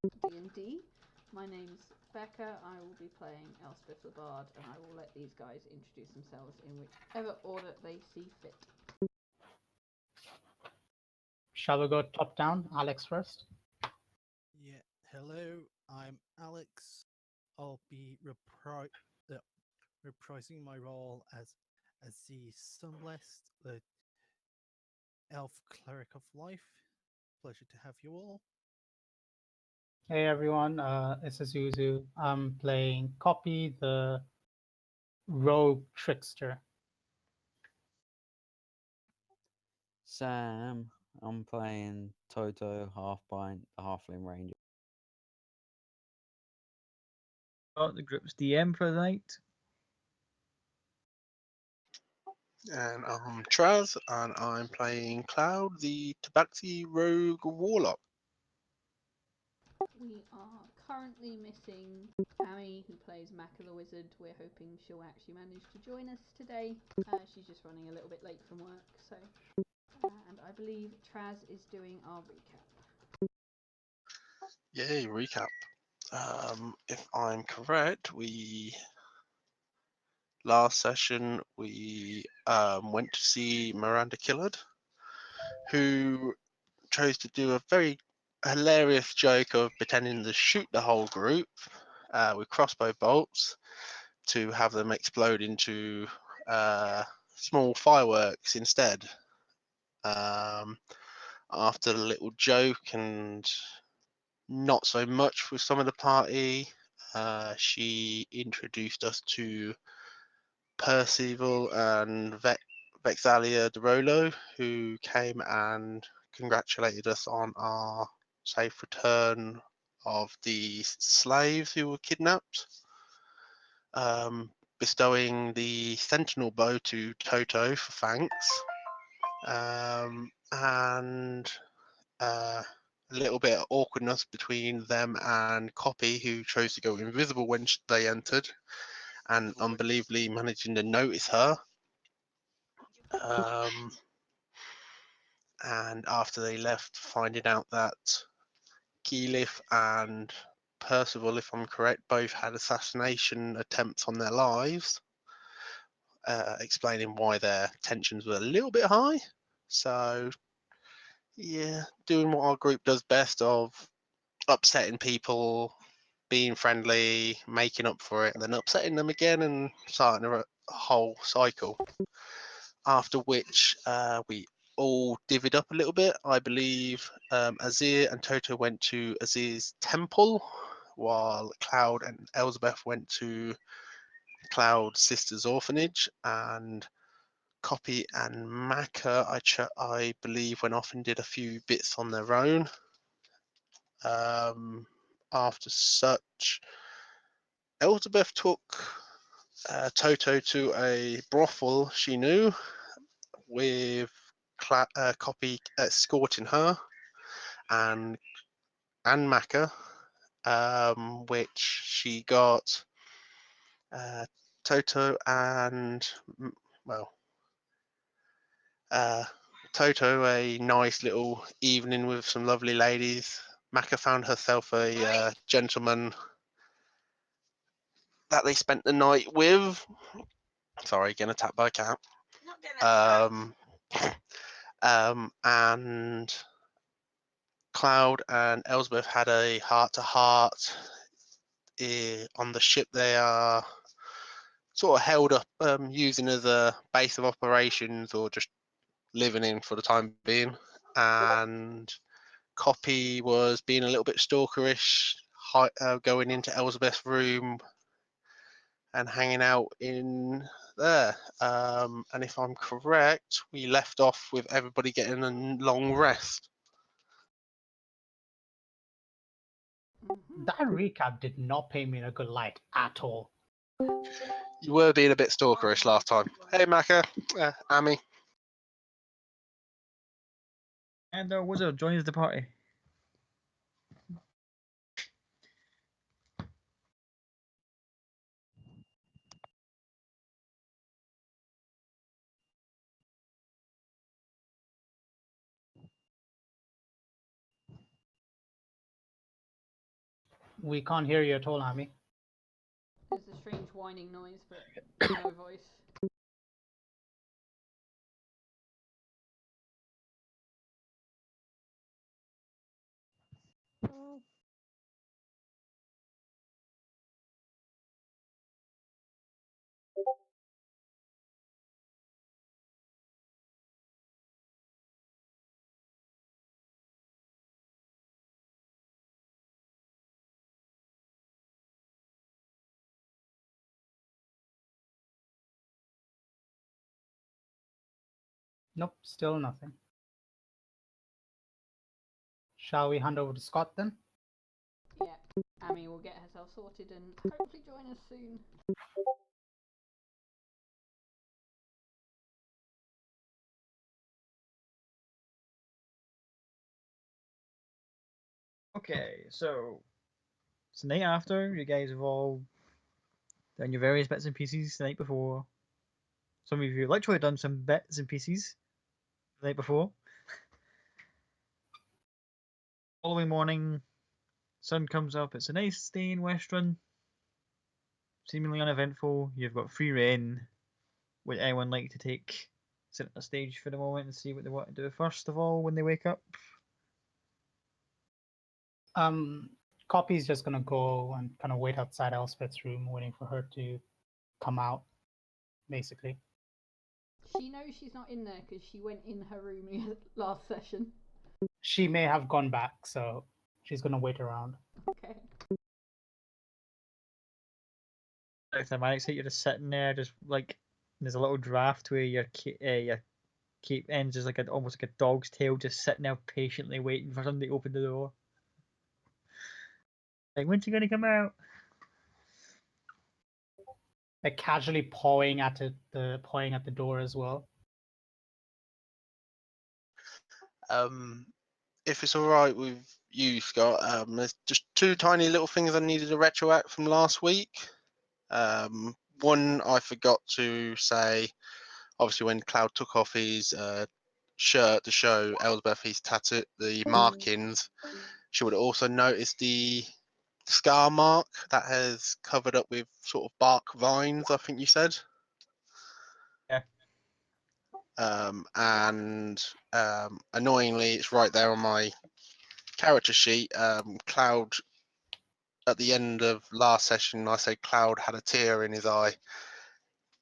D&D. My name's Becca. I will be playing Elspeth the Bard, and I will let these guys introduce themselves in whichever order they see fit. Shall we go top down? Alex first. Yeah, hello, I'm Alex. I'll be reprising my role as the Sunblessed, the elf cleric of life. Pleasure to have you all. Hey everyone, it's Azuzu. I'm playing Copy, the rogue trickster. Sam, I'm playing Toto Halfpint, the Halfling Ranger. The group's DM for the night. And I'm Traz, and I'm playing Cloud, the Tabaxi Rogue Warlock. We are currently missing Amy, who plays Maka the Wizard. We're hoping she'll actually manage to join us today. She's just running a little bit late from work, so. And I believe Traz is doing our recap. Yay, recap. If I'm correct, last session we went to see Miranda Killard, who chose to do a very hilarious joke of pretending to shoot the whole group with crossbow bolts to have them explode into small fireworks instead. After a little joke and not so much with some of the party, she introduced us to Percival and Vexalia de Rolo, who came and congratulated us on our safe return of the slaves who were kidnapped, bestowing the sentinel bow to Toto for thanks, and a little bit of awkwardness between them and Copy, who chose to go invisible when they entered, and unbelievably managing to notice her. And after they left, finding out that Keyleth and Percival, if I'm correct, both had assassination attempts on their lives, explaining why their tensions were a little bit high. So, yeah, doing what our group does best of upsetting people, being friendly, making up for it, and then upsetting them again and starting a whole cycle. After which we all divvied up a little bit. I believe Azir and Toto went to Azir's temple, while Cloud and Elizabeth went to Cloud's sister's orphanage, and Copy and Maka, I believe, went off and did a few bits on their own. After such, Elizabeth took Toto to a brothel she knew, with Copy escorting her, and Maka, which she got Toto and, well, Toto a nice little evening with some lovely ladies. Maka found herself a gentleman that they spent the night with. Sorry, getting attacked by a cat. And Cloud and Elsbeth had a heart-to-heart on the ship they are sort of held up, using as a base of operations or just living in for the time being. And Copy was being a little bit stalkerish, going into Elsbeth's room and hanging out in there. And if I'm correct, we left off with everybody getting a long rest. That recap did not paint me in a good light at all. You were being a bit stalkerish last time. Hey, Maka, Amy. And our wizard joins the party. We can't hear you at all, Amy. There's a strange whining noise, but no voice. Nope, still nothing. Shall we hand over to Scott then? Yeah, Amy will get herself sorted and hopefully join us soon. Okay, so it's the night after. You guys have all done your various bits and pieces the night before. Some of you literally done some bits and pieces the night before. Following morning, sun comes up. It's a nice day in Westrun. Seemingly uneventful. You've got free reign. Would anyone like to sit on the stage for the moment and see what they want to do first of all when they wake up? Copy's just gonna go and kind of wait outside Elspeth's room, waiting for her to come out, basically. She knows she's not in there because she went in her room last session. She may have gone back, so she's gonna wait around. Okay. If the magic's you're just sitting there, just like there's a little draft where your keep ends just like almost like a dog's tail, just sitting there patiently waiting for somebody to open the door. Like, when's she gonna come out? Like casually pawing at the door as well. If it's all right with you, Scott, there's just two tiny little things I needed to retroact from last week. One, I forgot to say, obviously, when Cloud took off his shirt to show Elsbeth his tattoo, the markings, she would also notice the scar mark that has covered up with sort of bark vines, I think you said. Yeah. And annoyingly, it's right there on my character sheet. Cloud, at the end of last session, I said Cloud had a tear in his eye.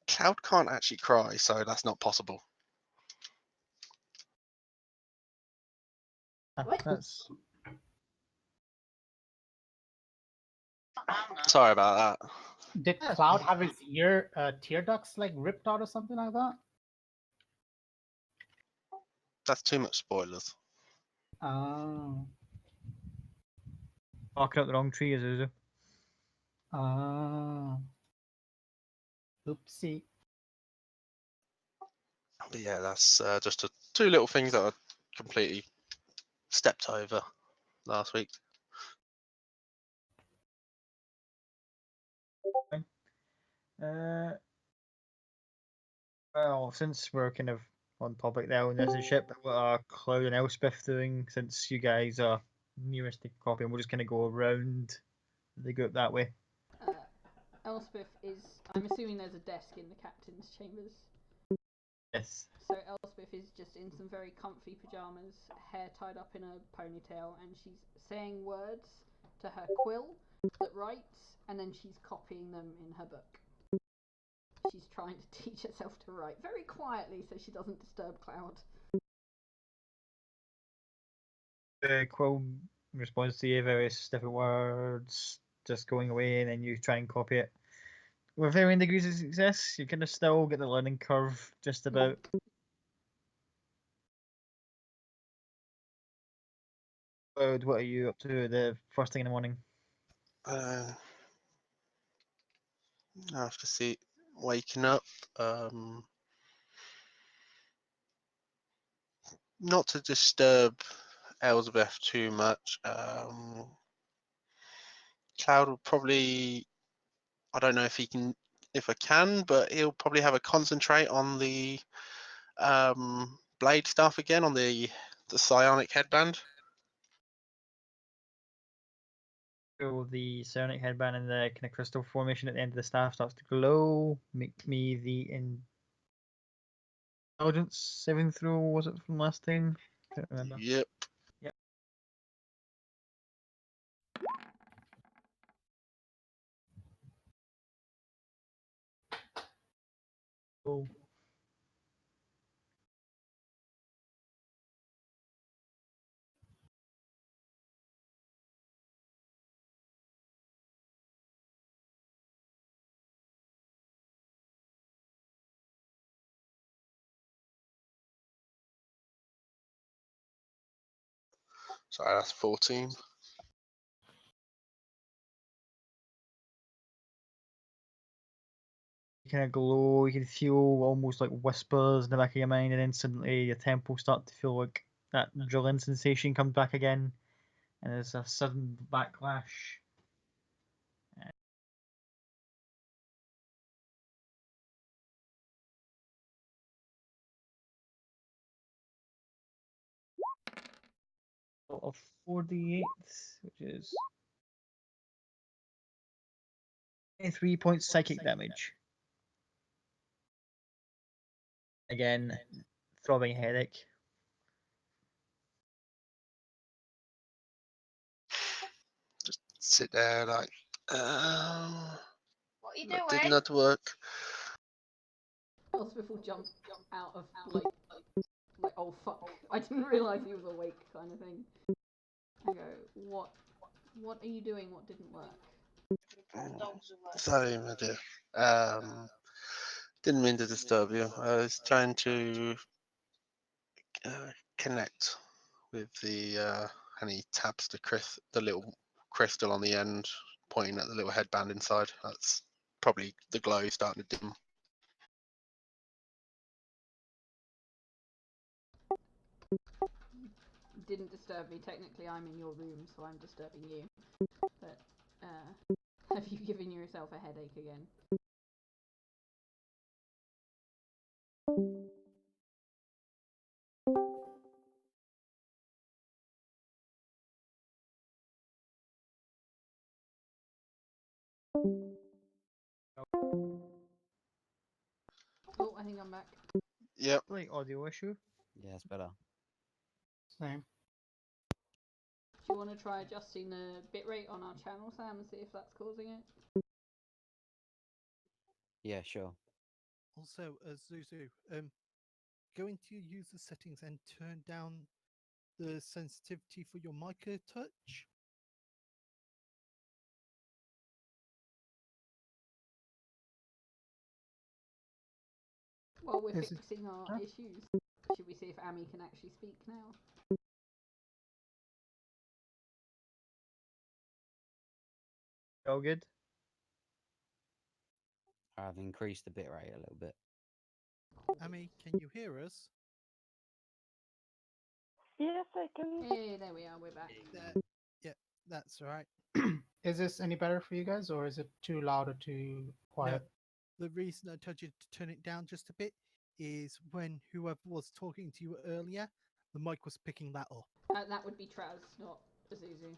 Cloud can't actually cry, so that's not possible. What? That's Sorry about that. Did Cloud have his tear ducts like ripped out or something like that? That's too much spoilers. Oh. barking up the wrong tree, Azuzu. Oh. Oopsie. But yeah, that's just two little things that I completely stepped over last week. Well, since we're kind of on topic now in this ship, what are Cloud and Elspeth doing? Since you guys are nearest to copy, and we'll just kind of go around the group that way. Elspeth is. I'm assuming there's a desk in the captain's chambers. Yes. So Elspeth is just in some very comfy pajamas, hair tied up in a ponytail, and she's saying words to her quill that writes, and then she's copying them in her book. She's trying to teach herself to write very quietly so she doesn't disturb Cloud. Quill responds to you various different words, just going away, and then you try and copy it. With varying degrees of success, you kind of still get the learning curve just about. Cloud, what are you up to the first thing in the morning? I have to see waking up. Not to disturb Elsbeth too much. Cloud will probably, I don't know if I can, but he'll probably have a concentrate on the blade stuff again, on the psionic headband. So the psionic headband and the kind of crystal formation at the end of the staff starts to glow. Make me the intelligence saving throw. Was it from last time? Can't remember. Yep. Yep. Oh. Sorry, that's 14. You kind of glow. You can feel almost like whispers in the back of your mind, and then suddenly your temples start to feel like that drilling sensation comes back again, and there's a sudden backlash. Of 4d8, which is 3 points psychic damage. Again, throbbing headache. Just sit there like, What are you that doing? did not work. Hospital jump out of like oh fuck, I didn't realise he was awake kind of thing. I go, what are you doing? What didn't work? Sorry, my dear. Didn't mean to disturb you. I was trying to connect with the, and he taps the little crystal on the end, pointing at the little headband inside. That's probably the glow starting to dim. Didn't disturb me. Technically, I'm in your room, so I'm disturbing you. But have you given yourself a headache again? Oh, I think I'm back. Yep. Like audio issue. Yeah, it's better. Same. Do you want to try adjusting the bitrate on our channel, Sam, and see if that's causing it? Yeah, sure. Also, Zuzu, go into your user settings and turn down the sensitivity for your micro touch. While we're Is it- fixing our Huh? issues, should we see if Amy can actually speak now? All good. I've increased the bitrate a little bit. Amy, can you hear us? Yes, I can. Hey, there we are. We're back. Yeah, that's right. Is this any better for you guys, or is it too loud or too quiet? The reason I told you to turn it down just a bit is when whoever was talking to you earlier, the mic was picking that up. That would be Traz, not Azuzu.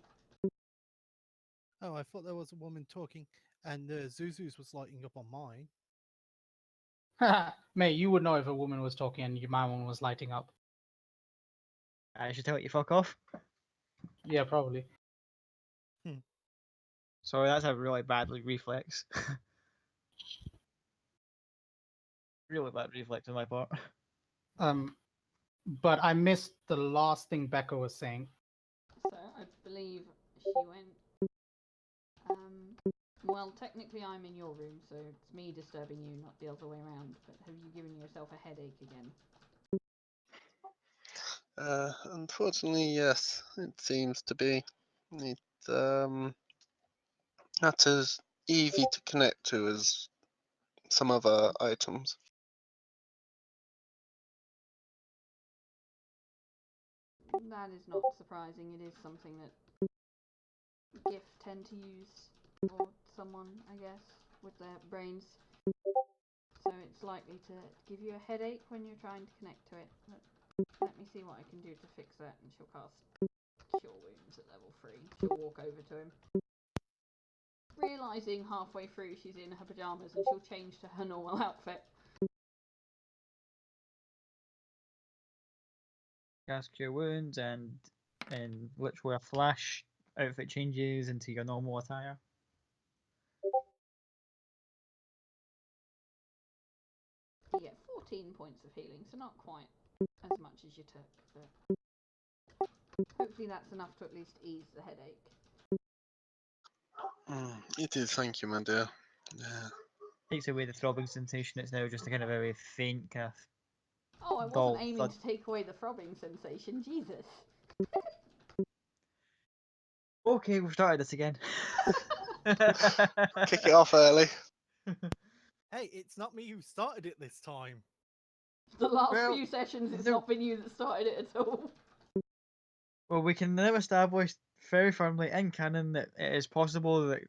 Oh, I thought there was a woman talking, and Zuzu's was lighting up on mine. Mate, you would know if a woman was talking and my one was lighting up. I should tell you fuck off. Yeah, probably. Sorry, that's a really bad reflex. Really bad reflex on my part. But I missed the last thing Becca was saying. So I believe she went. Well, technically I'm in your room, so it's me disturbing you, not the other way around. But have you given yourself a headache again? Unfortunately, yes, it seems to be. It's not as easy to connect to as some other items. That is not surprising. It is something that GIF tend to use, or someone, I guess, with their brains. So it's likely to give you a headache when you're trying to connect to it. But let me see what I can do to fix that. And she'll cast Cure Wounds at level 3. She'll walk over to him. realising halfway through she's in her pyjamas and she'll change to her normal outfit. Cast Cure Wounds and literally a flash outfit changes into your normal attire. You get 14 points of healing, so not quite as much as you took, but hopefully that's enough to at least ease the headache. It is, thank you, my dear. Yeah. Takes away the throbbing sensation. It's now just a kind of very faint kind of. Oh, I wasn't Dull aiming thud. to take away the throbbing sensation, Jesus. Okay, we've started this again. Kick it off early. Hey, it's not me who started it this time. The last Well, few sessions, it's there- not been you that started it at all. Well, we can now establish very firmly in canon that it is possible that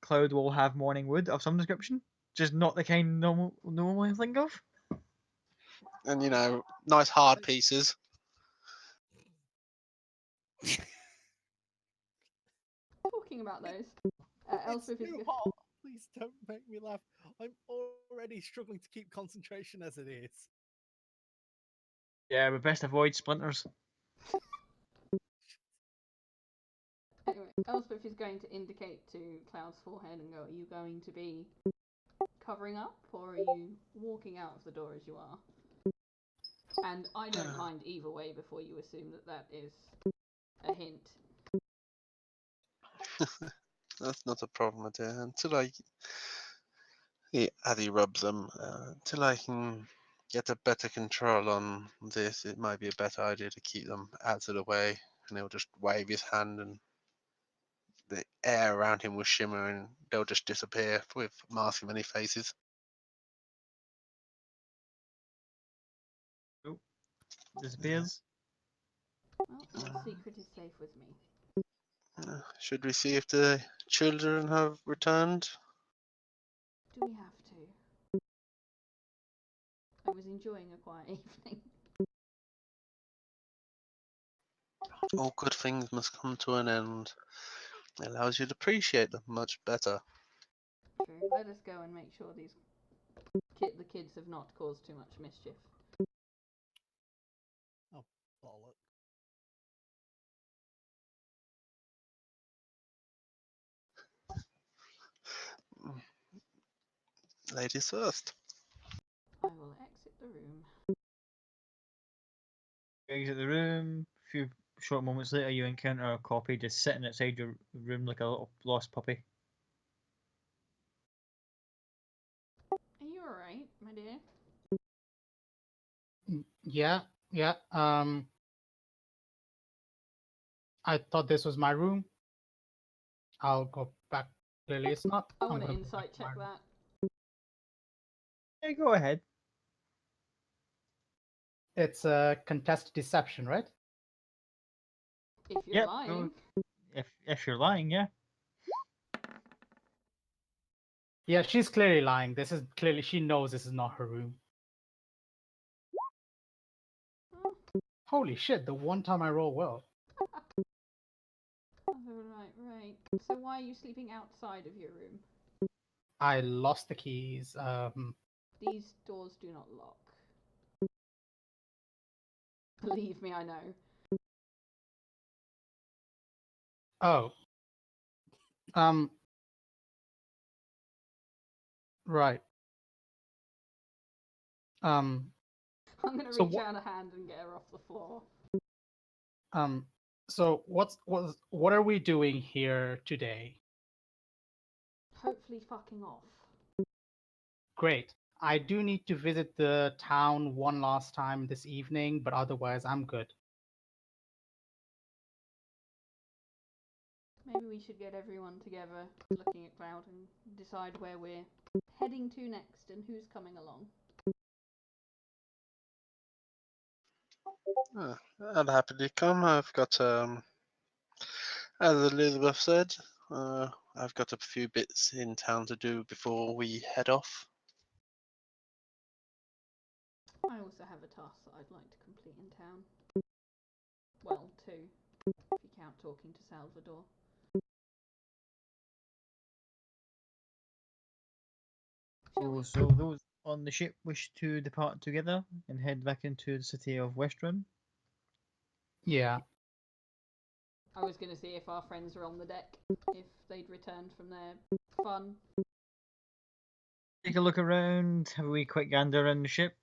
Cloud will have morning wood of some description, just not the kind normally think of. And, you know, nice hard Hey. pieces. Talking about those, It's Elspeth is too hot. Please don't make me laugh. I'm already struggling to keep concentration as it is. Yeah, but best avoid splinters. Anyway, Elspeth is going to indicate to Cloud's forehead and go, are you going to be covering up or are you walking out of the door as you are? And I don't mind either way before you assume that that is a hint. That's not a problem, my dear. Until Addy rubs them, until I can get a better control on this, it might be a better idea to keep them out of the way. And he'll just wave his hand and the air around him will shimmer and they'll just disappear with masking many faces. Disappears. Well, your secret is safe with me. Should we see if the children have returned? Do we have to? I was enjoying a quiet evening. All good things must come to an end. It allows you to appreciate them much better. True. Let us go and make sure the kids have not caused too much mischief. Oh, bollock. Ladies first. I will exit the room. You exit the room. A few short moments later, you encounter a copy just sitting outside your room like a little lost puppy. Are you alright, my dear? Yeah, yeah. I thought this was my room. I'll go back. Clearly, it's not. I I'm want to gonna go insight back to my check room. that. Yeah, go ahead. It's a contested deception, right? If you're Yep, lying. If you're lying, yeah. Yeah, she's clearly lying. This is clearly she knows this is not her room. Oh, Holy shit! The one time I roll well. right. So why are you sleeping outside of your room? I lost the keys. These doors do not lock. Believe me, I know. Oh. Right. I'm gonna So reach out a hand and get her off the floor. So what are we doing here today? Hopefully fucking off. Great. I do need to visit the town one last time this evening, but otherwise I'm good. Maybe we should get everyone together, looking at Cloud, and decide where we're heading to next and who's coming along. I'd happily come. I've got, as Elizabeth said, I've got a few bits in town to do before we head off. I also have a task that I'd like to complete in town. Well, two, if you count talking to Salvador. Shall we? So those on the ship wish to depart together and head back into the city of Westrun. Yeah. I was going to see if our friends are on the deck, if they'd returned from their fun. Take a look around, have a wee quick gander around the ship.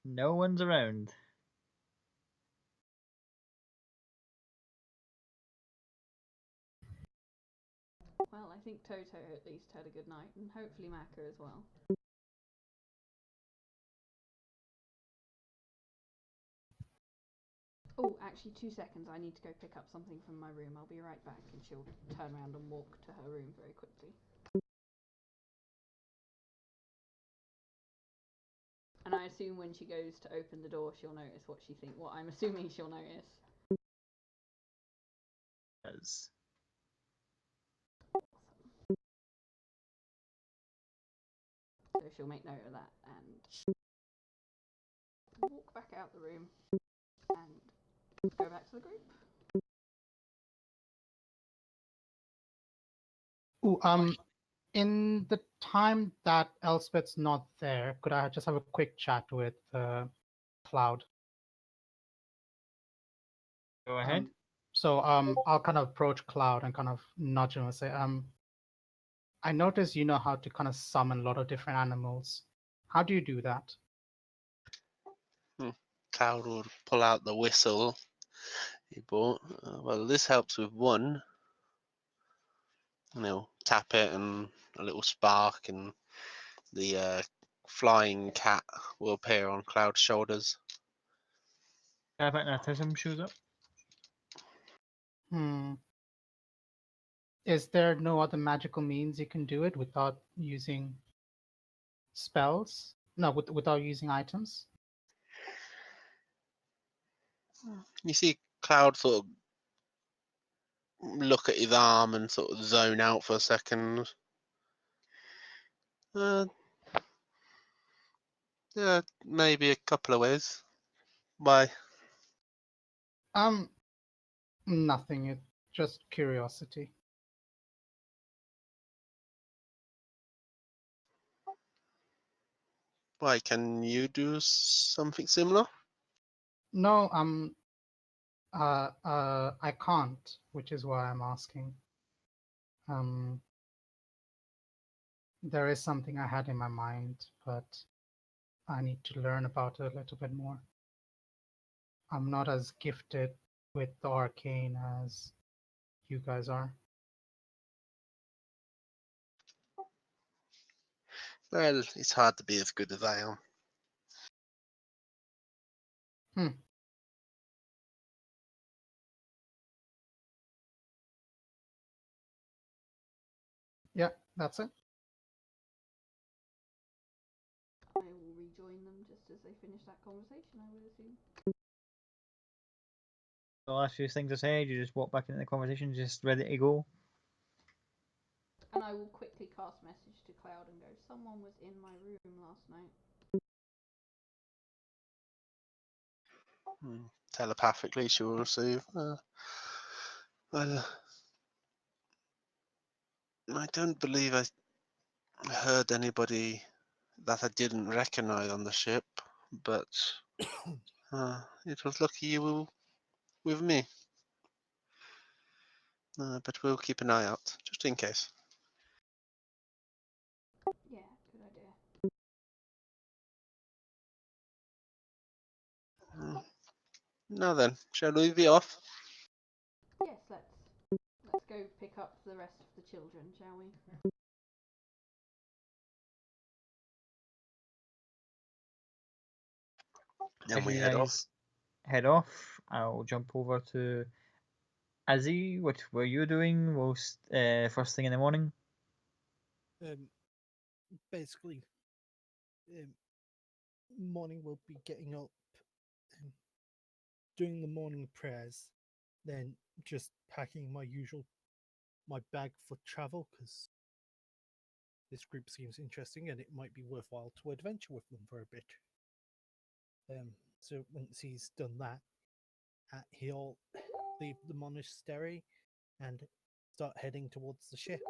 No one's around. Well, I think Toto at least had a good night, and hopefully Maka as well. Oh, actually, 2 seconds. I need to go pick up something from my room. I'll be right back, and she'll turn around and walk to her room very quickly. And I assume when she goes to open the door, she'll notice what she thinks. What I'm assuming she'll notice. As So she'll make note of that and walk back out the room and go back to the group. Ooh, in the time that Elspeth's not there, could I just have a quick chat with Cloud? go ahead. I'll kind of approach Cloud and kind of nudge him and say, I notice you know how to kind of summon a lot of different animals. How do you do that? Cloud will pull out the whistle he bought. Well, this helps with one. Tap it and a little spark, and the flying cat will appear on Cloud's shoulders. Magnetism shows up. Is there no other magical means you can do it without using spells? No, without using items? You see Cloud sort of look at his arm and sort of zone out for a second. Yeah, maybe a couple of ways. Why? Nothing. It's just curiosity. Why, can you do something similar? No, I can't, which is why I'm asking. There is something I had in my mind, but I need to learn about it a little bit more. I'm not as gifted with the arcane as you guys are. Well, it's hard to be as good as I am. Yeah, that's it. I will rejoin them just as they finish that conversation, I would assume. The last few things I said, you just walk back into the conversation, just ready to go. And I will quickly cast message to Cloud and go, someone was in my room last night. Telepathically, she will receive. Well, I don't believe I heard anybody that I didn't recognize on the ship, but it was lucky you were with me. But we'll keep an eye out, just in case. Yeah, good idea. Now then, shall we be off? Yes, let's go pick up the rest of the children, shall we? And we You head off. guys head off. I'll jump over to Azzy. What were you doing most first thing in the morning? Basically, morning we'll be getting up, doing the morning prayers, then just packing my bag for travel, because this group seems interesting and it might be worthwhile to adventure with them for a bit. So once he's done that, he'll leave the monastery and start heading towards the ship.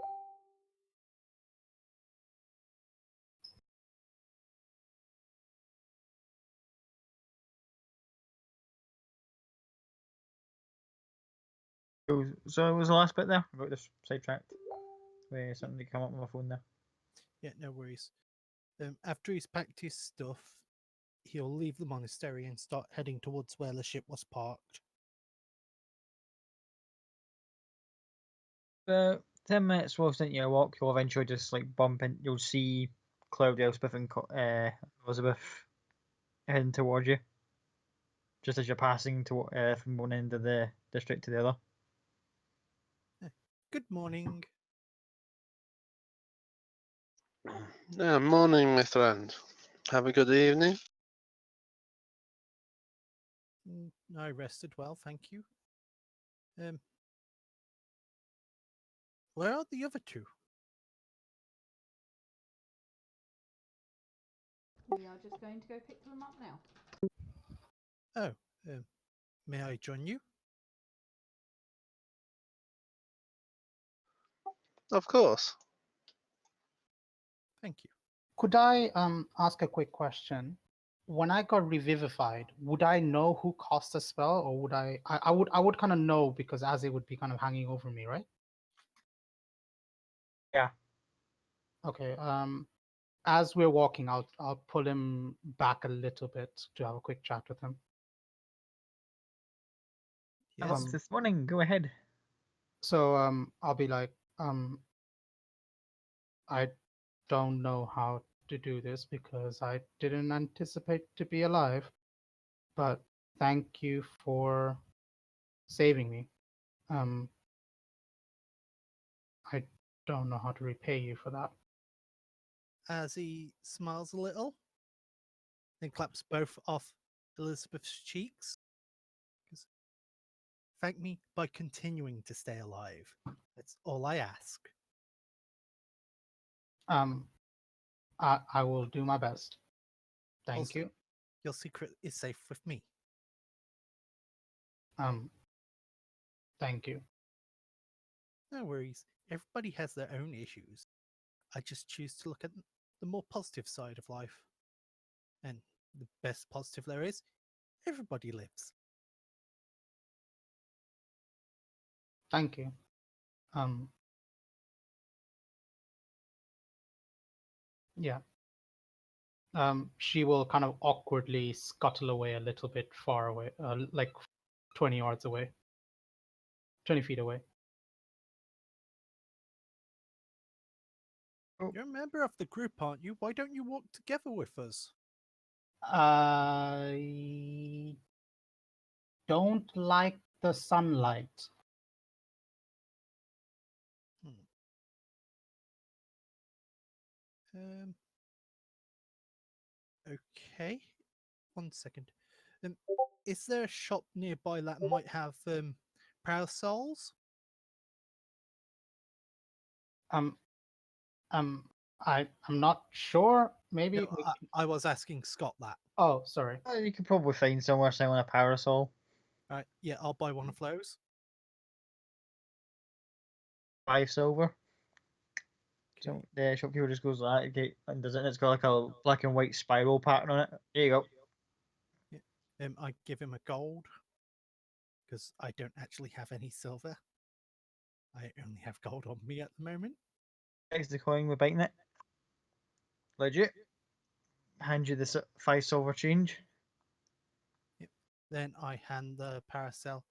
So what was the last bit there? I got this sidetracked. Where something that came up on my phone there. Yeah, no worries. After he's packed his stuff, he'll leave the monastery and start heading towards where the ship was parked. 10 minutes whilst into your walk, you'll eventually just like bump in. You'll see Cloud, Elspeth, and Elizabeth heading towards you, just as you're passing to from one end of the district to the other. Good morning. Morning, my friend. Have a good evening. I rested well, thank you. Where are the other two? We are just going to go pick them up now. Oh, may I join you? Of course. Thank you. Could I ask a quick question? When I got revivified, would I know who cast a spell, or would I would kind of know because as it would be kind of hanging over me, right? Yeah. Okay. As we're walking, I'll pull him back a little bit to have a quick chat with him. Yes. This morning. Go ahead. So I'll be like, I don't know how to do this because I didn't anticipate to be alive, but thank you for saving me. I don't know how to repay you for that. As he smiles a little, then claps both off Elizabeth's cheeks. Thank me by continuing to stay alive. That's all I ask. I will do my best. Thank Also, you. Your secret is safe with me. Thank you. No worries. Everybody has their own issues. I just choose to look at the more positive side of life. And the best positive there is, everybody lives. Thank you. Yeah. She will kind of awkwardly scuttle away a little bit far away, like 20 yards away, 20 feet away. You're a member of the group, aren't you? Why don't you walk together with us? I don't like the sunlight. Okay. 1 second. Is there a shop nearby that might have parasols? I'm not sure. Maybe. No, I was asking Scott that. Oh, sorry. You could probably find somewhere selling a parasol. Right. Yeah, I'll buy one of those. 5 silver. So the shopkeeper just goes like that and does it, and it's got like a black and white spiral pattern on it. There you go. Yeah. I give him a gold because I don't actually have any silver. I only have gold on me at the moment. Takes the coin with biting it. Legit. Hand you the 5 silver change. Yep. Then I hand the parasol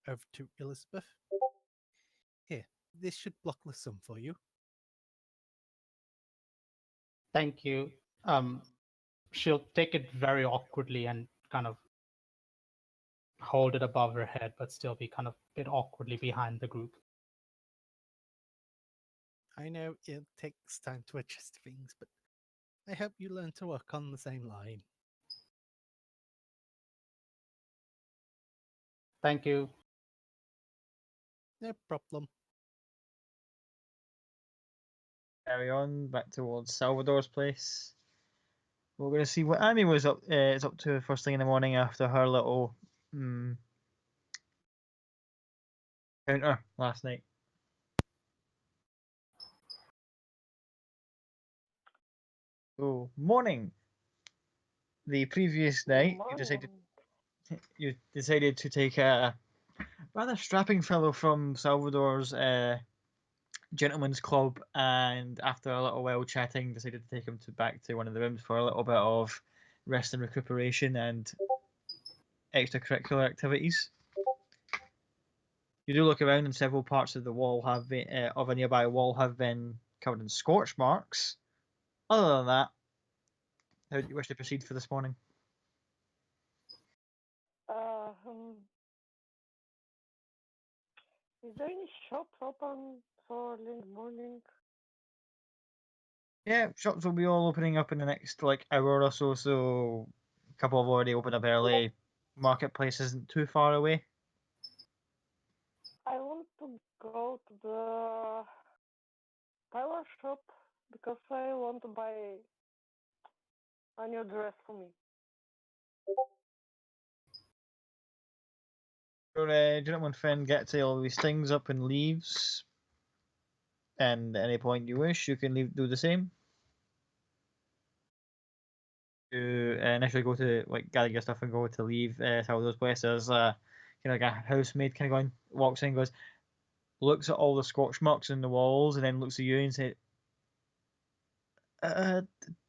over to Elizabeth. Here, this should block the sun for you. Thank you. She'll take it very awkwardly and kind of hold it above her head, but still be kind of a bit awkwardly behind the group. I know it takes time to adjust to things, but I hope you learn to work on the same line. Thank you. No problem. Carry on back towards Salvador's place. We're going to see what Amy was up is up to first thing in the morning after her little encounter last night. So morning. The previous night, you decided to take a rather strapping fellow from Salvador's gentleman's club, and after a little while chatting, decided to take him back to one of the rooms for a little bit of rest and recuperation and extracurricular activities. You do look around, and several parts of the wall have been, of a nearby wall have been covered in scorch marks. Other than that, how do you wish to proceed for this morning? Is there any shops open for early morning? Yeah, shops will be all opening up in the next hour or so. So a couple have already opened up early. Marketplace isn't too far away. I want to go to the tailor shop because I want to buy a new dress for me. Your gentleman friend gets all these things up and leaves. And at any point you wish, you can do the same. You initially go to gather your stuff and go to leave Salvador's place. There's kind of like a housemaid kind of walks in, goes, looks at all the scorch marks in the walls, and then looks at you and says,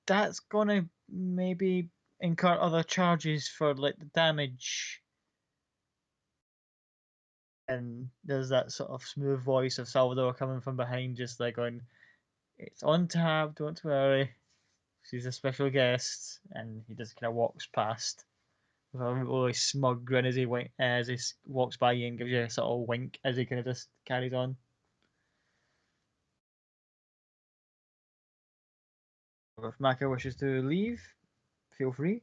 "That's gonna maybe incur other charges for the damage." And there's that sort of smooth voice of Salvador coming from behind, just going, "It's on tab, don't worry. She's a special guest," and he just kind of walks past with a really smug grin as he walks by you and gives you a sort of wink as he kind of just carries on. If Maka wishes to leave, feel free.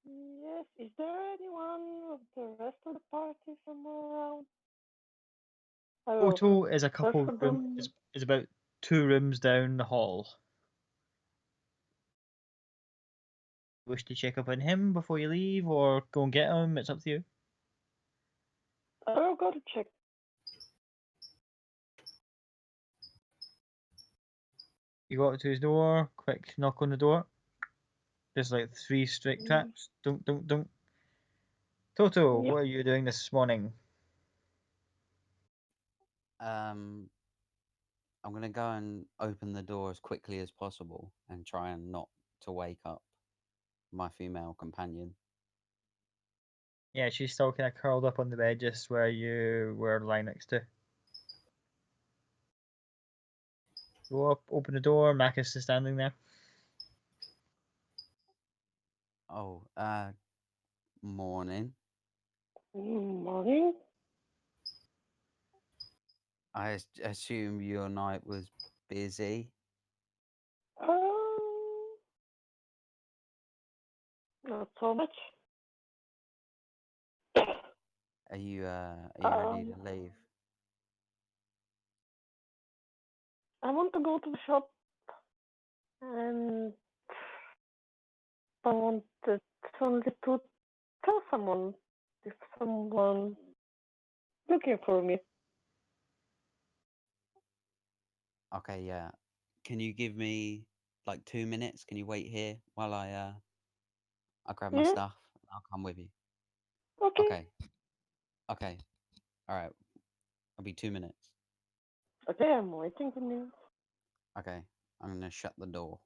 Yes, is there anyone of the rest of the party somewhere around? Total is a couple search for room them. is about 2 rooms down the hall. Wish to check up on him before you leave, or go and get him? It's up to you. I'll go to check. You go up to his door, quick knock on the door. There's 3 straight taps. Don't. Toto, Yep. what are you doing this morning? I'm gonna go and open the door as quickly as possible and try and not to wake up my female companion. Yeah, she's still kind of curled up on the bed just where you were lying next to. Go up, open the door. Marcus is standing there. Oh, morning. Morning. I assume your night was busy. Not so much. Are you ready to leave? I want to go to the shop and I wanted only to tell someone if someone looking for me. Okay, yeah. Can you give me 2 minutes? Can you wait here while I grab my Yeah. stuff? I'll come with you. Okay. Okay. All right. I'll be 2 minutes. Okay, I'm waiting for you. Okay. I'm gonna shut the door.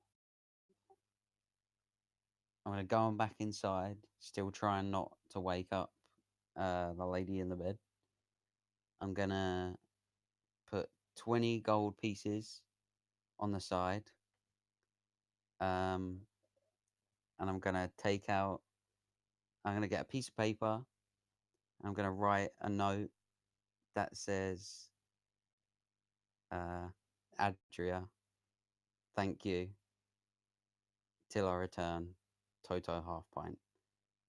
I'm gonna go on back inside, still trying not to wake up the lady in the bed. I'm gonna put 20 gold pieces on the side. And I'm gonna get a piece of paper. I'm gonna write a note that says, Adria, thank you. Till I return, Toto half pint.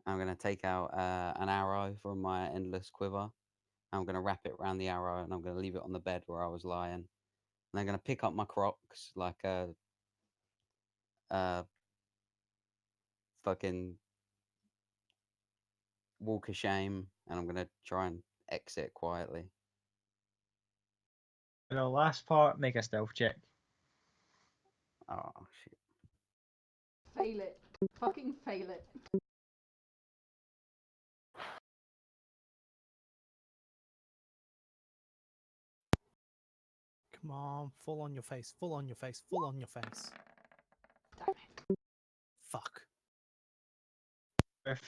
I'm gonna take out an arrow from my endless quiver. I'm gonna wrap it around the arrow and I'm gonna leave it on the bed where I was lying. And I'm gonna pick up my Crocs like a fucking walk of shame, and I'm gonna try and exit quietly. For the last part, make a stealth check. Oh shit! Fail it. Fucking fail it. Come on, full on your face, full on your face, full on your face. Damn it. Fuck. With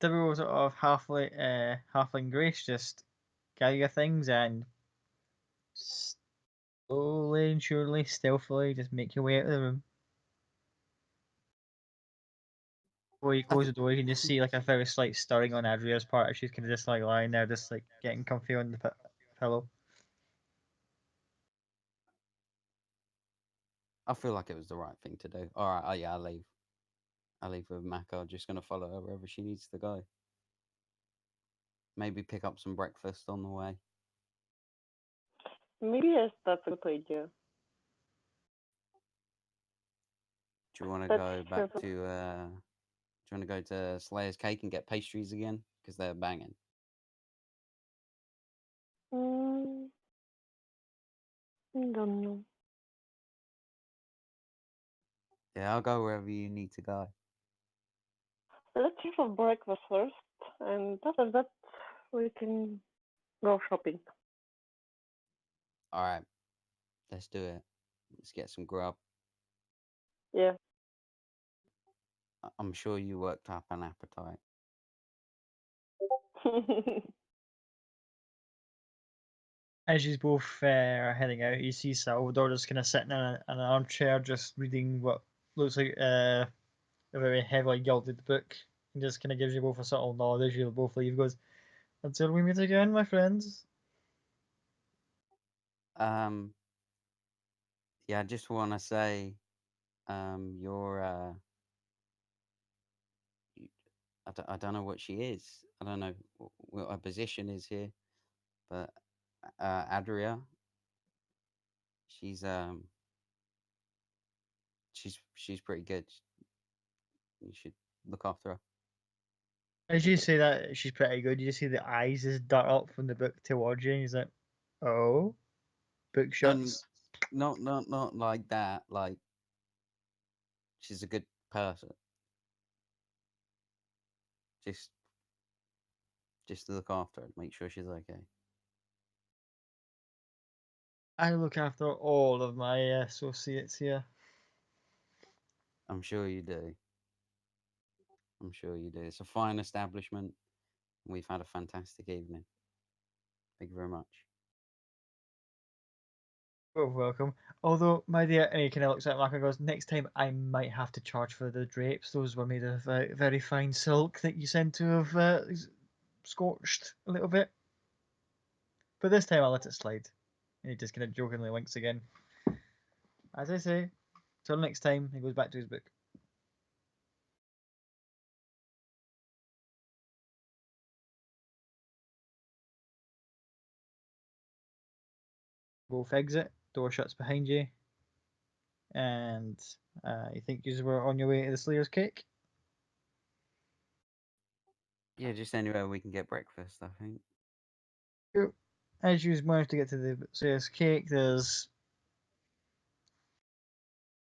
typical sort of halfling grace, just gather your things and slowly and surely, stealthily, just make your way out of the room. Before you close the door, you can just see like a very slight stirring on Adria's part. She's kind of just like lying there, just like getting comfy on the pillow. I feel like it was the right thing to do. All right, yeah, I'll leave. I'll leave with Maka. Just gonna follow her wherever she needs to go. Maybe pick up some breakfast on the way. Maybe yes, that's a good idea. Do you want to Let's go back have to? Do you want to go to Slayer's Cake and get pastries again? Because they're banging. Mm, don't know. Yeah, I'll go wherever you need to go. Let's have a breakfast first, and after that we can go shopping. All right, let's do it. Let's get some grub. Yeah. I'm sure you worked up an appetite. As you both are heading out, you see Salvador just kind of sitting in an armchair, just reading what looks like a very heavily gilded book. He just kind of gives you both a subtle nod as you both leave. Goes, "Until we meet again, my friends." Yeah, I just want to say, you're I don't know what she is. I don't know what her position is here, but Adria, she's she's pretty good. You should look after her. As you say that, she's pretty good. You just see the eyes just dart up from the book towards you, and he's like, "Oh." Book No, shuts. not like that. Like she's a good person. Just just look after her. Make sure she's okay. I look after all of my associates here. I'm sure you do. I'm sure you do. It's a fine establishment. We've had a fantastic evening. Thank you very much. Both welcome. Although, my dear, and he kind of looks at Mark and goes, "Next time I might have to charge for the drapes. Those were made of very fine silk that you seem to have scorched a little bit. But this time I'll let it slide." And he just kind of jokingly winks again. As I say, till next time, he goes back to his book. Both exit, door shuts behind you, and you think you were on your way to the Slayer's Cake? Yeah, just anywhere we can get breakfast, I think. Cool. As you manage to get to the Slayer's Cake, there's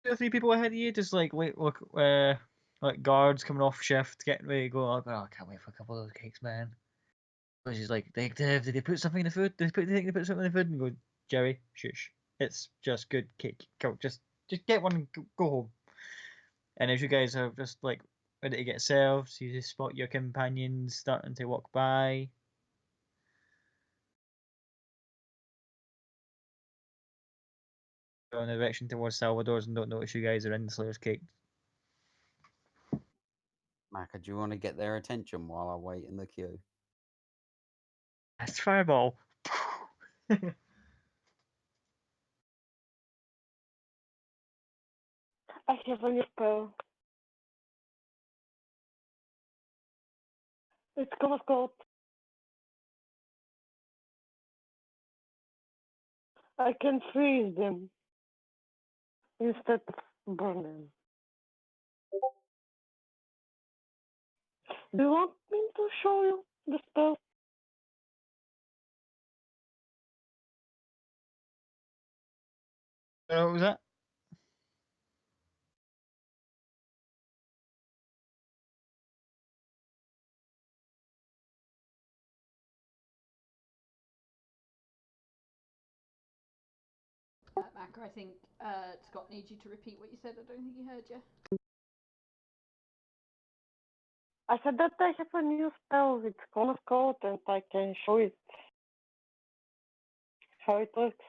2 or 3 people ahead of you, just like like guards coming off shift, getting ready to go. Like, "Oh, I can't wait for a couple of those cakes, man." But she's like, "Did they put something in the food? Did they put something in the food?" And you go, "Jerry, shush. It's just good cake. Go, just get one and go home." And as you guys are just like ready to get served, you just spot your companions starting to walk by. Go in the direction towards Salvador's and don't notice you guys are in the Slayer's Cake. Maka, do you want to get their attention while I wait in the queue? That's fireball. I have a new spell. It's called I can freeze them instead of burn them. Do you want me to show you the spell? What was that? Macca, I think Scott needs you to repeat what you said. I don't think he heard you. I said that I have a new spell with Cone of Code and I can show it how it works.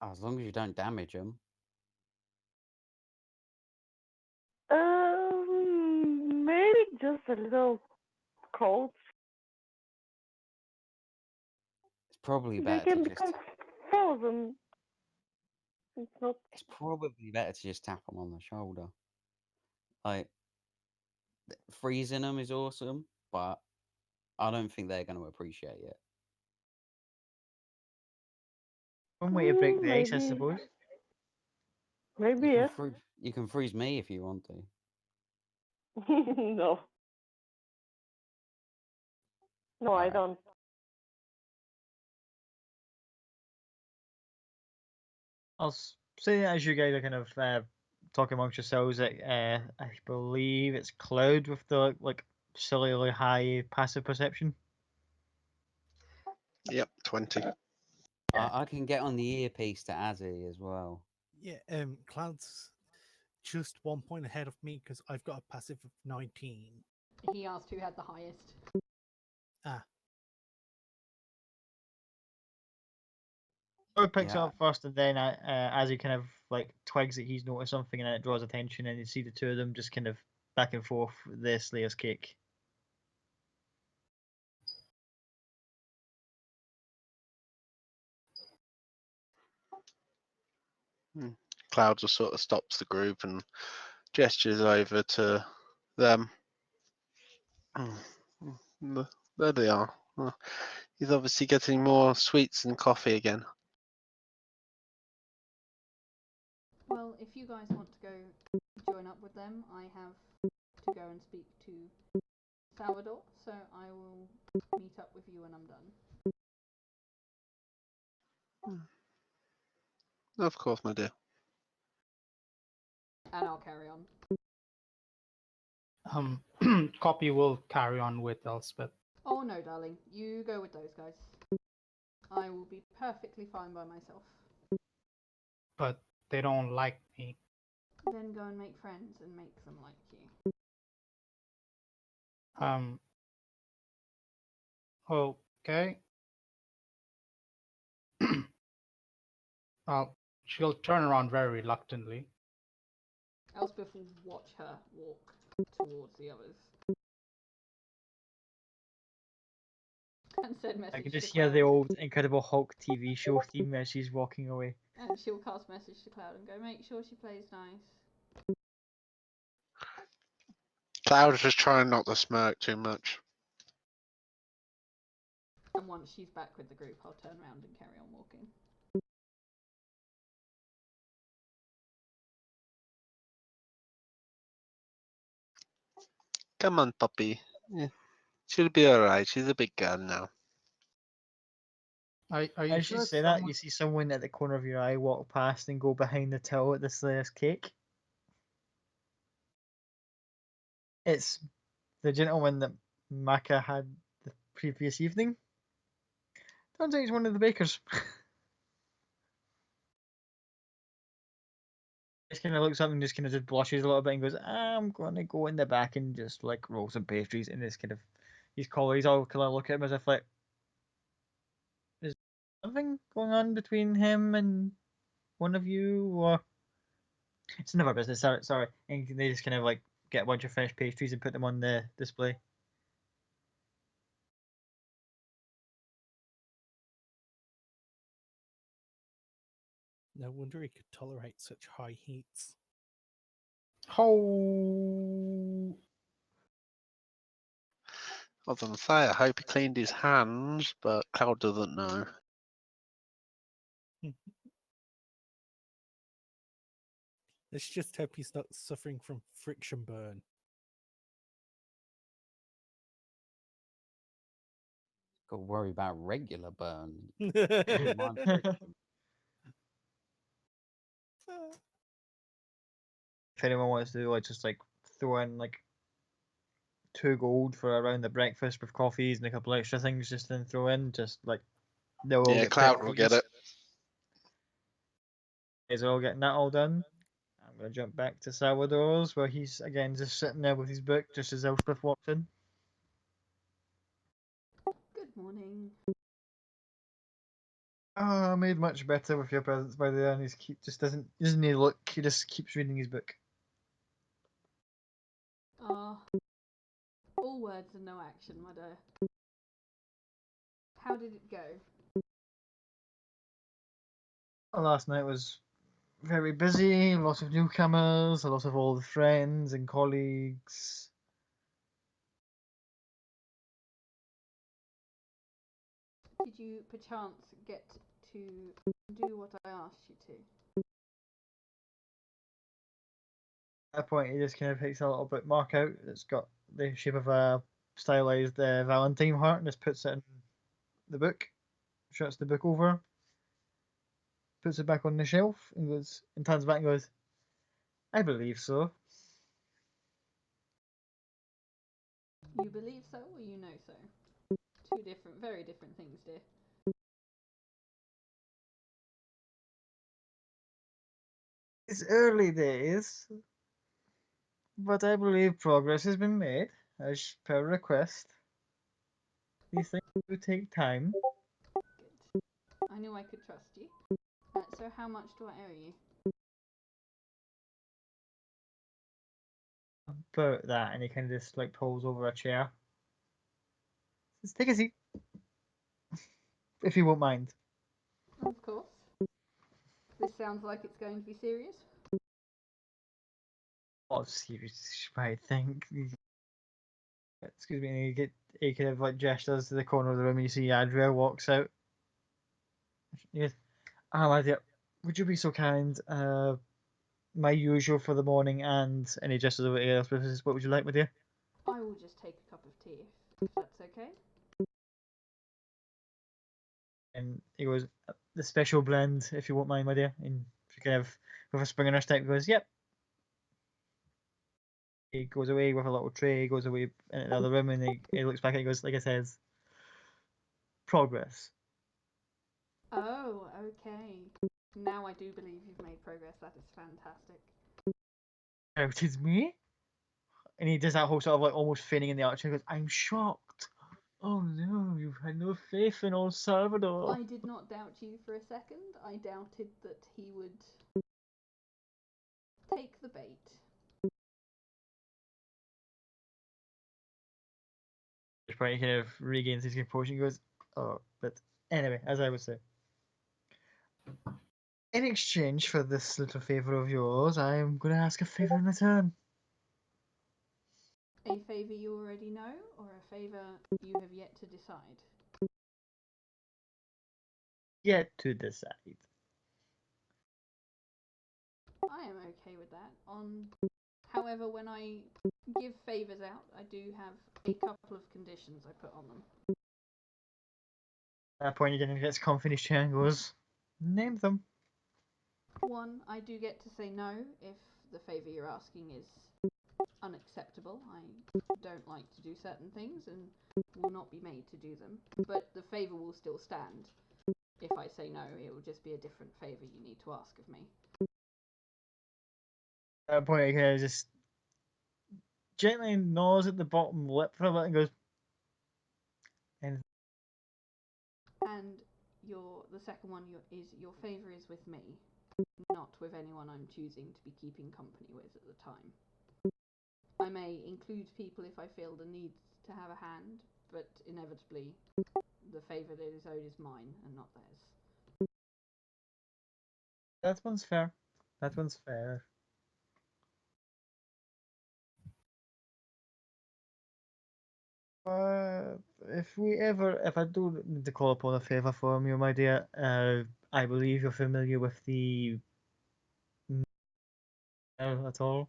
As long as you don't damage them. Maybe just a little cold. It's probably They better can to become just. frozen. It's not. It's probably better to just tap them on the shoulder. Like freezing them is awesome, but I don't think they're going to appreciate it. One way to break the ice, I Maybe. suppose. Maybe You can yes. you can freeze me if you want to. No. No, I Alright. don't. I'll say as you guys are kind of talking amongst yourselves that I believe it's Cloud with the like silly high passive perception. Yep, 20. I can get on the earpiece to Azzy as well. Yeah, Cloud's just 1 point ahead of me because I've got a passive of 19. He asked who had the highest. Ah, Cloud picks Yeah. up first, and then as he kind of like twigs that he's noticed something, and it draws attention, and you see the two of them just kind of back and forth with the Slayer's cake. Cloud just sort of stops the group and gestures over to them. There they are. He's obviously getting more sweets and coffee again. Well, if you guys want to go join up with them, I have to go and speak to Salvador, so I will meet up with you when I'm done. Of course, my dear. And I'll carry on. Copy will carry on with Elspeth. Oh no, darling, you go with those guys. I will be perfectly fine by myself. But they don't like me. Then go and make friends and make them like you. Okay. She'll turn around very reluctantly. Elspeth will watch her walk towards the others. And send message I can to just hear Cloud. the old Incredible Hulk TV show theme as she's walking away. And she'll cast message to Cloud and go, make sure she plays nice. Cloud's just trying not to smirk too much. And once she's back with the group, I'll turn around and carry on walking. Come on, puppy. Yeah. She'll be alright. She's a big girl now. Are you As you sure say that, you see someone at the corner of your eye walk past and go behind the till at the Slayer's cake. It's the gentleman that Maka had the previous evening. Turns out he's one of the bakers. Just kind of looks up and just kind of just blushes a little bit and goes, I'm going to go in the back and just like roll some pastries. And this kind of, his colleagues all kind of look at him as if like, is something going on between him and one of you? Or it's none of our business, sorry. And they just kind of like get a bunch of finished pastries and put them on the display. no wonder he could tolerate such high heats. Oh, I was going to say, I hope he cleaned his hands, but Cloud doesn't know. Let's just hope he's not suffering from friction burn. Got to worry about regular burn. Never mind friction. If anyone wants to like just like throw in like 2 gold for around the breakfast with coffees and a couple extra things just then throw in, just like They'll all Yeah, get Cloud picked will for get each. it. Is all getting that all done. I'm gonna jump back to Salvador's where he's again just sitting there with his book just as Elspeth walks in. Good morning. I made much better with your presence by the way, and he doesn't need a look, he just keeps reading his book. All words and no action, my dear. How did it go? Last night was very busy, lots of newcomers, a lot of old friends and colleagues. Did you perchance get to do what I asked you to? At that point, he just kind of takes a little bookmark out that's got the shape of a stylized Valentine heart and just puts it in the book, shuts the book over, puts it back on the shelf, and turns back and goes, I believe so. You believe so or you know so? Two different, very different things, dear. It's early days, but I believe progress has been made, as per request. These things do take time. Good. I knew I could trust you. So how much do I owe you? About that, and he kind of just like pulls over a chair. Just take a seat, if you won't mind. Of course. This sounds like it's going to be serious. Oh, serious, I think. Excuse me, and he kind of like gestures to the corner of the room, and you see Adria walks out. He goes, my dear, would you be so kind? My usual for the morning, and he gestures over to Elspeth. What would you like, my dear? I will just take a cup of tea, if that's okay. And he goes, the special blend, if you won't mind, my dear. And she kind of, with a spring in her step, goes, yep. He goes away with a little tray, he goes away in another room, and he looks back and he goes, like I said, progress. Oh, okay. Now I do believe you've made progress. That is fantastic. Doubted me? And he does that whole sort of like almost feigning in the arch and goes, I'm shocked. Oh no, you've had no faith in old Salvador. I did not doubt you for a second. I doubted that he would take the bait. At this point, he kind of regains his composure and goes, oh, but anyway, as I was saying. In exchange for this little favour of yours, I'm going to ask a favour in return. A favour you already know, or a favour you have yet to decide? Yet to decide. I am okay with that. However, when I give favours out, I do have a couple of conditions I put on them. At that point, he kind of gets comfy in his chair and goes, name them. One, I do get to say no if the favour you're asking is unacceptable. I don't like to do certain things and will not be made to do them. But the favour will still stand. If I say no, it will just be a different favour you need to ask of me. At that point, he kind of just gently gnaws at the bottom lip for a bit and goes, and And the second one is your favour is with me, not with anyone I'm choosing to be keeping company with at the time. I may include people if I feel the need to have a hand, but inevitably the favour that is owed is mine and not theirs. that one's fair. That one's fair. If I do need to call upon a favour from you, my dear, I believe you're familiar with the at all.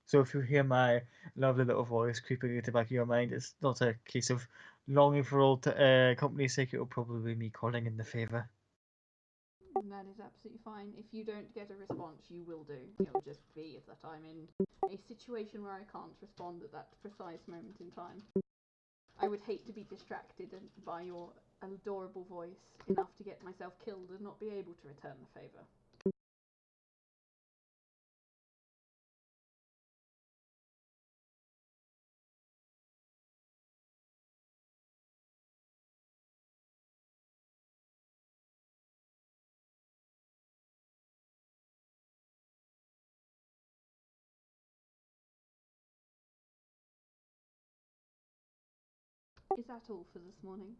So if you hear my lovely little voice creeping at the back of your mind, it's not a case of longing for old company's sake. It'll probably be me calling in the favour. That is absolutely fine. If you don't get a response, you will do. It'll just be that I'm in a situation where I can't respond at that precise moment in time. I would hate to be distracted by your adorable voice enough to get myself killed and not be able to return the favour. Is that all for this morning?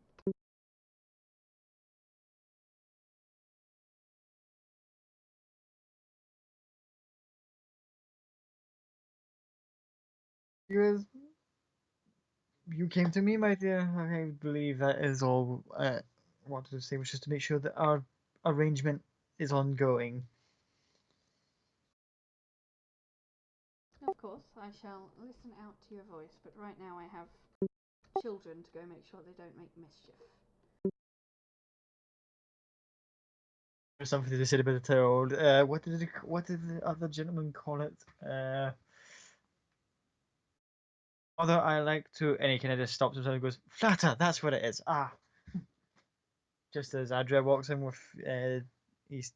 You came to me, my dear. I believe that is all I wanted to say, was just to make sure that our arrangement is ongoing. Of course, I shall listen out to your voice, but right now I have children to go make sure they don't make mischief. There's something to say about the toad. What did the other gentleman call it? Although I like to, and he kind of just stops himself and goes, "Flatter, that's what it is." Ah, just as Adria walks in with his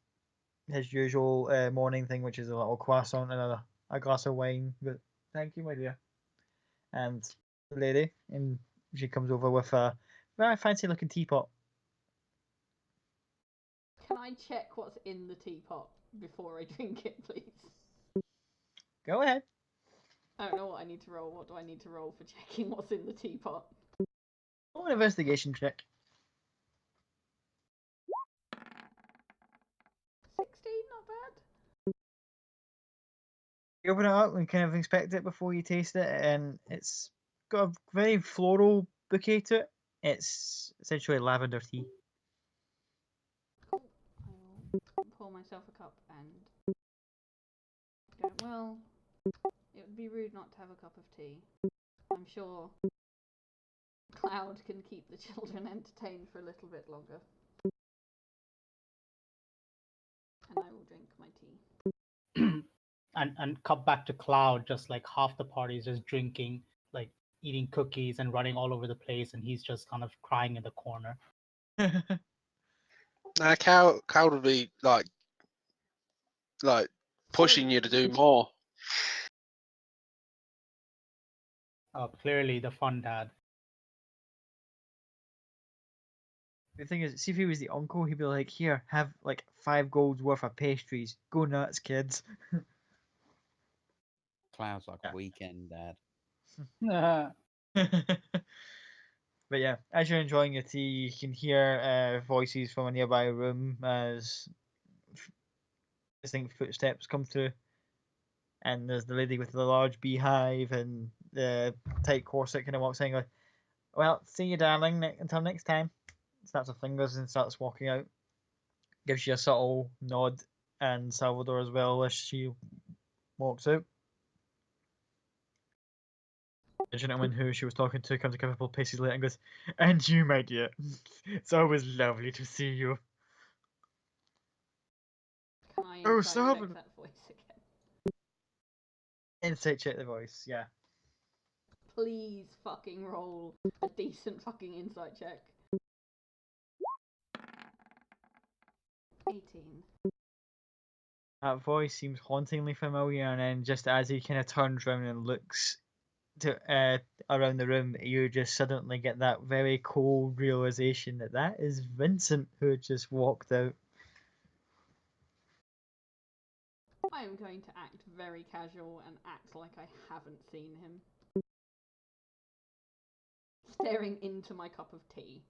usual morning thing, which is a little croissant and a glass of wine. But thank you, my dear. And the lady, and she comes over with a very fancy looking teapot. Can I check what's in the teapot before I drink it, please? Go ahead. I don't know what I need to roll. What do I need to roll for checking what's in the teapot? Roll an investigation check. 16, not bad. You open it up and kind of inspect it before you taste it, and it's got a very floral bouquet to it. It's essentially lavender tea. Cool. I will pour myself a cup and go, well, it would be rude not to have a cup of tea. I'm sure Cloud can keep the children entertained for a little bit longer. And I will drink my tea. And cut back to Cloud, just like half the party is just drinking, like eating cookies and running all over the place, and he's just kind of crying in the corner. Cal would be like pushing you to do more. Clearly the fun dad. The thing is, see if he was the uncle, he'd be like, "Here, have like 5 gold's worth of pastries. Go nuts, kids." Cloud's like Yeah. a weekend dad. But yeah, as you're enjoying your tea, you can hear voices from a nearby room as distinct footsteps come through. And there's the lady with the large beehive and the tight corset kind of walks in, going, "Well, see you, darling. Until next time." Snaps her fingers and starts walking out. Gives you a subtle nod, and Salvador as well as she walks out. The gentleman who she was talking to comes a couple of paces later and goes, "And you, my dear. It's always lovely to see you." Can I Oh, insight check Salvador. that voice again? Insight check the voice, yeah. Please fucking roll a decent fucking insight check. 18. That voice seems hauntingly familiar, and then just as he kind of turns around and looks to around the room, you just suddenly get that very cold realization that that is Vincent who had just walked out. I am going to act very casual and act like I haven't seen him. Staring into my cup of tea.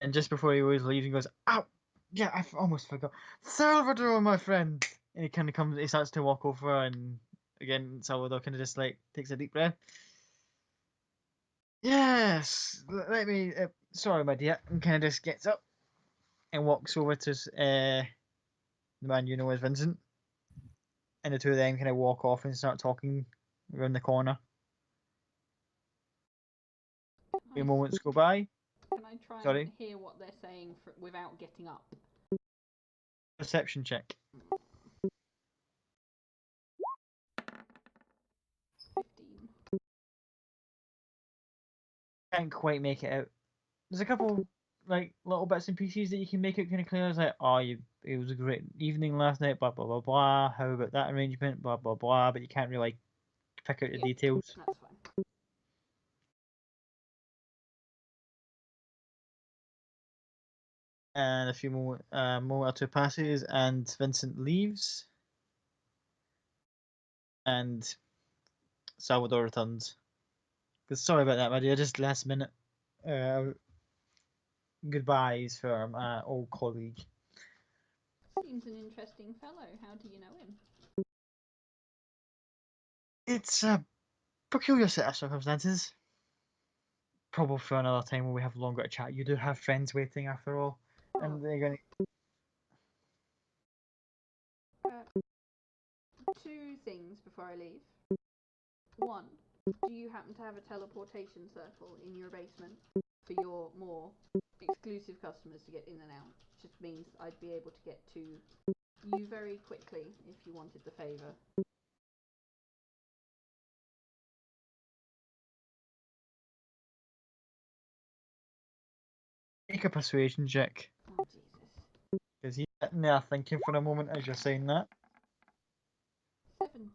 And just before he was leaving, he goes, "Ow! Yeah, I almost forgot. Salvador, my friend!" And he kind of comes, he starts to walk over, and again, Salvador kind of just like takes a deep breath. "Yes, let me. Sorry, my dear." And kind of just gets up and walks over to the man you know as Vincent. And the two of them kind of walk off and start talking around the corner. A few moments go by. Can I try Sorry. and hear what they're saying without getting up? Perception check. Can't quite make it out. There's a couple like little bits and pieces that you can make it kind of clear. It's like, oh, it was a great evening last night, blah blah blah blah. How about that arrangement, blah blah blah. But you can't really pick out the Yeah. details. That's fine. And a few more or two passes, and Vincent leaves, and Salvador returns. Sorry about that, my dear. Just last minute goodbyes from old colleague. Seems an interesting fellow. How do you know him? It's a peculiar set of circumstances. Probably for another time when we have longer to chat. You do have friends waiting after all, and they're going to. Two things before I leave. One, do you happen to have a teleportation circle in your basement for your more exclusive customers to get in and out? Just means I'd be able to get to you very quickly if you wanted the favour. Make a persuasion check. Oh, Jesus. Because he's sitting there thinking for a moment as you're saying that. 17.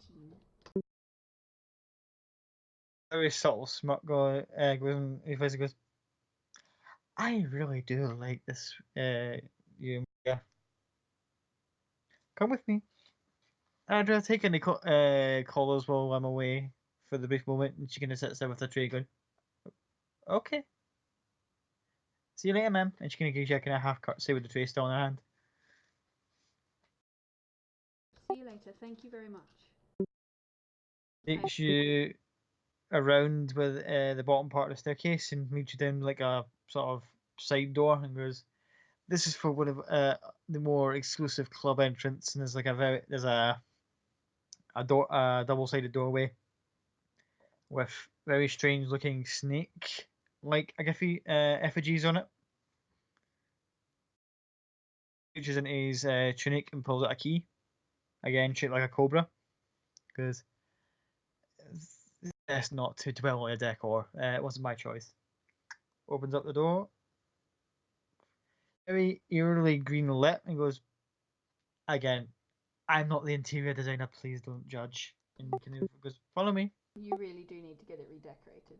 Very subtle smirk goes in his face and goes, I really do like this, you. Yeah. Come with me. I'd take any callers while I'm away for the brief moment, and she kind of sits there with her tray going, okay. See you later, ma'am. And she kind of gives you a kind of half curtsy with the tray still in her hand. See you later. Thank you very much. Takes you around with the bottom part of the staircase and leads you down like a sort of side door and goes, this is for one of the more exclusive club entrance, and there's like a door, a double-sided doorway with very strange looking snake like effigies on it. Reaches into his tunic and pulls out a key, again shaped like a cobra, because best not to dwell on a decor. It wasn't my choice. Opens up the door, very eerily green lit, and goes, again, I'm not the interior designer, please don't judge. And kind of goes, follow me. You really do need to get it redecorated.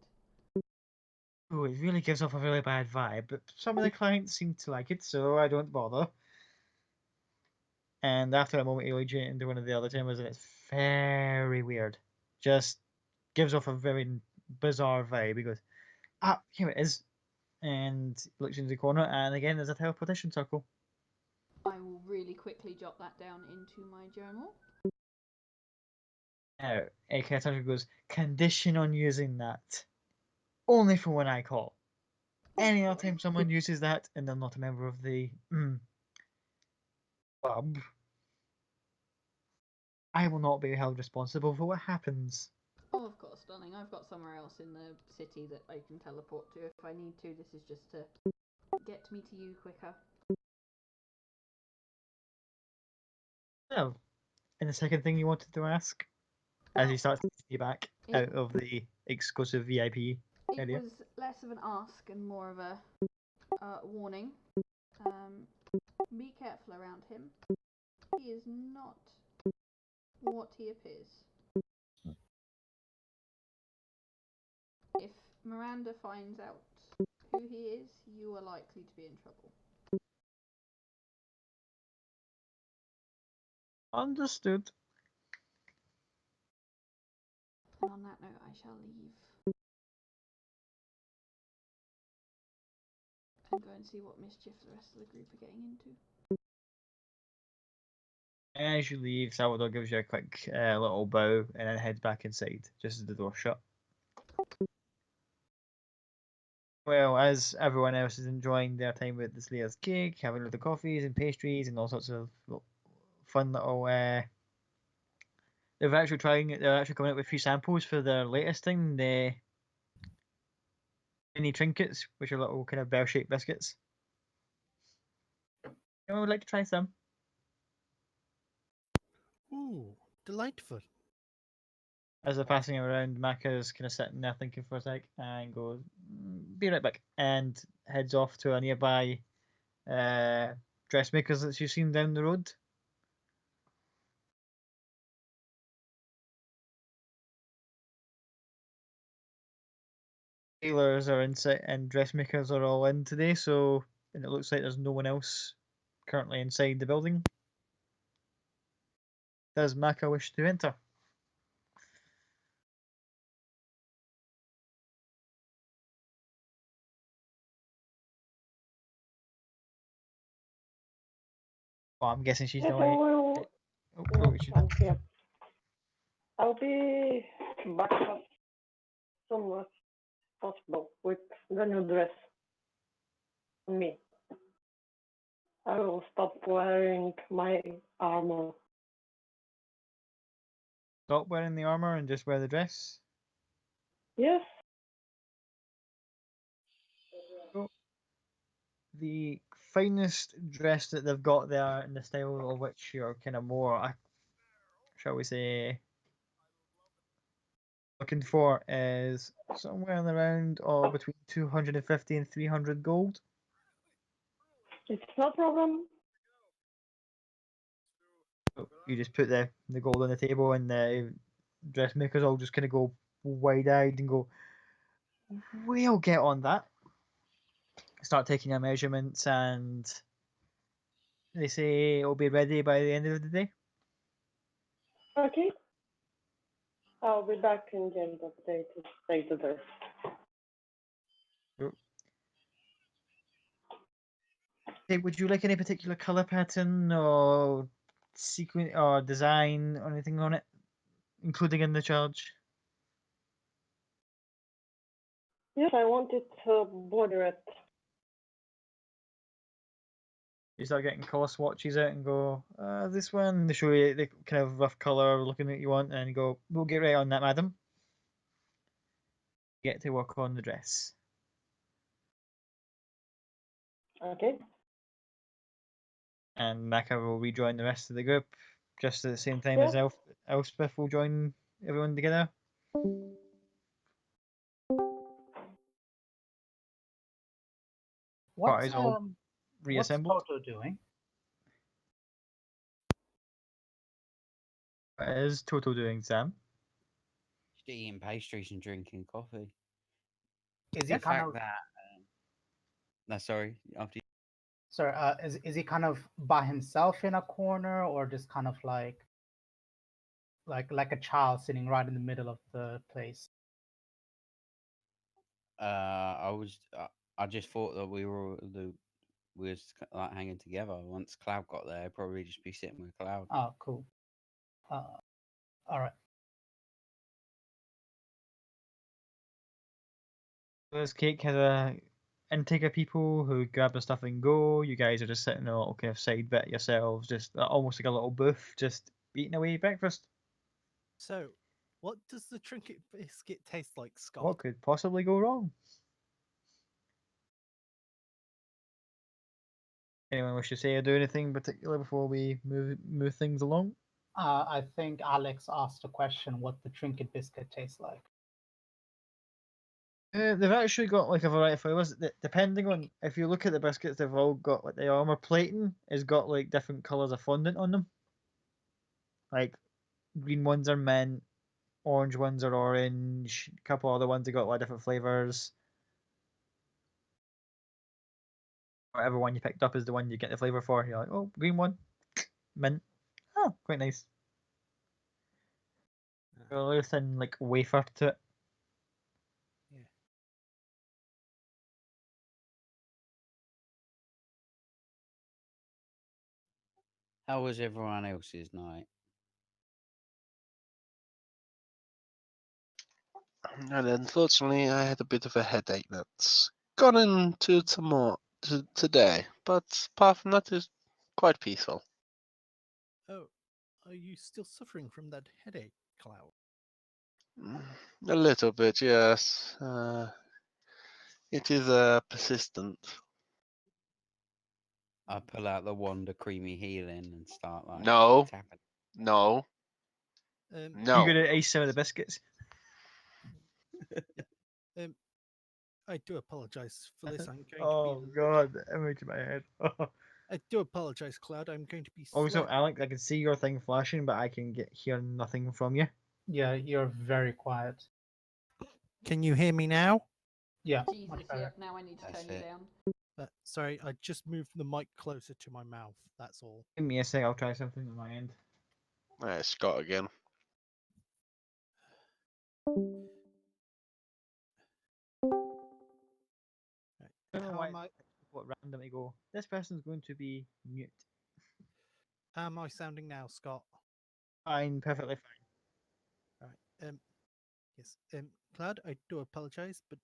Oh, it really gives off a really bad vibe, but some of the clients seem to like it, so I don't bother. And after a moment, he leads you into one of the other chambers, and it's very weird. Just gives off a very bizarre vibe. He goes, ah, here it is. And looks into the corner, and again, there's a teleportation circle. I will really quickly jot that down into my journal. Now, AK goes, condition on using that. Only for when I call. Any other time someone uses that and they're not a member of the club, I will not be held responsible for what happens. Oh, of course, darling. I've got somewhere else in the city that I can teleport to if I need to. This is just to get me to you quicker. Oh, and the second thing you wanted to ask, as he starts to take you back out of the exclusive VIP area. It was less of an ask and more of a warning. Be careful around him. He is not what he appears. If Miranda finds out who he is, you are likely to be in trouble. Understood. And on that note, I shall leave and go and see what mischief the rest of the group are getting into. As you leave, Salvador gives you a quick little bow and then heads back inside, just as the door shut. Well, as everyone else is enjoying their time with this layer's cake, having little coffees and pastries and all sorts of fun little. They're actually coming up with free samples for their latest thing, the mini trinkets, which are little kind of bell-shaped biscuits. Anyone would like to try some? Ooh, delightful. As they're passing around, Maka's kind of sitting there thinking for a sec and goes, "Be right back," and heads off to a nearby dressmakers that she's seen down the road. Tailors are inside and dressmakers are all in today, and it looks like there's no one else currently inside the building. Does Maka wish to enter? Oh, I'm guessing she's Yes, not. I will. Yeah. I'll be back as soon as possible with the new dress on me. I will stop wearing my armor. Stop wearing the armor and just wear the dress. Yes. So, the finest dress that they've got there, in the style of which you're kind of more, shall we say, looking for, is somewhere around or between 250 and 300 gold. It's no problem. So you just put the gold on the table, and the dressmakers all just kind of go wide-eyed and go, "We'll get on that." Start taking their measurements, and they say it'll be ready by the end of the day. Okay. I'll be back in the end of the day to take the dress. Hey, would you like any particular color pattern or sequence or design or anything on it, including in the charge? Yes, I wanted to border it. You start getting color swatches out and go, this one. They show you the kind of rough color looking that you want, and you go, "We'll get right on that, madam." Get to work on the dress. Okay. And Maka will rejoin the rest of the group just at the same time Yeah. as Elspeth will join everyone together. What's Party's all what's reassembled. Toto doing? What is Toto doing, Sam? Just eating pastries and drinking coffee. Is The he kind fact of that no, sorry, after sorry? Is he kind of by himself in a corner, or just kind of like a child sitting right in the middle of the place? I just thought that we was like hanging together. Once Cloud got there, I'd probably just be sitting with Cloud. Oh, cool. All right. This cake has a intake of people who grab the stuff and go. You guys are just sitting in a little kind of side bit yourselves, just almost like a little booth, just eating away breakfast. So, what does the trinket biscuit taste like, Scott? What could possibly go wrong? Anyone wish to say or do anything particular before we move things along? I think Alex asked a question: what the trinket biscuit tastes like. They've actually got like a variety of flavors. Depending on if you look at the biscuits, they've all got like the armor plating has got like different colors of fondant on them. Like green ones are mint, orange ones are orange. A couple other ones have got like different flavors. Whatever one you picked up is the one you get the flavor for. You're like, oh, green one, mint. Oh, quite nice. A little thin like wafer to it. Yeah. How was everyone else's night? And unfortunately, I had a bit of a headache that's gone into tomorrow, today. But apart from that, it's quite peaceful. Oh, are you still suffering from that headache, Cloud? A little bit, yes. It is persistent. I pull out the wand of creamy healing and start like No, tapping. no. No. You gonna ice some of the biscuits? I do apologize for this. I'm going Oh to be. god, the image in my head. I do apologize, Cloud. I'm going to be. Also, Alex, I can see your thing flashing, but I can hear nothing from you. Yeah, you're very quiet. Can you hear me now? Yeah, Jesus, much better. yep, now I need to That's turn you it. down. Sorry, I just moved the mic closer to my mouth. That's all. Give me a sec, I'll try something on my end. There's Scott again. Right. I don't know How why am I? what randomly go. This person's going to be mute. How am I sounding now, Scott? Fine, perfectly fine. Right. Yes. Cloud, I do apologize, but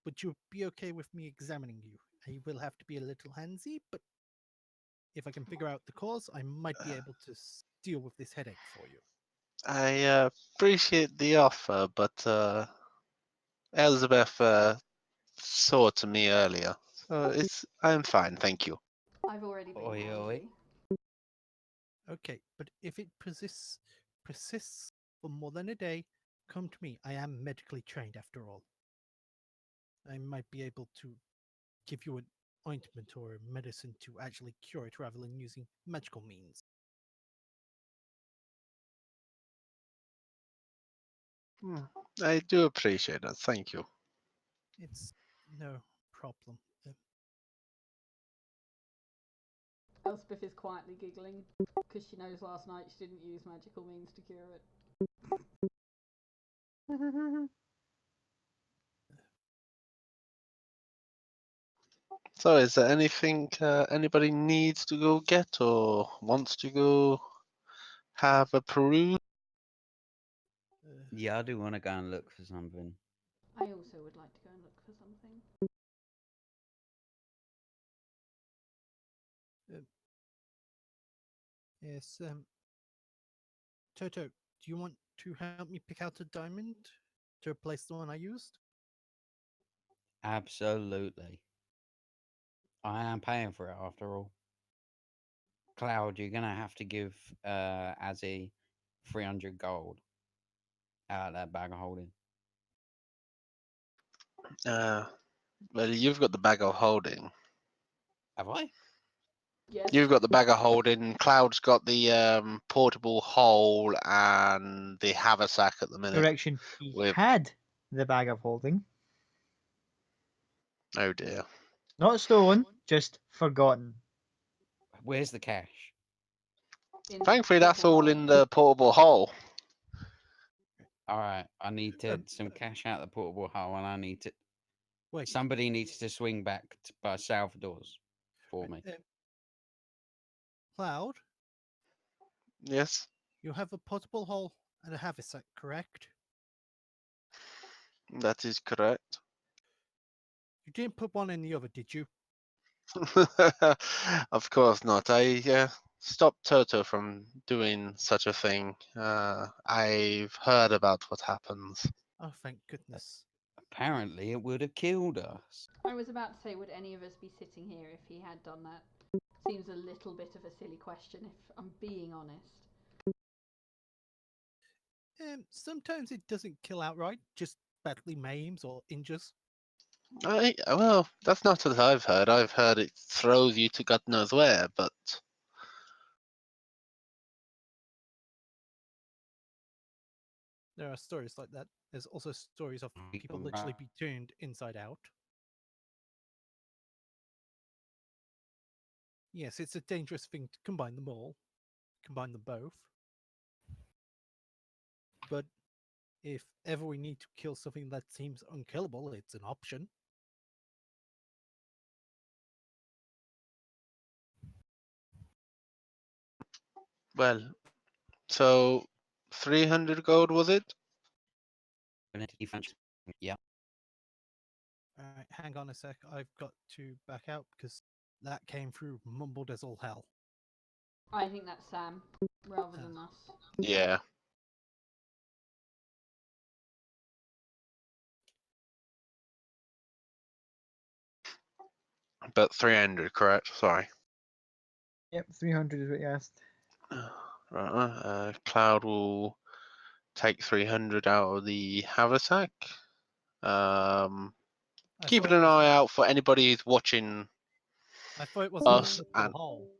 would you be okay with me examining you? I will have to be a little handsy, but if I can figure out the cause, I might be able to deal with this headache for you. I appreciate the offer, but Elizabeth saw to me earlier, so I'm fine, thank you. I've already been Oi, oi. handy. Okay, but if it persists for more than a day, come to me. I am medically trained after all. I might be able to give you an ointment or a medicine to actually cure it rather than using magical means. I do appreciate that, thank you. It's no problem. Elspeth is quietly giggling because she knows last night she didn't use magical means to cure it. So is there anything anybody needs to go get or wants to go have a peruse? Yeah, I do want to go and look for something. I also would like to go and look for something. Yes, Toto, do you want to help me pick out a diamond to replace the one I used? Absolutely. I am paying for it after all. Cloud, you're gonna have to give Azzy 300 gold out of that bag of holding. Well, you've got the bag of holding. Have I? Yes. You've got the bag of holding. Cloud's got the portable hole and the haversack at the minute. Correction, he With had the bag of holding. oh dear. Not stolen, just forgotten. Where's the cash? In the Thankfully, that's portable all hole. in the portable hole. All right, I need some cash out of the portable hole, and I need to. Wait. Somebody needs to swing back by Salvador's for me. Cloud, Yes, you have a potable hole and a haversack, correct? that is correct. You didn't put one in the other, did you? Of course not. I stopped Toto from doing such a thing. I've heard about what happens. Oh, thank goodness. Apparently, it would have killed us. I was about to say, would any of us be sitting here if he had done that? Seems a little bit of a silly question, if I'm being honest. Sometimes it doesn't kill outright, just badly maims or injures. Well, that's not what I've heard. I've heard it throws you to God knows where, but There are stories like that. There's also stories of people literally be turned inside out. Yes, it's a dangerous thing to combine them all, combine them both. But if ever we need to kill something that seems unkillable, it's an option. well, so 300 gold was it? Yeah. Alright, hang on a sec. I've got to back out because that came through mumbled as all hell. I think that's Sam, rather than us. Yeah. But 300, correct? Sorry. Yep, 300 is what you asked. Right. Cloud will take 300 out of the haversack. I Keeping thought it an was- eye out for anybody who's watching I thought it was us in the and hole.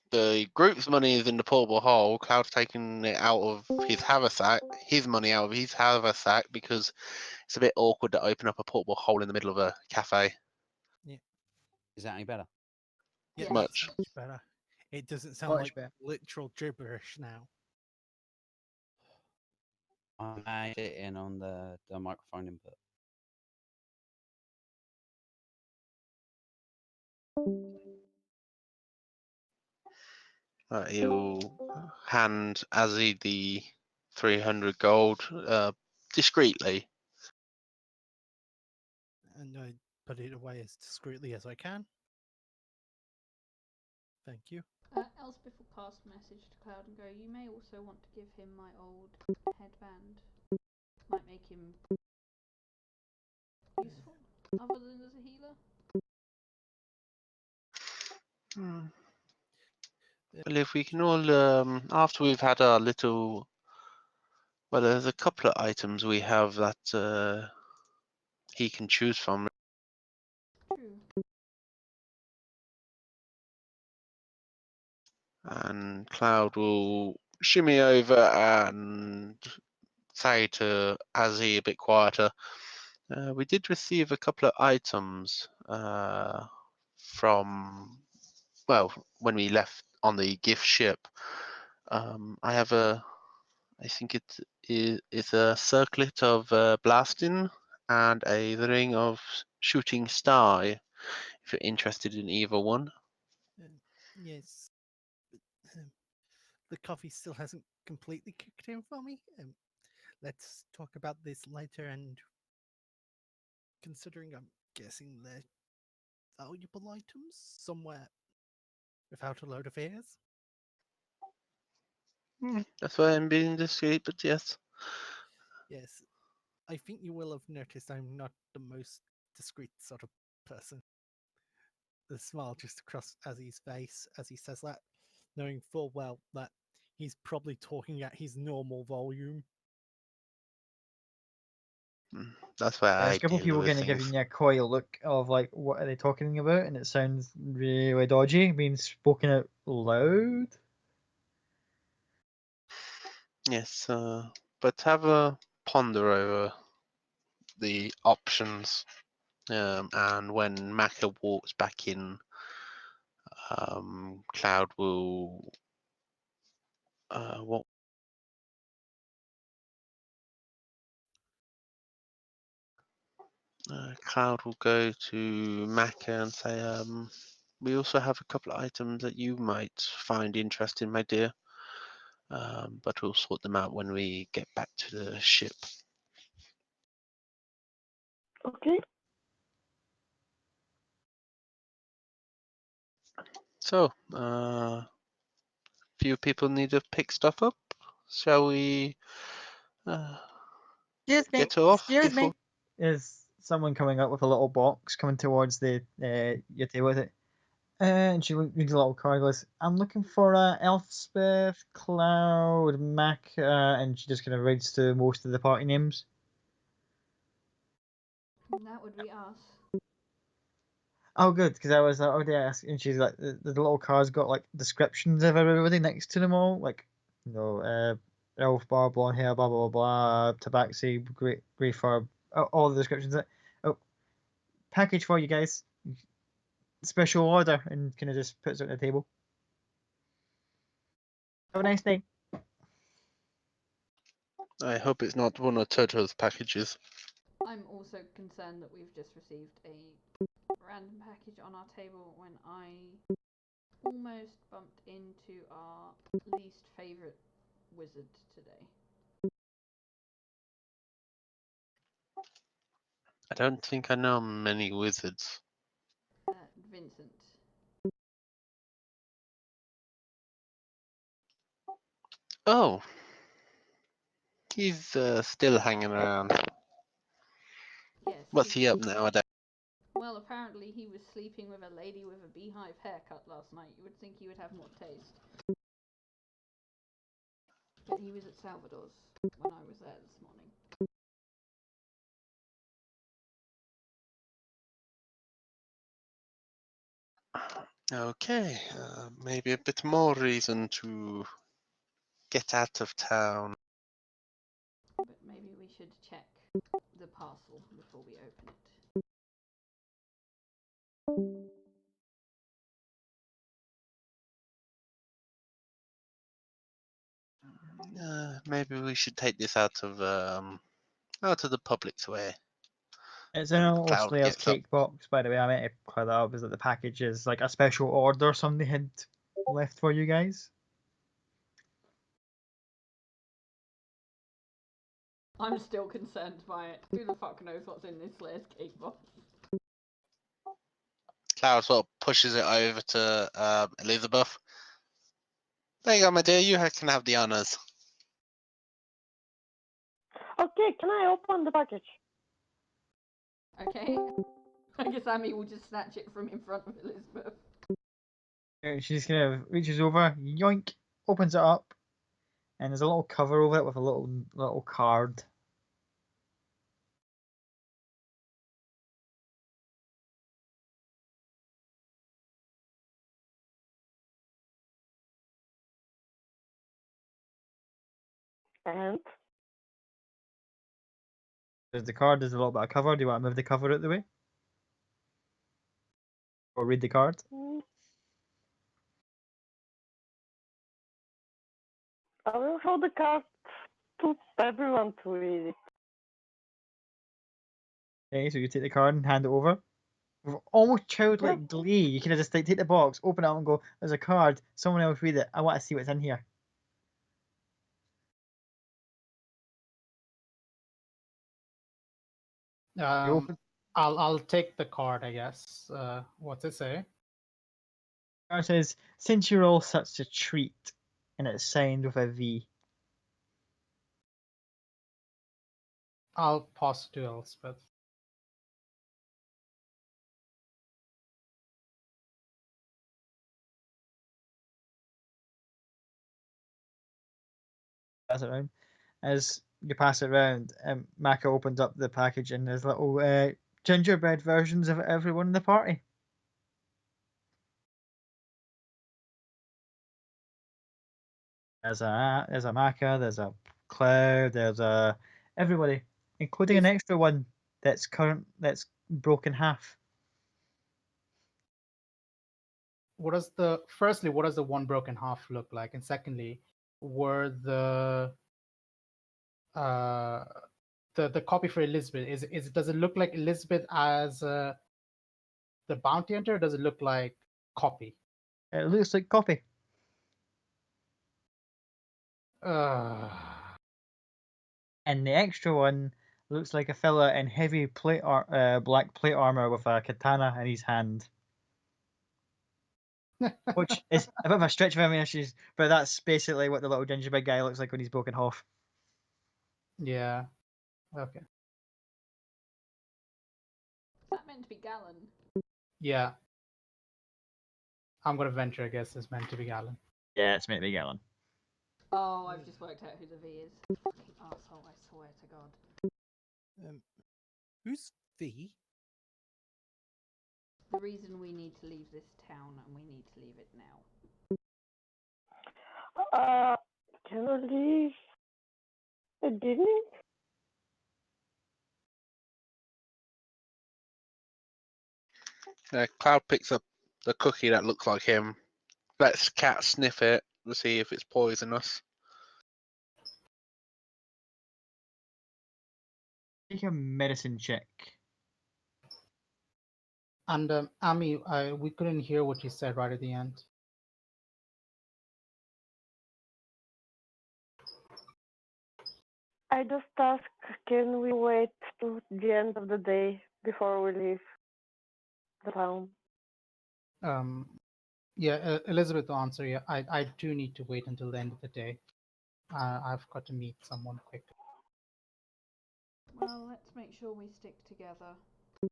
the group's money is in the portable hole. Cloud's taking it out of his haversack, his money out of his haversack, because it's a bit awkward to open up a portable hole in the middle of a cafe. Is that any better? Yeah, Yes. Much. that's much better. It doesn't sound Much like better. literal gibberish now. I made it in on the microphone input. He'll hand Azzy the 300 gold discreetly. And I put it away as discreetly as I can. Thank you. Elspeth will cast a message to Cloud and go, you may also want to give him my old headband. Might make him useful, other than as a healer. Well, if we can all, after we've had our little, well, there's a couple of items we have that he can choose from. True. And Cloud will shimmy over and say to Azzy a bit quieter, we did receive a couple of items from, well, when we left on the gift ship. I have I think it's a circlet of blasting and a ring of shooting star. If you're interested in either one. Yes. The coffee still hasn't completely kicked in for me. Let's talk about this later, and considering I'm guessing they're valuable items somewhere without a load of ears. That's why I'm being discreet, but yes. Yes, I think you will have noticed I'm not the most discreet sort of person. The smile just across Azzy's face as he says that, knowing full well that he's probably talking at his normal volume. That's why There's I a couple of deal people with kind of things. giving you a coy look of like, what are they talking about? And it sounds really dodgy, being spoken out loud. Yes, but have a ponder over the options. And when Maka walks back in, Cloud will what? Cloud will go to Maka and say, we also have a couple of items that you might find interesting, my dear. But we'll sort them out when we get back to the ship. Okay. So, few people need to pick stuff up. Shall we Excuse me, get off excuse before? me. Is someone coming up with a little box coming towards the your table with it? And she reads a little card. Goes, I'm looking for Elspeth, Cloud, Mac, and she just kind of reads to most of the party names. That would be us. Oh, good, because I was already asking, and she's like, the little card's got like descriptions of everybody next to them all, like, you know, elf bar, blonde hair, blah blah blah, tabaxi, grey fur, all the descriptions. Oh, package for you guys, special order, and kind of just puts it on the table. Have a nice day. I hope it's not one of Toto's packages. I'm also concerned that we've just received a random package on our table when I almost bumped into our least favourite wizard today. I don't think I know many wizards. Vincent. Oh, he's still hanging around. Yes. What's he up nowadays? Well, apparently he was sleeping with a lady with a beehive haircut last night. You would think he would have more taste. But he was at Salvador's when I was there this morning. Okay, maybe a bit more reason to get out of town. But maybe we should check the parcel before we open it. Maybe we should take this out of the public's way. It's in Then a little Cloud Slayer's gets up. cake box, by the way. I meant to clear that up. Is that the package is like a special order somebody had left for you guys? I'm still concerned by it. Who the fuck knows what's in this Slayer's cake box? Cloud sort of pushes it over to Elizabeth. There you go, my dear. You can have the honors. Okay, can I open the package? Okay. I guess Amy will just snatch it from in front of Elizabeth. She's kind of reaches over, yoink, opens it up, and there's a little cover over it with a little card. And There's the card. There's a little bit of cover. Do you want to move the cover out the way, or read the card? I will show the card to everyone to read it. Okay, so you take the card and hand it over. With almost childlike glee, you can just like, take the box, open it up, and go, "There's a card. Someone else read it. I want to see what's in here." Open- I'll take the card, I guess. What's it say? The card says, "Since you're all such a treat," and it's signed with a V. I'll pass to Elspeth. Pass it around. As you pass it around, Maka opens up the package and there's little gingerbread versions of everyone in the party. There's a Maka, there's a Cloud, there's a everybody, including an extra one that's broken half. Firstly, what does the one broken half look like? And secondly, were the copy for Elizabeth, does it look like Elizabeth as the bounty hunter, or does it look like copy? It looks like copy. And the extra one looks like a fella in heavy black plate armor with a katana in his hand. Which is a bit of a stretch for me, but that's basically what the little gingerbread guy looks like when he's broken half. Yeah. Okay. Is that meant to be Gallon? Yeah. I'm gonna venture, I guess it's meant to be Gallon. Yeah, it's meant to be Gallon. Oh, I've just worked out who the V is. Fucking asshole, I swear to God. Who's V? The reason we need to leave this town, and we need to leave it now. Can I leave? I didn't. Cloud picks up the cookie that looks like him. Lets Cat sniff it to see if it's poisonous. Take a medicine check. And Amy, we couldn't hear what you said right at the end. I just asked, can we wait to the end of the day before we leave the town? Yeah, Elizabeth will answer. Yeah, I do need to wait until the end of the day. I've got to meet someone quick. Well, let's make sure we stick together. If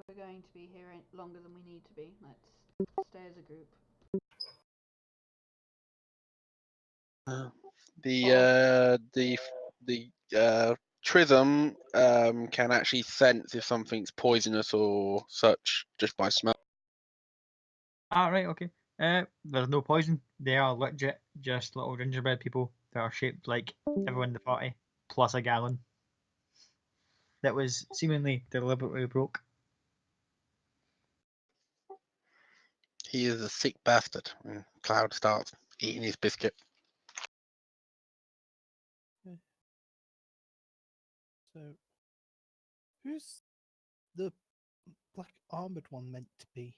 we're going to be here longer than we need to be, let's stay as a group. The Trism can actually sense if something's poisonous or such just by smell. Ah, right, okay. There's no poison. They are legit just little gingerbread people that are shaped like everyone in the party, plus a gallon. That was seemingly deliberately broke. He is a sick bastard. And Cloud starts eating his biscuit. So, who's the black armored one meant to be?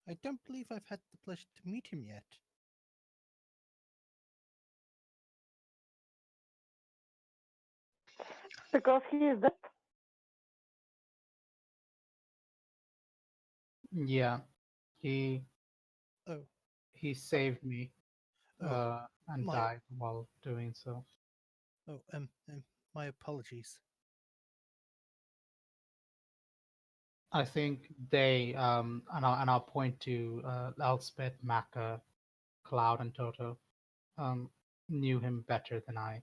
I don't believe I've had the pleasure to meet him yet. Because he is dead. Yeah, he Oh, he saved me oh, and my, died while doing so. oh, my apologies. I think they and I'll point to Elspeth, Maka, Cloud, and Toto knew him better than I.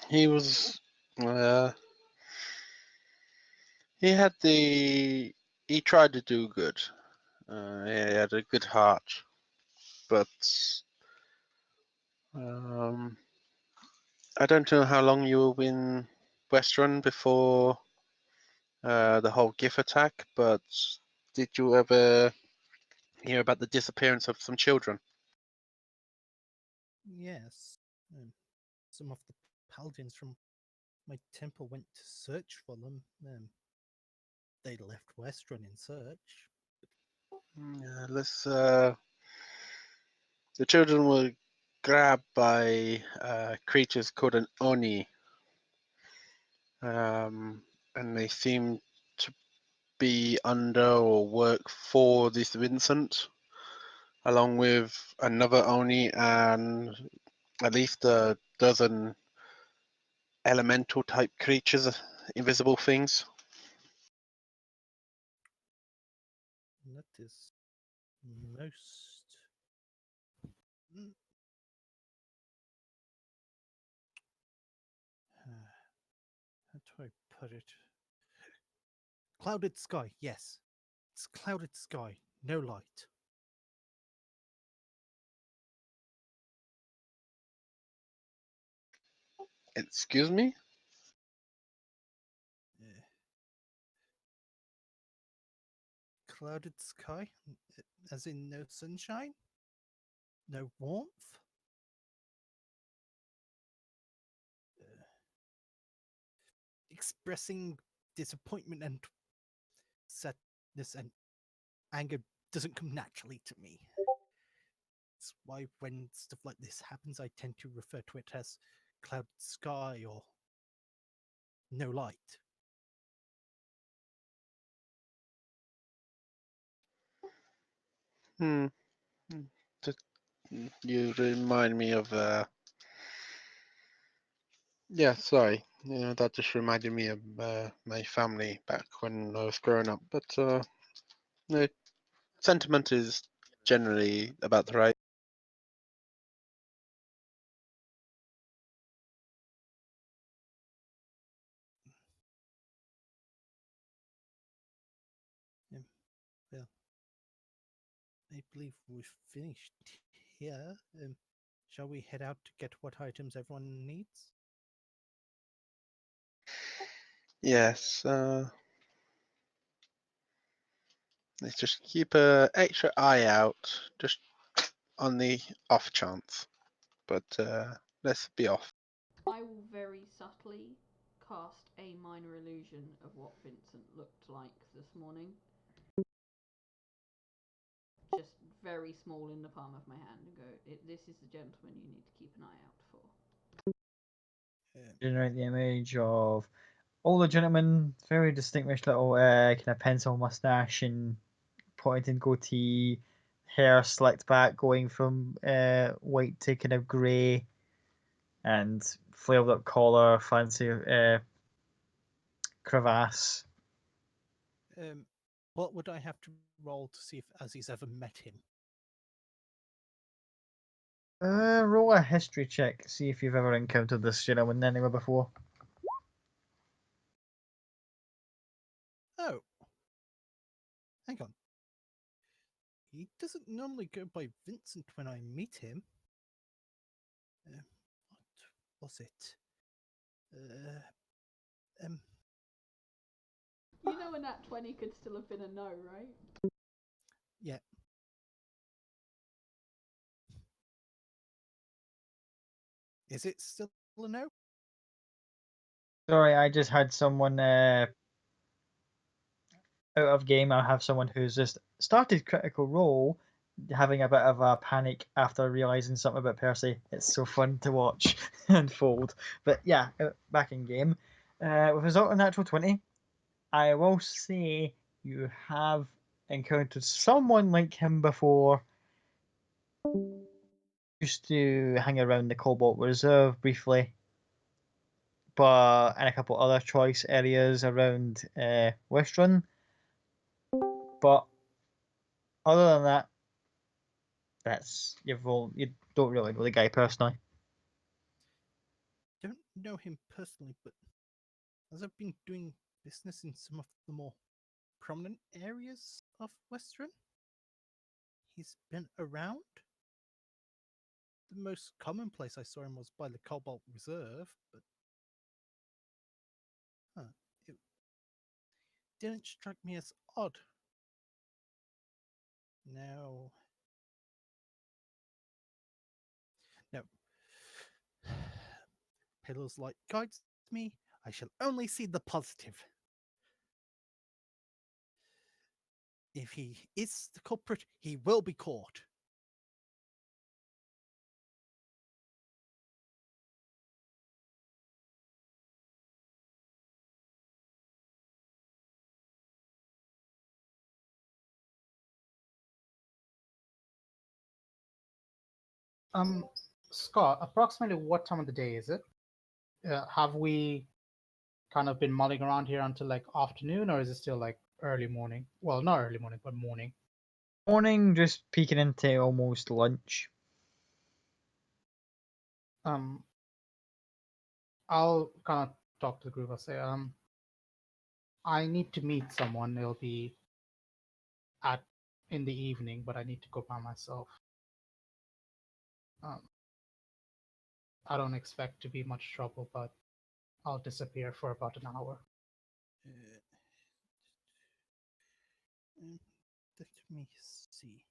He was. He had the. He tried to do good. He had a good heart, but I don't know how long you were in Westrun before the whole GIF attack, but did you ever hear about the disappearance of some children? Yes, some of the paladins from my temple went to search for them. They left Westrun in search. Yeah, let's. The children were grabbed by creatures called an oni, and they seem to be under or work for this Vincent, along with another oni and at least a dozen elemental type creatures, invisible things. That is most. Mm, How do I put it? Clouded sky, yes. It's clouded sky, no light. Excuse me? Uh, Clouded sky? As in no sunshine? No warmth? Uh, Expressing disappointment and sadness and anger doesn't come naturally to me. That's why when stuff like this happens, I tend to refer to it as clouded sky or no light. Hmm. You remind me of. Yeah, sorry. That just reminded me of my family back when I was growing up. But no, sentiment is generally about the right. Well, I believe we've finished here. Shall we head out to get what items everyone needs? Yes. Let's just keep a extra eye out, just on the off chance. But let's be off. I will very subtly cast a minor illusion of what Vincent looked like this morning. Just very small in the palm of my hand and go, this is the gentleman you need to keep an eye out for. Generate the image of older gentleman, very distinguished little kind of pencil mustache and pointed goatee, hair slicked back, going from white to kind of grey. and flailed up collar, fancy crevasse. What would I have to roll to see if Azzy's ever met him? Roll a history check. See if you've ever encountered this gentleman anywhere before. Oh, hang on. He doesn't normally go by Vincent when I meet him. What was it? You know, a nat 20 could still have been a no, right? Yeah. Is it still a no? Sorry, I just had someone out of game. I have someone who's just started Critical Role, having a bit of a panic after realizing something about Percy. It's so fun to watch unfold. But yeah, back in game. With result of natural 20, I will say you have encountered someone like him before. Used to hang around the Cobalt Reserve briefly, but and a couple other choice areas around Westrun. But other than that, you don't really know the guy personally. Don't know him personally, but as I've been doing business in some of the more prominent areas of Westrun, he's been around. The most common place I saw him was by the Cobalt Reserve, but it didn't strike me as odd. No. No. Pillars light guides me. I shall only see the positive. If he is the culprit, he will be caught. Scott, approximately what time of the day is it? Have we kind of been mulling around here until like afternoon, or is it still like early morning? Well, not early morning, but morning. Morning, just peeking into almost lunch. I'll kind of talk to the group. I'll say, I need to meet someone. It'll be at in the evening, but I need to go by myself. I don't expect to be much trouble, but I'll disappear for about an hour. Let me see.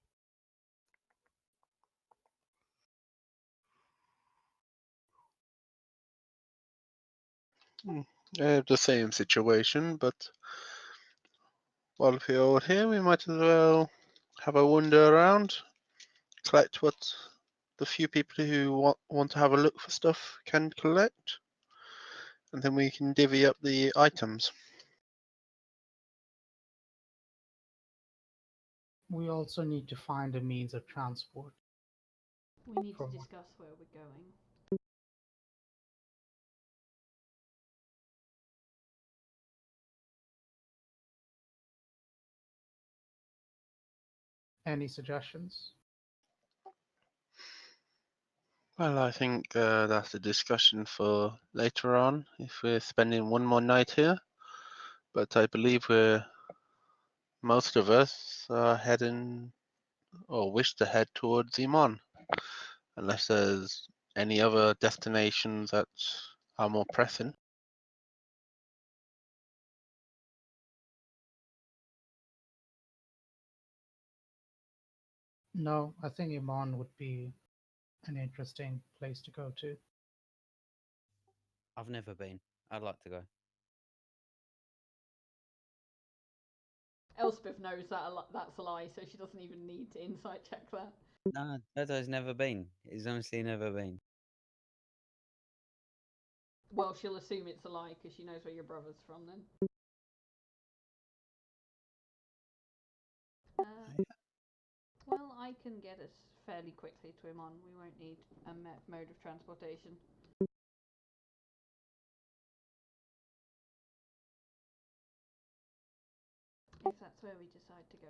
The same situation, but while we're all here, we might as well have a wander around, collect what the few people who want to have a look for stuff can collect, and then we can divvy up the items. We also need to find a means of transport. We need to For what? discuss where we're going. Any suggestions? Well, I think that's a discussion for later on if we're spending one more night here. But I believe most of us are heading or wish to head towards Iman, unless there's any other destinations that are more pressing. No, I think Iman would be an interesting place to go to. I've never been. I'd like to go. Elspeth knows that's a lie, so she doesn't even need to insight check that. No, Dodo's never been. He's honestly never been. Well, she'll assume it's a lie because she knows where your brother's from then. Well, I can get us fairly quickly to Iman. We won't need a mode of transportation. if that's where we decide to go.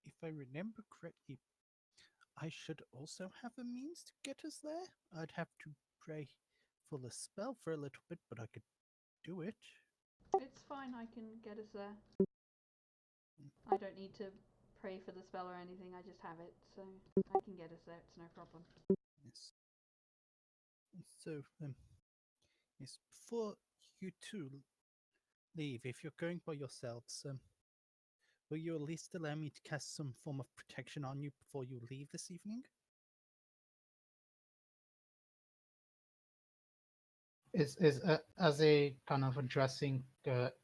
If I remember correctly, I should also have a means to get us there. I'd have to pray for the spell for a little bit, but I could do it. It's fine, I can get us there. I don't need to pray for the spell or anything, I just have it, so I can get us there, it's no problem. Yes. So, yes, before you two leave, if you're going by yourselves, will you at least allow me to cast some form of protection on you before you leave this evening? Is as a kind of addressing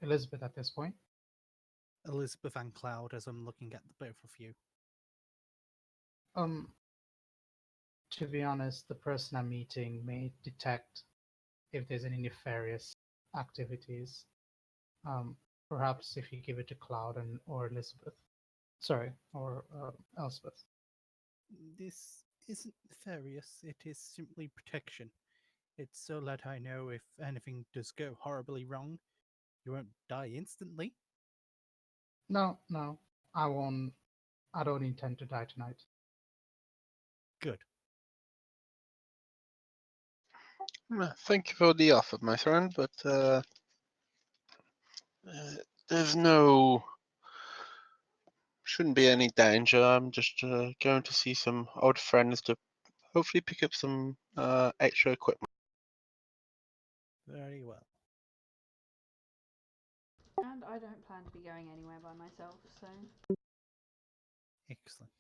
Elizabeth at this point? Elizabeth and Cloud, as I'm looking at the both of you. To be honest, the person I'm meeting may detect if there's any nefarious activities. Perhaps if you give it to Cloud and or Elizabeth, sorry, or Elspeth. This isn't nefarious, it is simply protection. It's so that I know if anything does go horribly wrong, you won't die instantly. No, I won't. I don't intend to die tonight. Good. Thank you for the offer, my friend, but there's no. Shouldn't be any danger. I'm just going to see some old friends to hopefully pick up some extra equipment. Very well. And I don't plan to be going anywhere by myself, so... Excellent.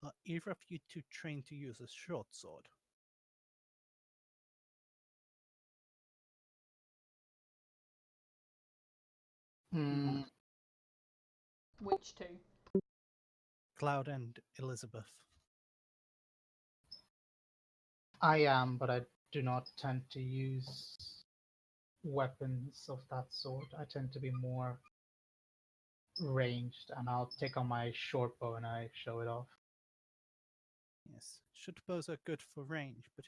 Are either of you two trained to use a short sword? Mm, Which two? Cloud and Elizabeth. I am, but I do not tend to use weapons of that sort. I tend to be more ranged, and I'll take on my short bow and I show it off. Yes, short bows are good for range, but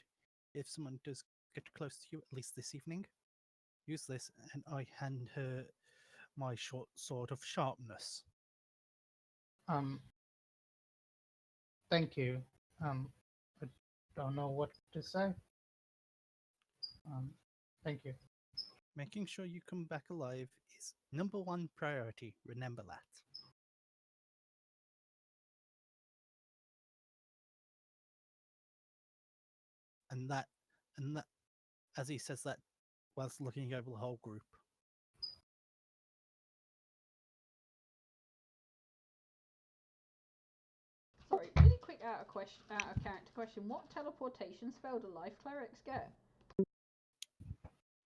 if someone does get close to you, at least this evening, use this, and I hand her my short sword of sharpness. Thank you. I don't know what to say. Thank you. Making sure you come back alive is #1 priority. Remember that. And that, as he says that, whilst looking over the whole group. Sorry, really quick out of character question. What teleportation spell do life clerics get?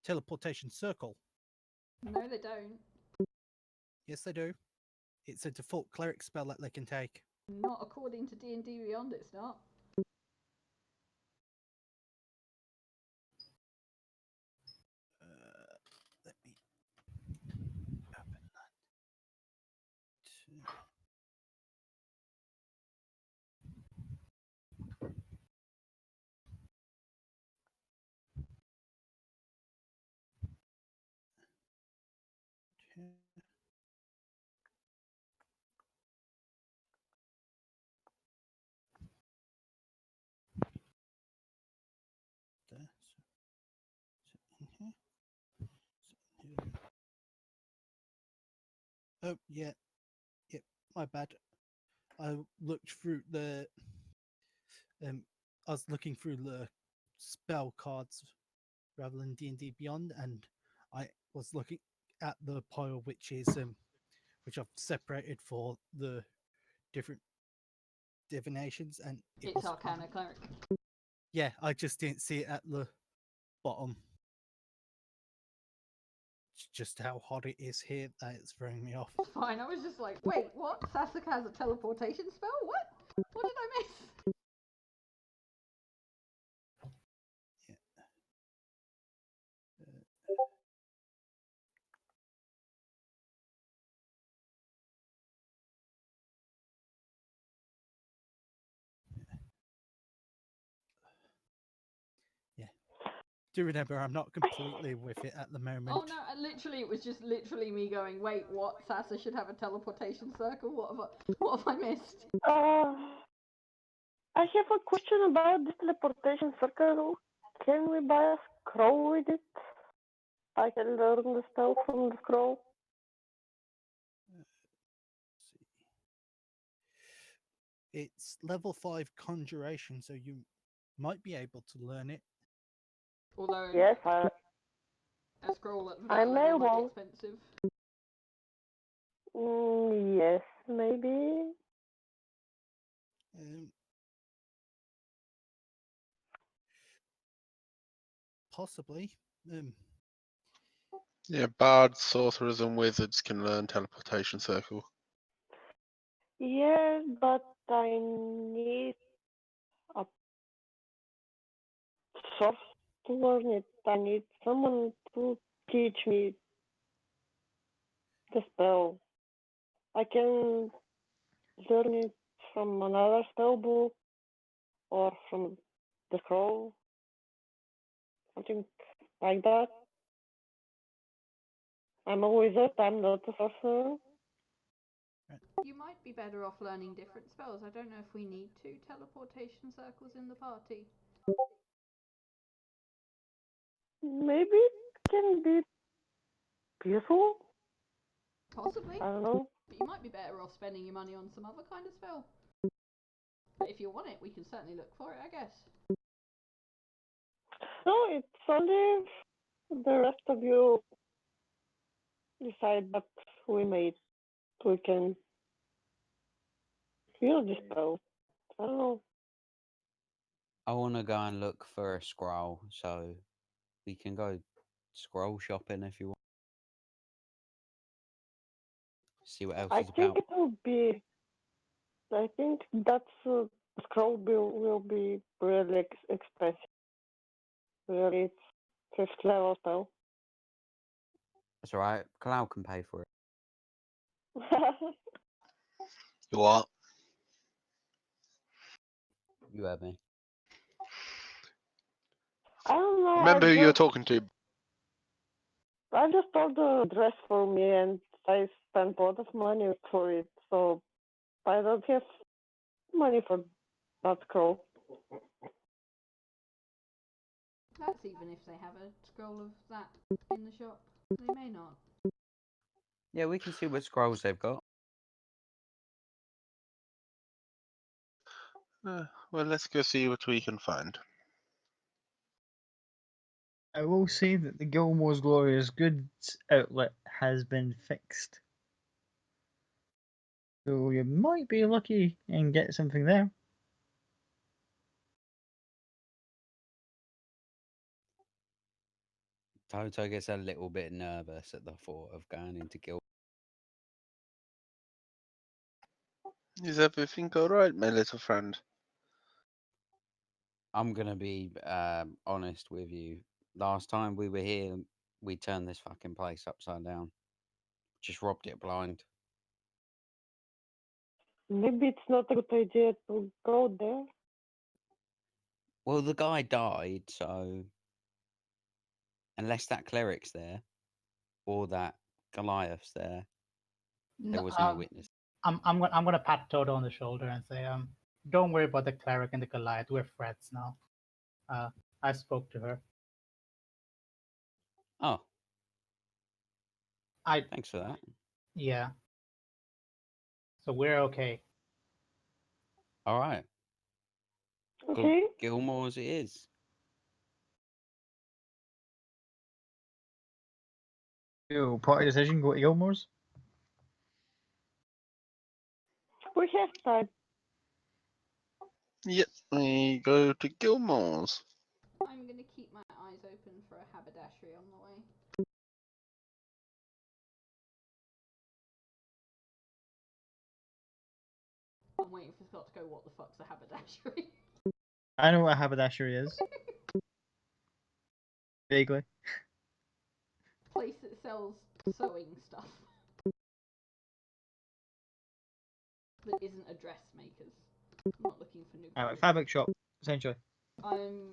Teleportation circle. No, they don't. Yes, they do. It's a default cleric spell that they can take. Not according to D&D Beyond, it's not. Let me open that. There. So in here. So in here. Oh, yeah. Yep, my bad. I looked through the I was looking through the spell cards rather than D&D Beyond, and I was looking at the pile which is which I've separated for the different divinations, and It's Arcana Cleric. Yeah, I just didn't see it at the bottom. It's just how hot it is here that it's throwing me off. Fine, I was just like, wait, what? Sasuke has a teleportation spell? What? What did I miss? Yeah. Do remember, I'm not completely with it at the moment. Oh no, literally, it was just literally me going, wait, what? Sasa should have a teleportation circle? What have I missed? I have a question about this teleportation circle. Can we buy a scroll with it? I can learn the spell from the scroll. It's level 5 conjuration, so you might be able to learn it. Although Yes, a scroll at I that may level might be well. expensive. Yes, maybe. Possibly. Yeah, bards, sorcerers, and wizards can learn teleportation circle. Yes, but I need a source to learn it. I need someone to teach me the spell. I can learn it from another spell book or from the scroll, something like that. I'm a wizard, I'm not a sorcerer. You might be better off learning different spells. I don't know if we need 2 teleportation circles in the party. Maybe it can be useful. Possibly. I don't know. But you might be better off spending your money on some other kind of spell. But if you want it, we can certainly look for it, I guess. No, it's only if the rest of you decide that we can use the spell. I don't know. I want to go and look for a scroll, so we can go scroll shopping if you want. See what else I is think about. it will be. I think that scroll will be really expensive. Really, it's 5th level spell. That's alright. Cloud can pay for it. What? You heard me. I don't know. Remember who you're talking to. I just told the dress for me, and I spent a lot of money for it, so I don't have money for that scroll. That's even if they have a scroll of that in the shop. They may not. Yeah, we can see what scrolls they've got. Well, let's go see what we can find. I will say that the Gilmore's Glorious Goods outlet has been fixed. So you might be lucky and get something there. Toto gets a little bit nervous at the thought of going into guild. Is everything alright, my little friend? I'm gonna be honest with you. Last time we were here, we turned this fucking place upside down. Just robbed it blind. Maybe it's not a good idea to go there. Well, the guy died, so unless that cleric's there or that Goliath's there, there was no witness. I'm gonna pat Toto on the shoulder and say, don't worry about the cleric and the Goliath. We're friends now. I spoke to her. Oh, thanks for that. Yeah. So we're okay. All right. Okay. Gilmore's it is. So, party decision, go to Gilmore's. We have time. Yep, we go to Gilmore's. I'm going to keep my eyes open for a haberdashery on the way. I'm waiting for Scott to go, what the fuck's a haberdashery? I know what a haberdashery is. Vaguely. Place that sells sewing stuff. That isn't a dressmaker's. I'm not looking for new A clothes. fabric shop, essentially.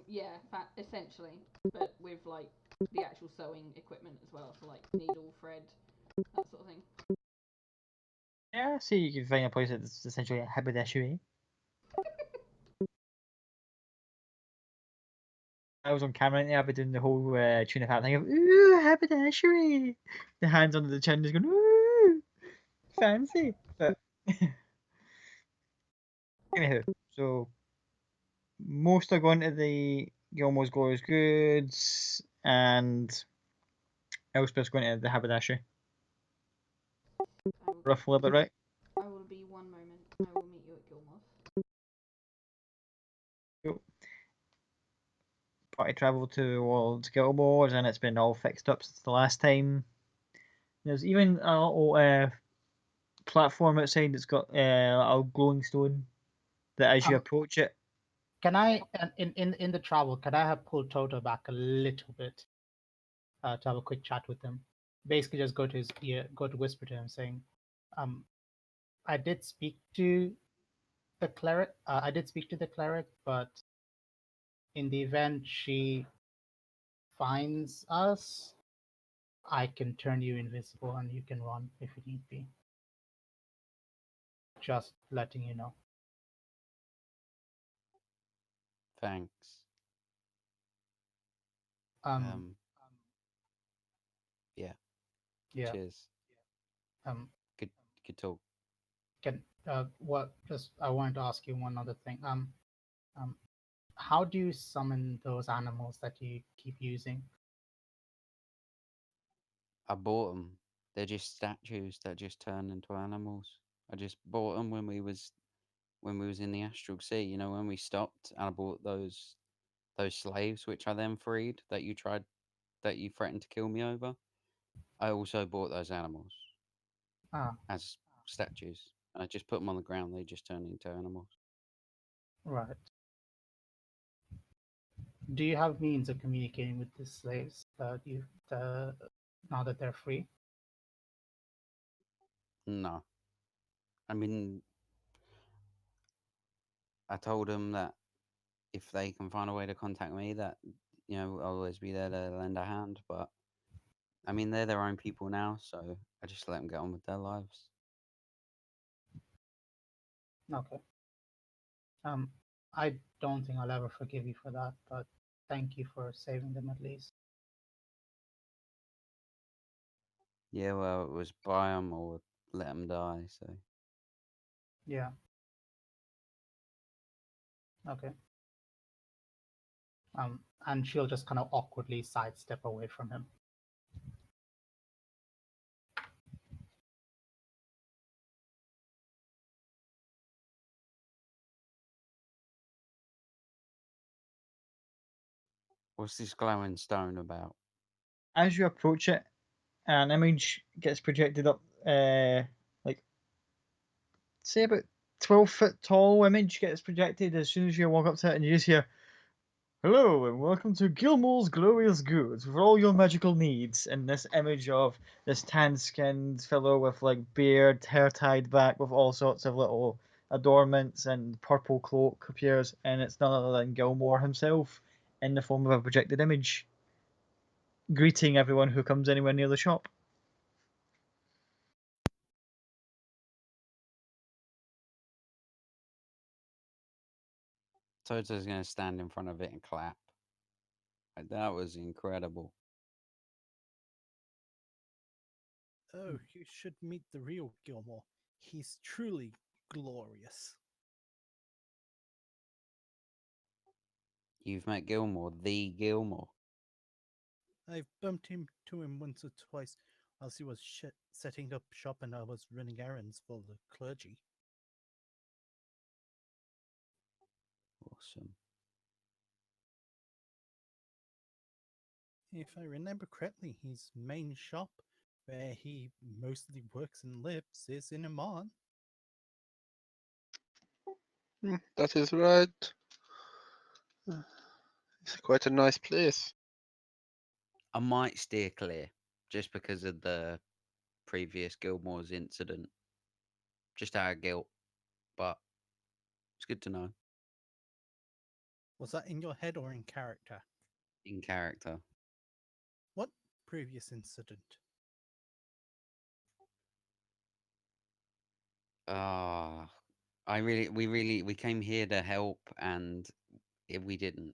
Yeah, essentially, but with like the actual sewing equipment as well, so like needle, thread, that sort of thing. Yeah, see, you can find a place that's essentially a haberdashery. I was on camera and I've been doing the whole tune of hat thing of ooh haberdashery. The hands under the chin just going ooh fancy. But anywho, so most are going to the Gilmore's Glorious Goods and Elspeth's going to the haberdashery. Roughly about right. I will be 1 moment. I will meet you at Gilmore's. Cool. Party travel towards Gilmore's and it's been all fixed up since the last time. There's even a little platform outside that's got a glowing stone that as you approach it. Can I, in the travel, can I have pulled Toto back a little bit to have a quick chat with him? Basically, just go to his ear, go to whisper to him, saying, "I did speak to the cleric. I did speak to the cleric, but in the event she finds us, I can turn you invisible and you can run if you need be. Just letting you know." Thanks. Um, Yeah. yeah. Cheers. Good. Good talk. What? Just I wanted to ask you one other thing. How do you summon those animals that you keep using? I bought them. They're just statues that just turn into animals. I just bought them when we was in the Astral Sea. You know, when we stopped, and I bought those slaves, which I then freed. That you threatened to kill me over. I also bought those animals Ah, as statues. I just put them on the ground. They just turn into animals. right. Do you have means of communicating with the slaves that you now that they're free? No, I mean, I told them that if they can find a way to contact me, that I'll always be there to lend a hand. But I mean, they're their own people now, so I just let them get on with their lives. Okay. I don't think I'll ever forgive you for that, but thank you for saving them at least. Yeah, well, it was buy them or let them die. So Yeah. Okay. And she'll just kind of awkwardly sidestep away from him. what's this glowing stone about? As you approach it, an image gets projected up, like say about 12 foot tall image gets projected as soon as you walk up to it, and you just hear, "Hello and welcome to Gilmore's Glorious Goods for all your magical needs." And this image of this tan-skinned fellow with like beard, hair tied back, with all sorts of little adornments and purple cloak appears, and it's none other than Gilmore himself in the form of a projected image, greeting everyone who comes anywhere near the shop. Toto's gonna stand in front of it and clap. Like, that was incredible. Oh, you should meet the real Gilmore. He's truly glorious. You've met Gilmore, the Gilmore. I've bumped into him once or twice whilst he was setting up shop and I was running errands for the clergy. Awesome. If I remember correctly, his main shop, where he mostly works and lives, is in Amman. That is right. It's quite a nice place. I might steer clear just because of the previous Gilmore's incident. Just out of guilt, but it's good to know. Was that in your head or in character? In character. What previous incident? We came here to help, and we didn't.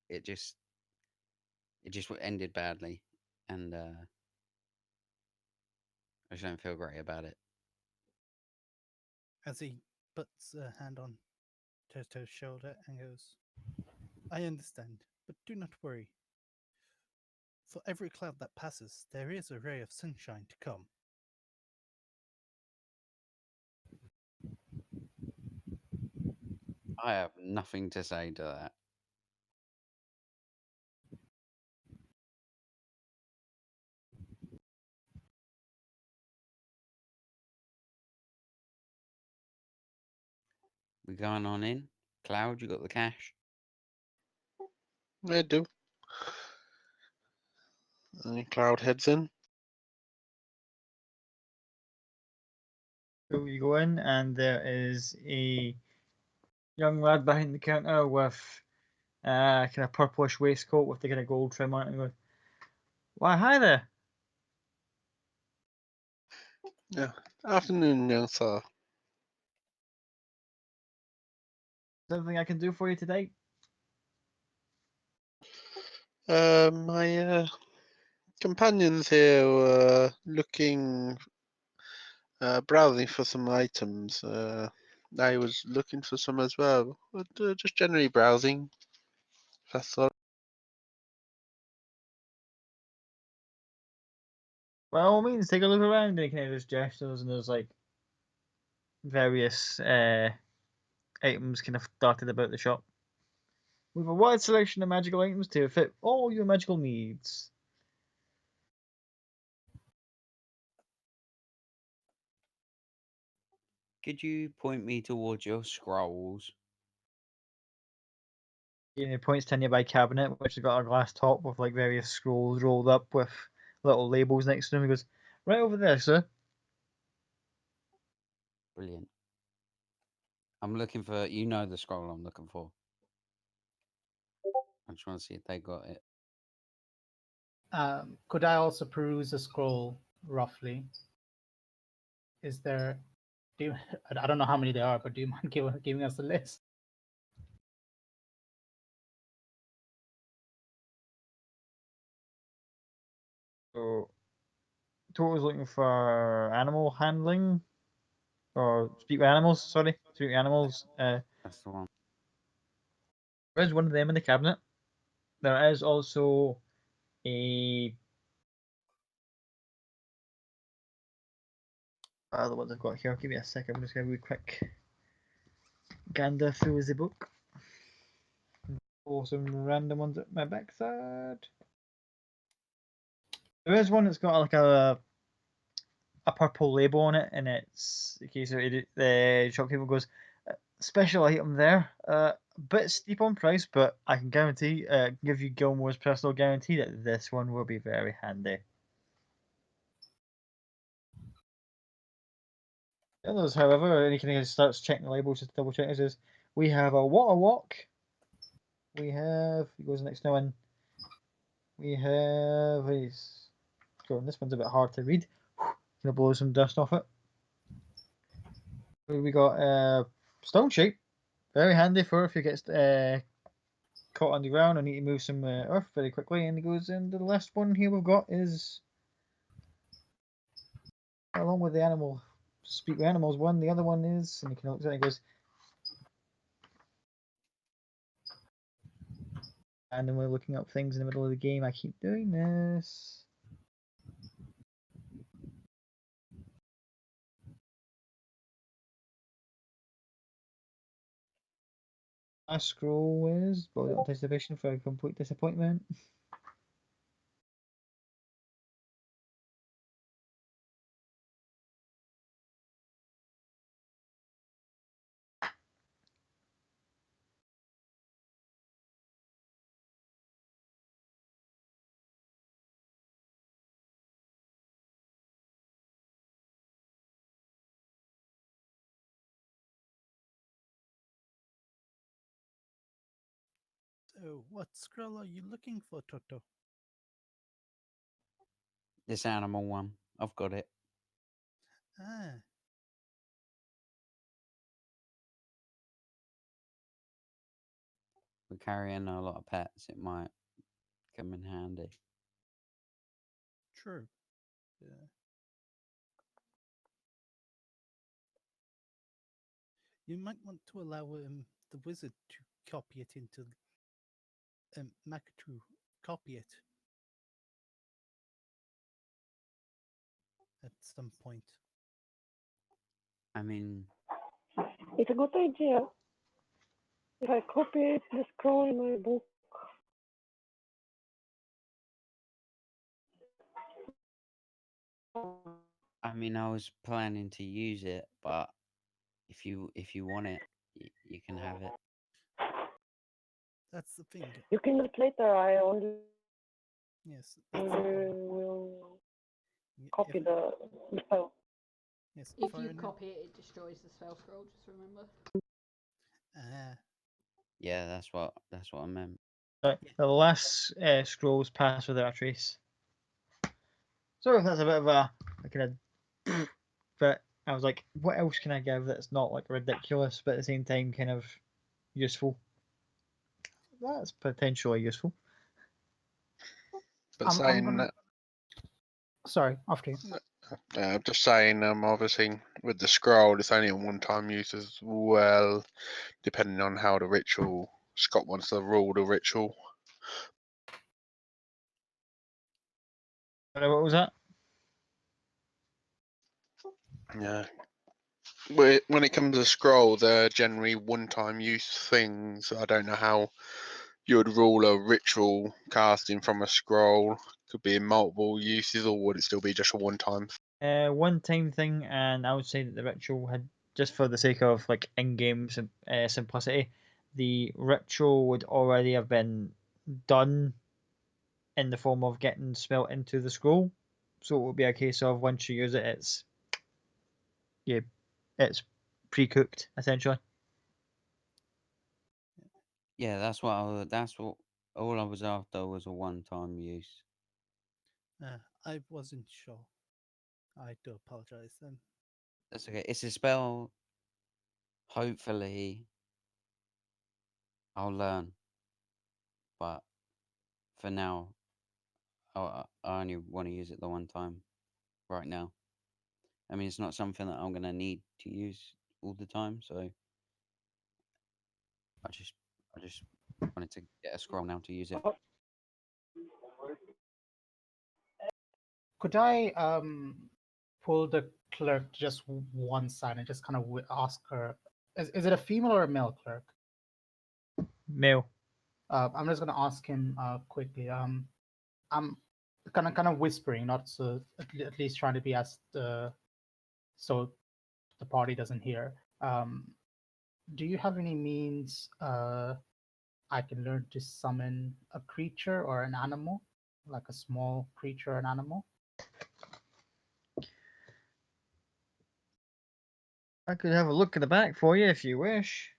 It just ended badly, and I just don't feel great about it. As he puts a hand on Toto's shoulder and goes, I understand, but do not worry. For every cloud that passes, there is a ray of sunshine to come. I have nothing to say to that. We going on in? Cloud, you got the cash? I do. And Cloud heads in. So you go in, and there is a young lad behind the counter with kind of purplish waistcoat with the kind of gold trim on it, and goes, "Why, hi there. Yeah. Afternoon, young sir. Is there anything I can do for you today?" My companions here were looking, browsing for some items. I was looking for some as well, but just generally browsing. That's all. By all means, take a look around. And he kind of just gestures, and there's like various items kind of dotted about the shop. We have a wide selection of magical items to fit all your magical needs. Could you point me towards your scrolls? He points to a nearby cabinet, which has got a glass top with like various scrolls rolled up with little labels next to them. He goes, "Right over there, sir." Brilliant. I'm looking for, the scroll I'm looking for. I just want to see if they got it. Could I also peruse a scroll roughly? Is there? Do you, I don't know how many there are, but do you mind giving us a list? So, Toto's looking for animal handling, or speak with animals. Sorry, speak with animals. That's the one. There is one of them in the cabinet. There is also a other ones I've got here. Give me a second. I'm just gonna be quick gander through the book. Pull some random ones at my backside. There is one that's got like a purple label on it, and it's okay. So the shopkeeper goes, special item there. A bit steep on price, but I can guarantee, give you Gilmore's personal guarantee that this one will be very handy. Others, however, and he kind of starts checking the labels just to double check. He says, "We have a water walk. We have." He goes next now, and we have. He's going. This one's a bit hard to read. Gonna blow some dust off it. We got stone shape. Very handy for if you get caught on the ground and need to move some earth very quickly. And he goes, and the last one here we've got is along with the animal, speak with animals one. The other one is, and he can look at it and goes, and then we're looking up things in the middle of the game. I keep doing this. My scroll is brought anticipation for a complete disappointment. So, what scroll are you looking for, Toto? This animal one. I've got it. Ah, We're carrying a lot of pets. It might come in handy. true. Yeah. You might want to allow the wizard to copy it into Mac to copy it at some point. I mean, It's a good idea. If I copy the scroll in my book, I was planning to use it, but if you want it, you can have it. That's the thing. you can do it later. I only Yes, that's the problem. will Y- copy If, the spell. yes, If I you only- copy it, it destroys the spell scroll. Just remember. Ah, Yeah, that's what I meant. Right, Yeah. the last scrolls pass without a trace. So that's a bit of a kind of. But I was like, what else can I give that's not like ridiculous, but at the same time kind of useful? That's potentially useful. But I'm saying gonna. Sorry, after you. just saying, obviously with the scroll, it's only a one-time use as well, depending on how the ritual Scott wants to rule the ritual. What was that? Yeah. When it comes to scroll, they're generally one-time use things. I don't know how you would rule a ritual casting from a scroll. Could be in multiple uses, or would it still be just a one-time? One time thing, and I would say that the ritual had, just for the sake of like in-game simplicity, the ritual would already have been done in the form of getting spelt into the scroll. So it would be a case of once you use it, it's pre-cooked essentially. Yeah, that's what all I was after was a one-time use. I wasn't sure. I do apologize then. That's okay. It's a spell. Hopefully, I'll learn, but for now, I only want to use it the one time right now. I mean, it's not something that I'm gonna need to use all the time, so I just wanted to get a scroll now to use it. Could I pull the clerk just one side and just kind of ask her? Is it a female or a male clerk? Male. I'm just gonna ask him quickly. I'm kind of whispering, not so at least trying to be as so the party doesn't hear. Do you have any means I can learn to summon a creature or an animal, like a small creature or an animal? I could have a look at the back for you if you wish.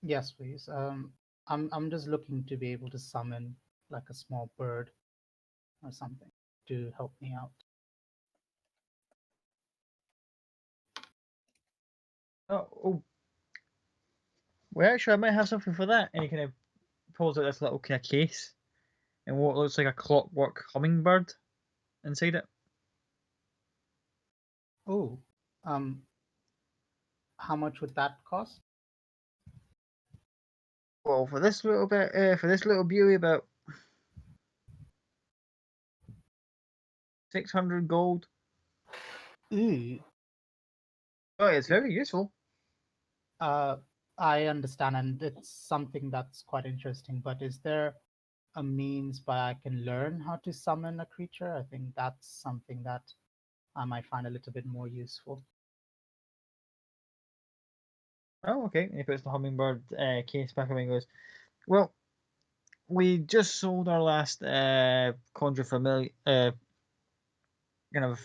Yes, please. I'm just looking to be able to summon like a small bird or something to help me out. Oh, well, actually, I might have something for that. And he kind of pulls out this little kind of case and what looks like a clockwork hummingbird inside it. Oh, um, how much would that cost? Well, for this little bit, for this little beauty, about 600 gold. Ooh, Oh, it's very useful. uh, I understand, and it's something that's quite interesting. But is there a means by I can learn how to summon a creature? I think that's something that I might find a little bit more useful. Oh, okay. And he puts the hummingbird case back away and goes, well, we just sold our last conjure familiar kind of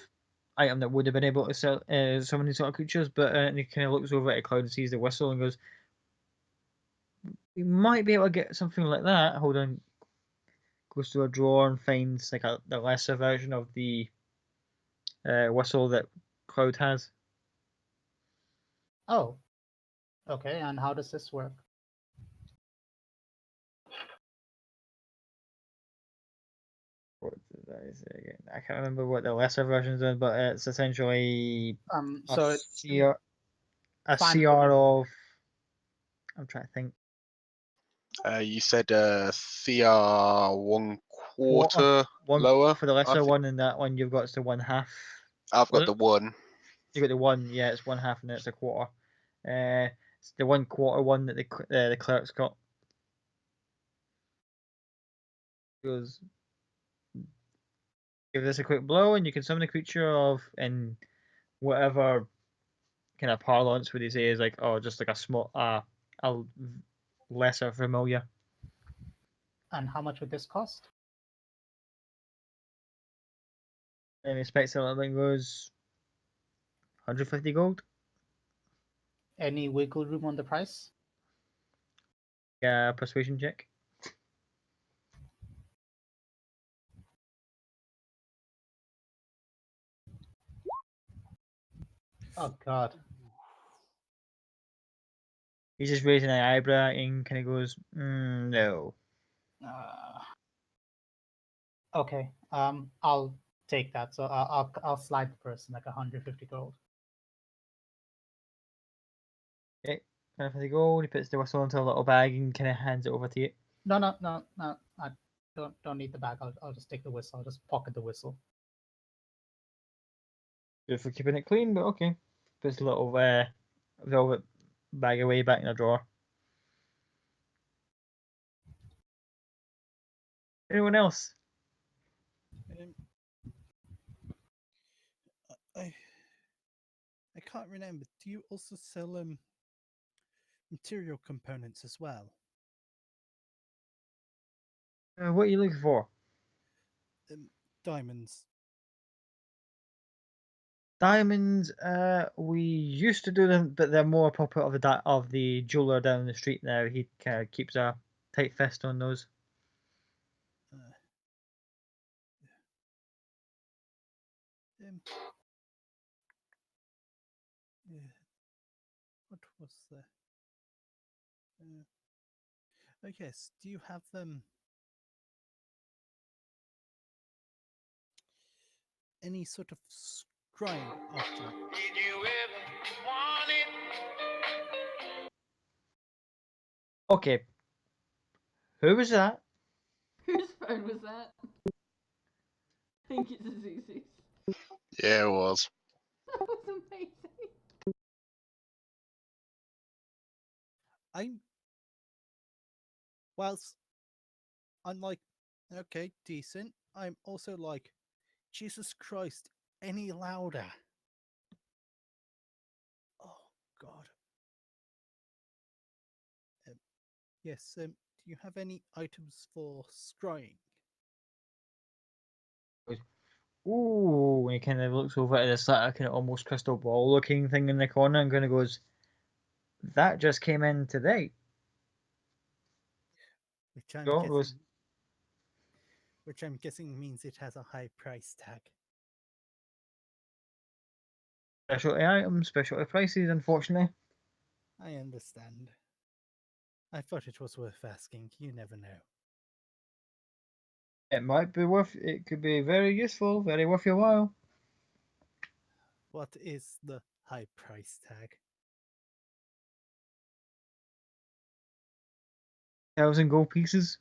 item that would have been able to sell summon these sort of creatures, but and he kind of looks over at a cloud and sees the whistle and goes, We might be able to get something like that. Hold on. Goes to a drawer and finds like the lesser version of the whistle that Cloud has. Oh, okay. And how does this work? What that is again? I can't remember what the lesser version's in, but it's essentially So a it's CR, a fine. CR of. I'm trying to think. You said CR one Quarter. quarter One lower. for the I lesser think. one, and that one you've got to 1/2. I've Was got it? the one. You got the one, yeah, it's 1/2 and it's a quarter. It's the 1/4 one that the clerk's got. Goes, give this a quick blow, and you can summon a creature of in whatever kind of parlance would you say is like, oh, just like a lesser familiar. And how much would this cost? And expects that thing goes 150 gold. Any wiggle room on the price? Yeah, persuasion check. Oh God. He's just raising an eyebrow and kind of goes, no. Okay. I'll take that. So I'll slide the person like 150 gold. Okay, 150 gold. He puts the whistle into a little bag and kind of hands it over to you. No. I don't need the bag. I'll just take the whistle. I'll just pocket the whistle. Good for keeping it clean, but okay. Puts the little velvet bag away back in a drawer. Anyone else? I can't remember. Do you also sell material components as well? What are you looking for? Diamonds. Diamonds. We used to do them, but they're more popular of the jeweler down the street now. He kind of keeps a tight fist on those. Yeah. What was there? Oh yes. Do you have any sort of scrying object? Did you ever want it? Okay. Who was that? Whose phone was that? I think it's Azuzu's. Yeah, it was. That was amazing. Whilst I'm like, okay, decent. I'm also like, Jesus Christ, any louder? Oh God. Yes. Do you have any items for scrying? Ooh, and he kind of looks over at this kind of almost crystal ball looking thing in the corner and kind of goes, that just came in today. Which I'm John guessing, goes, means it has a high price tag. specialty items, specialty prices, unfortunately. I understand. I thought it was worth asking. You never know. It might be it could be very useful, very worth your while. What is the high price tag? 1,000 gold pieces.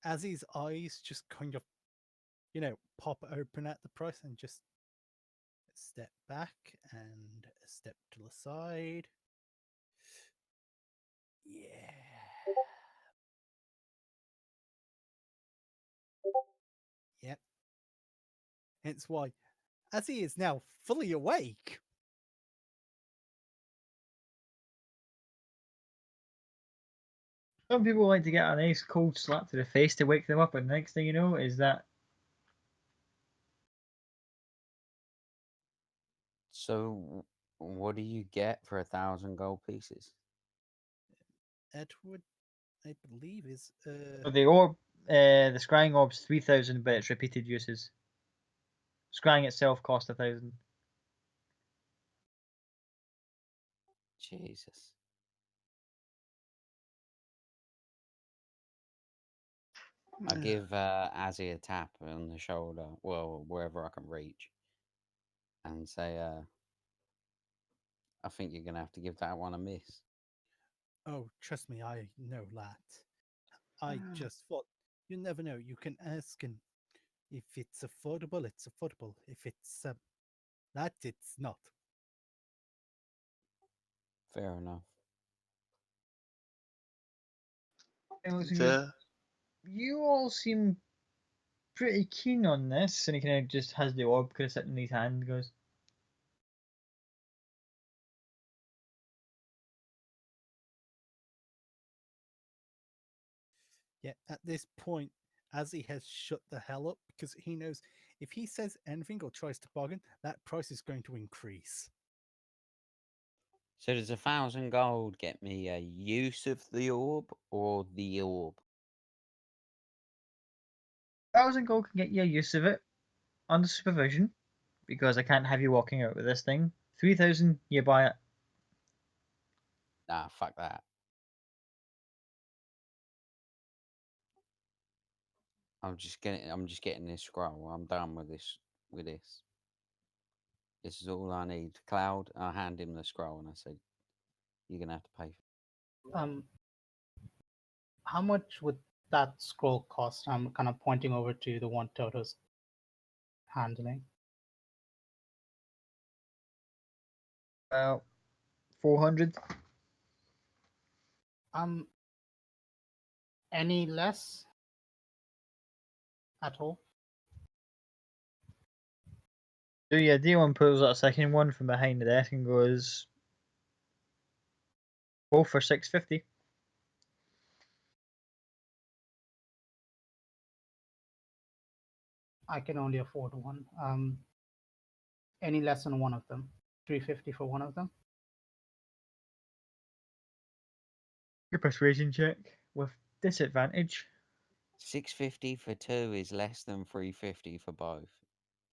Azzy's eyes just kind of, pop open at the price and just step back and step to the side. Yeah. Yep. Hence why Azzy is now fully awake. Some people like to get a nice cold slap to the face to wake them up, and the next thing you know is that So, what do you get for 1,000 gold pieces? Edward, I believe, is So the orb, the scrying orb's 3,000, but it's repeated uses. Scrying itself costs 1,000. Jesus. I give Azzy a tap on the shoulder, well, wherever I can reach, and say, I think you're going to have to give that one a miss. Oh, trust me, I know that. I just thought you never know. You can ask, and if it's affordable, it's affordable. If it's that, it's not. Fair enough. And looks at you, The, you all seem pretty keen on this, and he kind of just has the orb kind of sitting in his hand and goes, Yeah, at this point, as he has shut the hell up because he knows if he says anything or tries to bargain, that price is going to increase. So does 1,000 gold get me a use of the orb or the orb? 1,000 gold can get you a use of it under supervision, because I can't have you walking out with this thing. 3,000, you buy it. Nah, fuck that. I'm just getting this scroll. I'm done with this. This is all I need. Cloud, I hand him the scroll and I said, you're gonna have to pay for How much would that scroll cost? I'm kind of pointing over to the one Toto's handling. About 400. Any less at all? So yeah, D1 pulls out a second one from behind the desk and goes, both for 650. I can only afford one. Any less than one of them? 350 for one of them? Your persuasion check with disadvantage. 650 for two is less than 350 for both.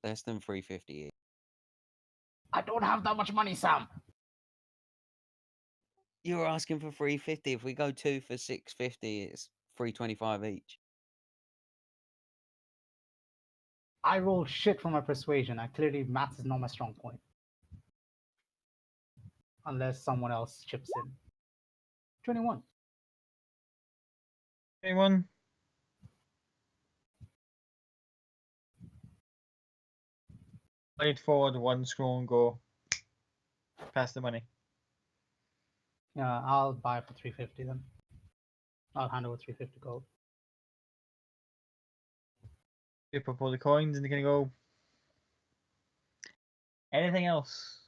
Less than 350 each. I don't have that much money, Sam. You're asking for 350. If we go two for 650, it's 325 each. I roll shit for my persuasion. Clearly, maths is not my strong point. Unless someone else chips in. 21. 21. Slide forward one scroll and go, pass the money. Yeah, I'll buy for 350 then. I'll hand over 350 gold. You put all the coins and they're going to go, anything else?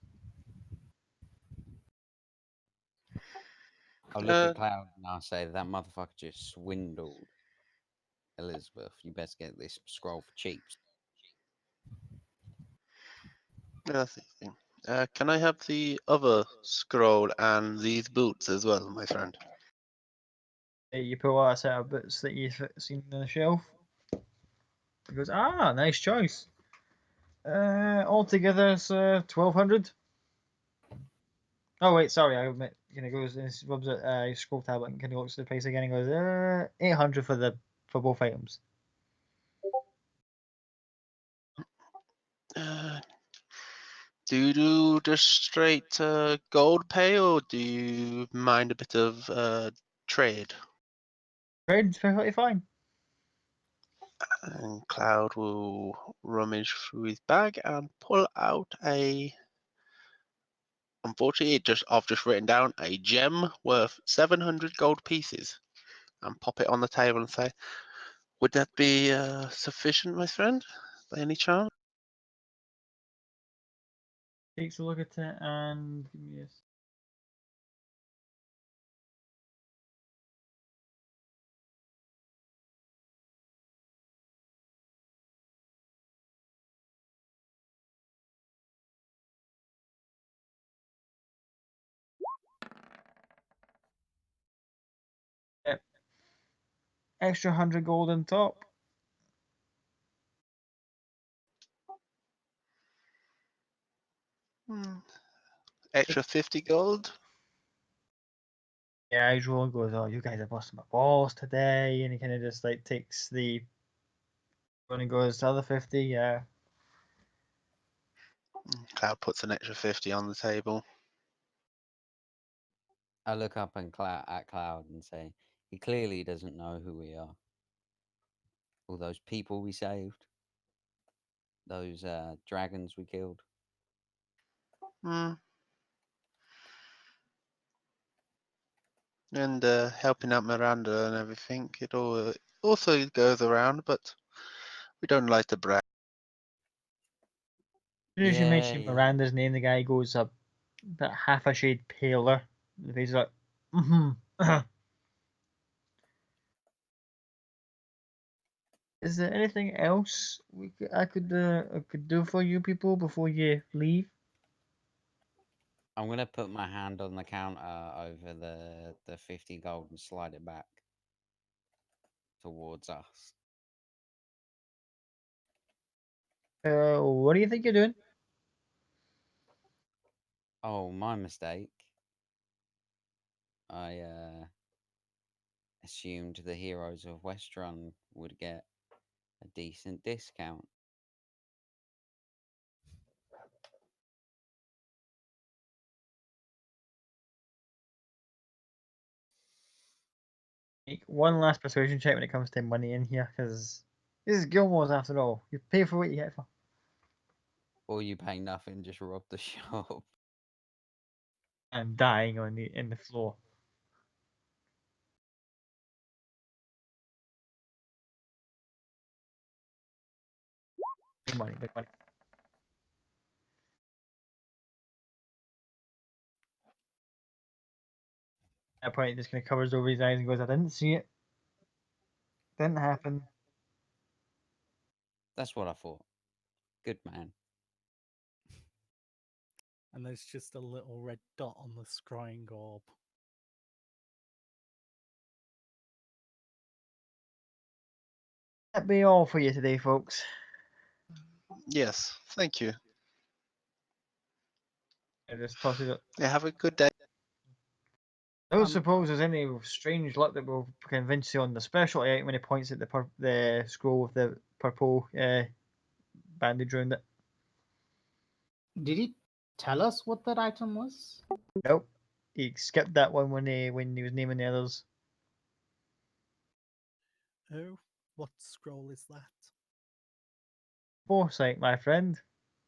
I'll look at Cloud and I'll say that motherfucker just swindled Elizabeth. You best get this scroll for cheap. that's the thing. Can I have the other scroll and these boots as well, my friend? You pull out a set of boots that you've seen on the shelf. He goes, nice choice. Altogether, it's 1,200. Oh wait, sorry. I admit. Kind of goes and rubs at his scroll tablet and kind of looks at the price again and goes, 800 for both items. Do you do just straight gold pay, or do you mind a bit of trade? Trade's perfectly fine. And Cloud will rummage through his bag and pull out a. Unfortunately, I've just written down a gem worth 700 gold pieces, and pop it on the table and say, "Would that be sufficient, my friend, by any chance?" Takes a look at it and give me a extra 100 gold on top. Extra 50 gold. Yeah, usual goes, oh, you guys have busted my balls today, and he kind of just like takes the one and goes the other 50. Yeah, Cloud puts an extra 50 on the table. I look up and at Cloud and say, he clearly doesn't know who we are. All those people we saved, those dragons we killed. Mm. And helping out Miranda and everything. It all also goes around, but we don't like to brag. as soon as you Yeah, mention yeah. Miranda's name, the guy goes up about half a shade paler. The face is like, mm-hmm. Is there anything else I could do for you people before you leave? I'm gonna put my hand on the counter over the 50 gold and slide it back towards us. What do you think you're doing? Oh, my mistake. I assumed the heroes of Westrun would get a decent discount. Make one last persuasion check when it comes to money in here, because this is Gilmore's after all. You pay for what you get for. Or you pay nothing, just rob the shop. I'm dying in the floor. Big money, big money. At that point, he just kind of covers over his eyes and goes, I didn't see it. Didn't happen. That's what I thought. Good man. And there's just a little red dot on the scrying orb. That'd be all for you today, folks. Yes, thank you. I just toss it up. Yeah, have a good day. I don't Um, suppose there's any strange luck that will convince you on the specialty item when he points at the scroll with the purple bandage around it. Did he tell us what that item was? Nope. He skipped that one when he was naming the others. Oh, what scroll is that? Foresight, my friend.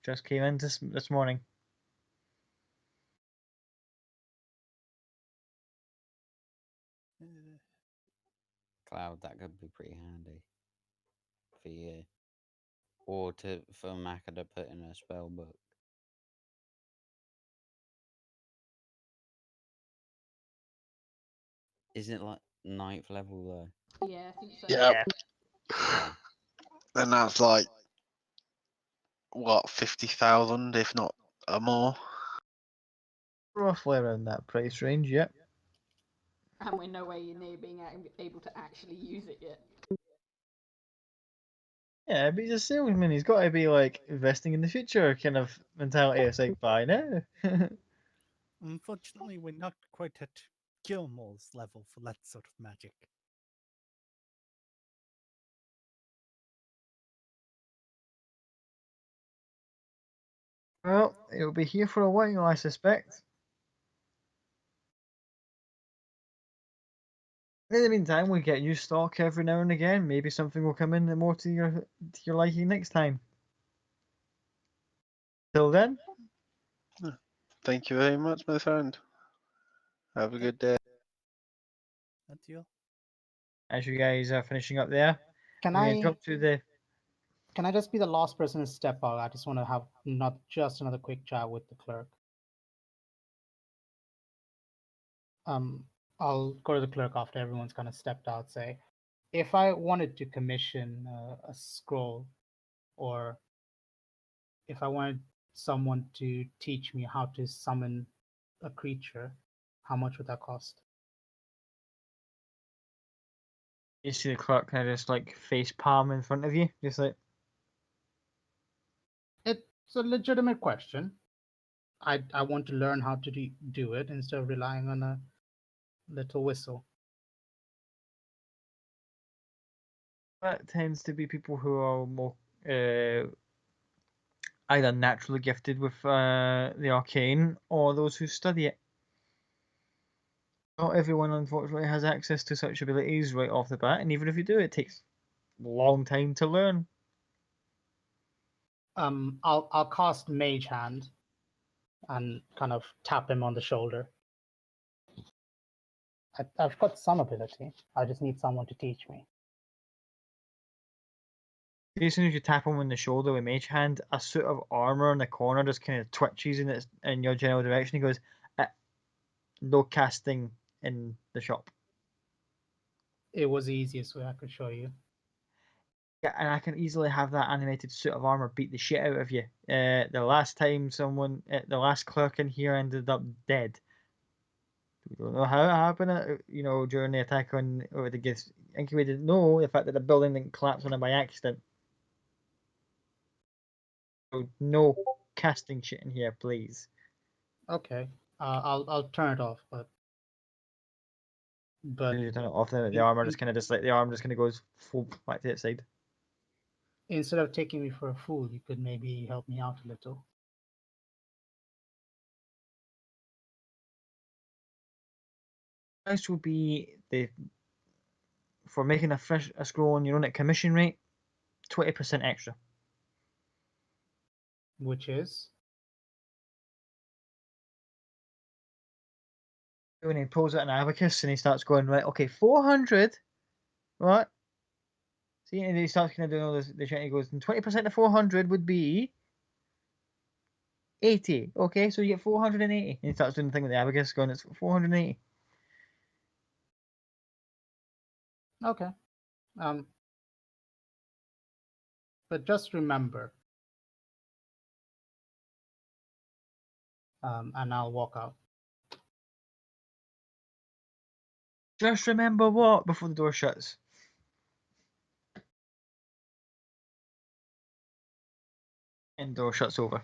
Just came in this morning. Uh, Cloud, that could be pretty handy for you. Or for Maka to put in a spell book. Isn't it like 9th level though? Yeah, I think so. Yeah. Yeah. And that's like, what, 50,000, if not more? Roughly around that price range, yep. And we're nowhere near being able to actually use it yet. Yeah, but he's a salesman. He's got to be like investing in the future kind of mentality. It's like, buy now. Unfortunately, we're not quite at Gilmore's level for that sort of magic. Well, it'll be here for a while, I suspect. In the meantime, we get new stock every now and again. Maybe something will come in more to your liking next time. Till then, Thank you very much, my friend. Have a good day. Adieu. as you guys are finishing up there, Can we're going to I jump to the. can I just be the last person to step out? I just want to have not just another quick chat with the clerk. Um, I'll go to the clerk after everyone's kind of stepped out. Say, if I wanted to commission a scroll, or if I wanted someone to teach me how to summon a creature, how much would that cost? You see the clerk kind of just like face palm in front of you, just like, It's a legitimate question. I want to learn how to do it instead of relying on a little whistle. that tends to be people who are more either naturally gifted with the arcane or those who study it. Not everyone, unfortunately, has access to such abilities right off the bat, and even if you do, it takes a long time to learn. I'll cast Mage Hand and kind of tap him on the shoulder. I've got some ability. I just need someone to teach me. As soon as you tap him on the shoulder with Mage Hand, a suit of armor in the corner just kind of twitches in your general direction. He goes, "No casting in the shop." It was the easiest way I could show you. Yeah, and I can easily have that animated suit of armor beat the shit out of you. The last time the last clerk in here ended up dead. We don't know how it happened, during the attack on or the gets incubated. No, the fact that the building didn't collapse on it by accident. So no casting shit in here, please. Okay, I'll turn it off, but You turn it off, the armor just kind of the arm just kind of goes full back to its side. instead of taking me for a fool, you could maybe help me out a little. Price will be for making a scroll on your own at commission rate, 20% extra. Which is When he pulls out an abacus and he starts going, right, okay, 400, right? See, and he starts kind of doing all this, the shit. He goes, and 20% of 400 would be 80. Okay, so you get 480. And he starts doing the thing with the abacus, going, it's 480. okay. But just remember, and I'll walk out. Just remember what? Before the door shuts. And door shuts over.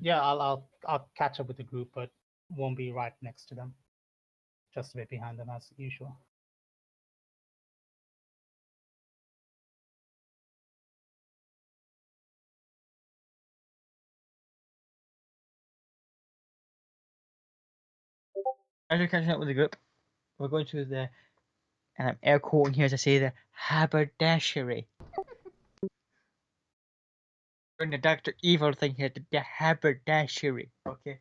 Yeah, I'll catch up with the group, but won't be right next to them. Just a bit behind them as usual. As you're catching up with the group, we're going to the, and I'm air quoting here to say the haberdashery. We're in the Dr. Evil thing here, the haberdashery. Okay.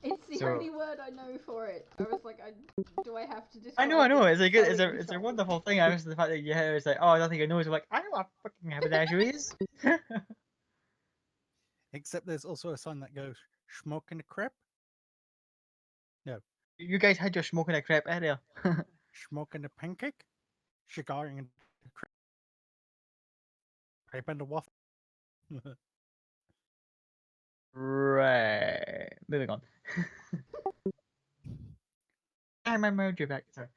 It's the So- only word I know for it. I was like, do I have to I describe know. it? It's a good, Sewing it's a shop? wonderful thing. I was the fact that you hear it's like, oh, I don't think I know. It's like, I know what fucking haberdashery is. Except there's also a sign that goes "Smoking a crepe." You guys had your smoking a crepe earlier. Smoking a pancake, cigaring a crepe and a waffle. Right. Moving on. I remembered you back. Sorry.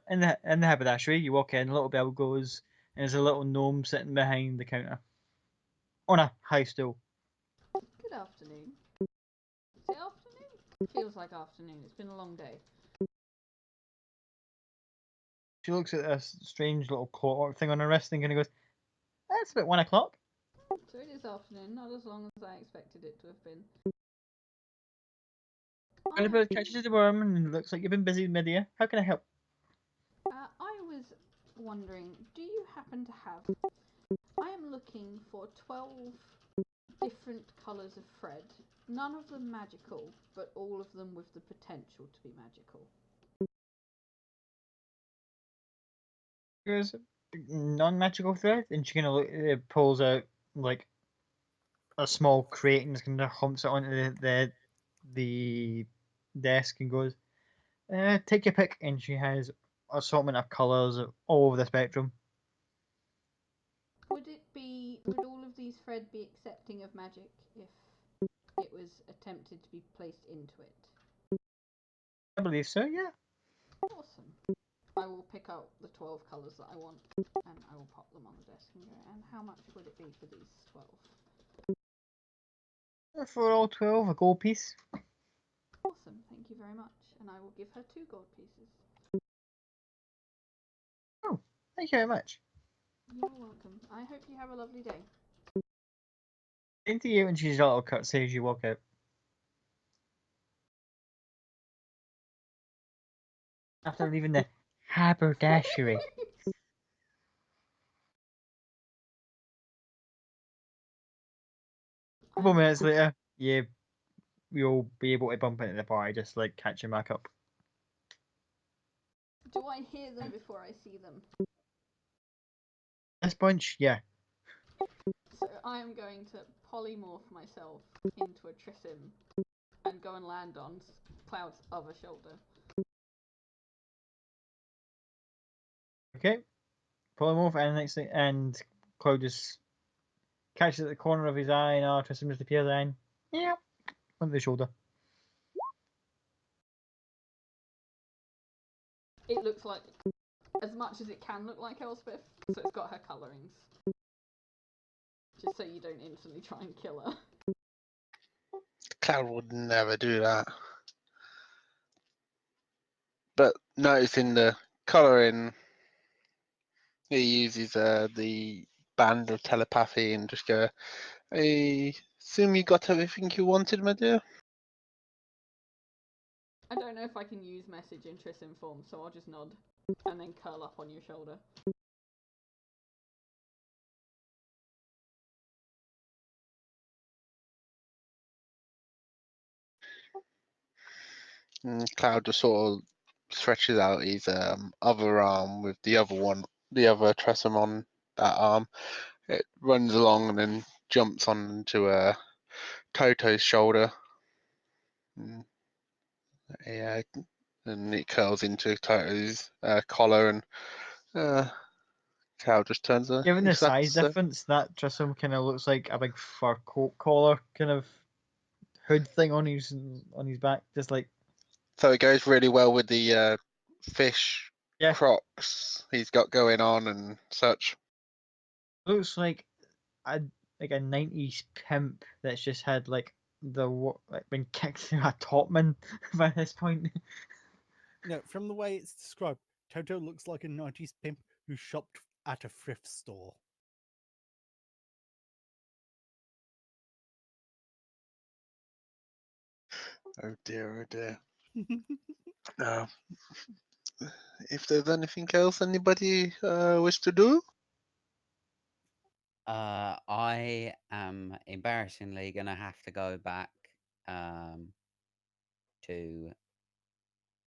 In the haberdashery, you walk in, a little bell goes, and there's a little gnome sitting behind the counter on a high stool. Good afternoon. Is it afternoon? Feels like afternoon. It's been a long day. She looks at this strange little clock thing on her wrist and kind of goes, "That's about 1 o'clock." So it is afternoon, not as long as I expected it to have been. Annabelle catches the worm and it looks like you've been busy mid-year. How can I help? I was wondering, do you happen to have... I am looking for 12 different colours of thread. None of them magical, but all of them with the potential to be magical. Goes non-magical thread, and she kind of pulls out like a small crate and just kind of humps it onto the desk and goes, "Take your pick." And she has assortment of colours all over the spectrum. thread be accepting of magic if it was attempted to be placed into it? I believe so, yeah. Awesome. I will pick out the 12 colours that I want and I will pop them on the desk and go, and how much would it be for these 12? For all 12, a gold piece. Awesome, thank you very much. And I will give her 2 gold pieces. Oh, thank you very much. You're welcome. I hope you have a lovely day. Into you, and she's a little curtsy as you walk out. After leaving the haberdashery. A couple minutes later, you'll be able to bump into the party, just like catching back up. Do I hear them before I see them? This bunch, yeah. So I am going to polymorph myself into a Trissim and go and land on Cloud's other shoulder. Okay. Pull him off, and next thing, and Cloud just catches at the corner of his eye, and Tristan just appears and yeah, on the shoulder. It looks like, as much as it can look like Elspeth, so it's got her colourings. Just so you don't instantly try and kill her. Cloud would never do that. But noticing the colouring, he uses the band of telepathy and just go, I assume you got everything you wanted, my dear? I don't know if I can use message in Trissim form, so I'll just nod and then curl up on your shoulder. And Cloud just sort of stretches out his other arm with the other Tressum on that arm. It runs along and then jumps onto Toto's shoulder. Yeah, and it curls into Toto's collar, and Cloud just turns a. Given the Is that size difference, that Trissom kind of looks like a big fur coat collar kind of hood thing on his back, just like so it goes really well with the fish yeah, Crocs he's got going on and such. looks like a 90s pimp that's just had like been kicked through a topman by this point. No, from the way it's described, Toto looks like a 90s pimp who shopped at a thrift store. Oh dear, oh dear. Uh, if there's anything else anybody wish to do? I am embarrassingly gonna have to go back to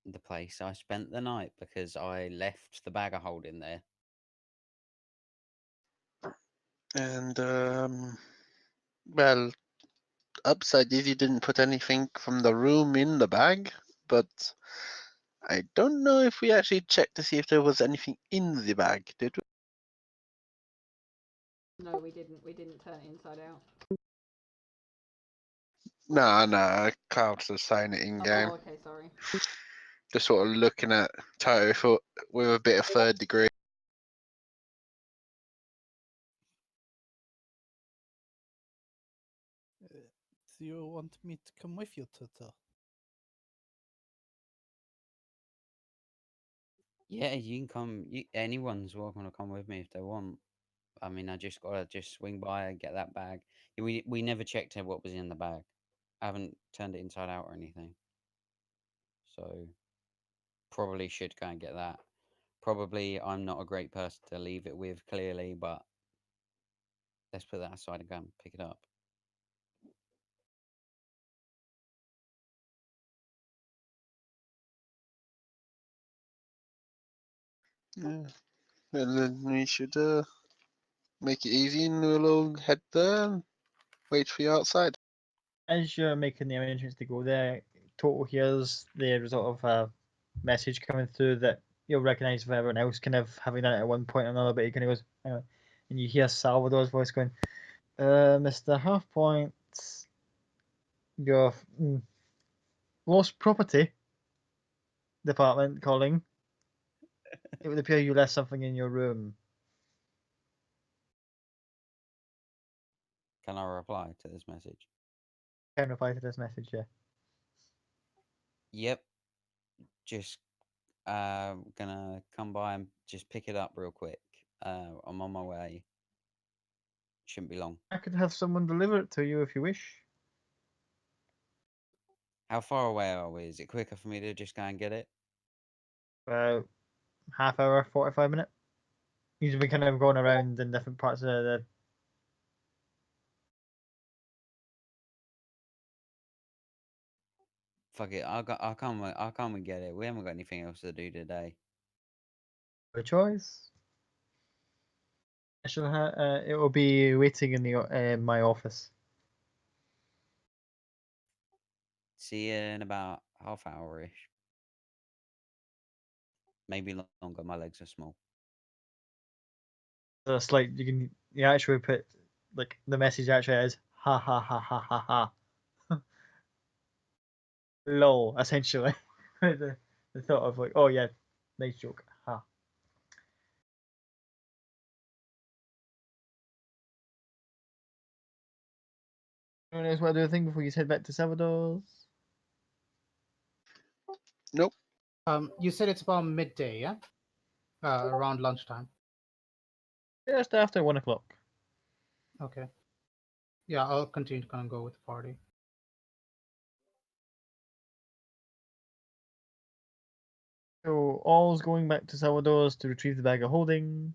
the place I spent the night because I left the bag of holding there. And well, upside is you didn't put anything from the room in the bag, but I don't know if we actually checked to see if there was anything in the bag, did we? No, we didn't. We didn't turn it inside out. No, Cloud's just saying it in game. Oh, okay, sorry. Just sort of looking at Toto with a bit of third degree. Do you want me to come with you, Toto? Yeah, you can come. Anyone's welcome to come with me if they want. I mean, I just gotta swing by and get that bag. We never checked what was in the bag. I haven't turned it inside out or anything. So probably should go and get that. Probably I'm not a great person to leave it with, clearly, but let's put that aside and go and pick it up. Yeah. And then we should make it easy and we'll all head there and wait for you outside. As you're making the arrangements to go there, Toto hears the result of a message coming through that you'll recognise with everyone else kind of having done it at one point or another, but he kind of goes, hang on. And you hear Salvador's voice going, Mr. Halfpoint, your lost property department calling. It would appear you left something in your room. Can I reply to this message? Can reply to this message, yeah. Yep. Just gonna come by and just pick it up real quick. I'm on my way. Shouldn't be long. I could have someone deliver it to you if you wish. How far away are we? Is it quicker for me to just go and get it? About half hour, 45 minutes. Usually we kind of going around in different parts of the. Fuck it. I'll come. I'll come and get it. We haven't got anything else to do today. Your choice. It will be waiting in the my office. See you in about half hour-ish. Maybe longer. My legs are small. It's like you actually put like the message actually is ha ha ha ha ha ha. Lol, essentially. the thought of like, oh yeah, nice joke. Ha. Anyone else want to do a thing before you head back to Salvador's? Nope. You said it's about midday, yeah? Around lunchtime. Just after 1 o'clock. Okay. Yeah, I'll continue to kind of go with the party. So all's going back to Salvador's to retrieve the bag of holding.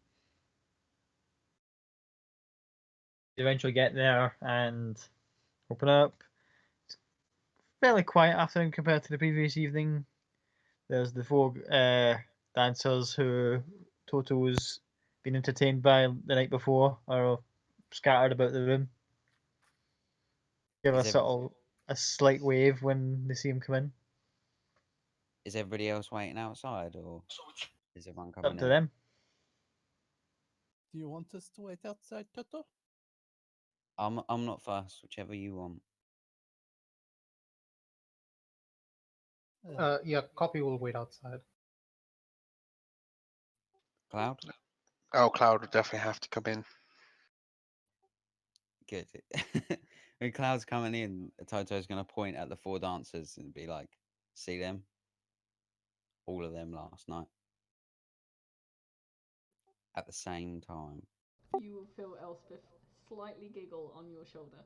You eventually get there and open up. It's fairly quiet afternoon compared to the previous evening. There's the four dancers who Toto's been entertained by the night before are scattered about the room. Give Is a slight wave when they see him come in. Is everybody else waiting outside, or is everyone Up coming to in? them. Do you want us to wait outside, Toto? I'm not fast. Whichever you want. Yeah, copy will wait outside. Cloud. Oh, Cloud would definitely have to come in. Good. When Cloud's coming in, Toto's gonna point at the four dancers and be like, "See them? All of them last night at the same time." You will feel Elspeth slightly giggle on your shoulder.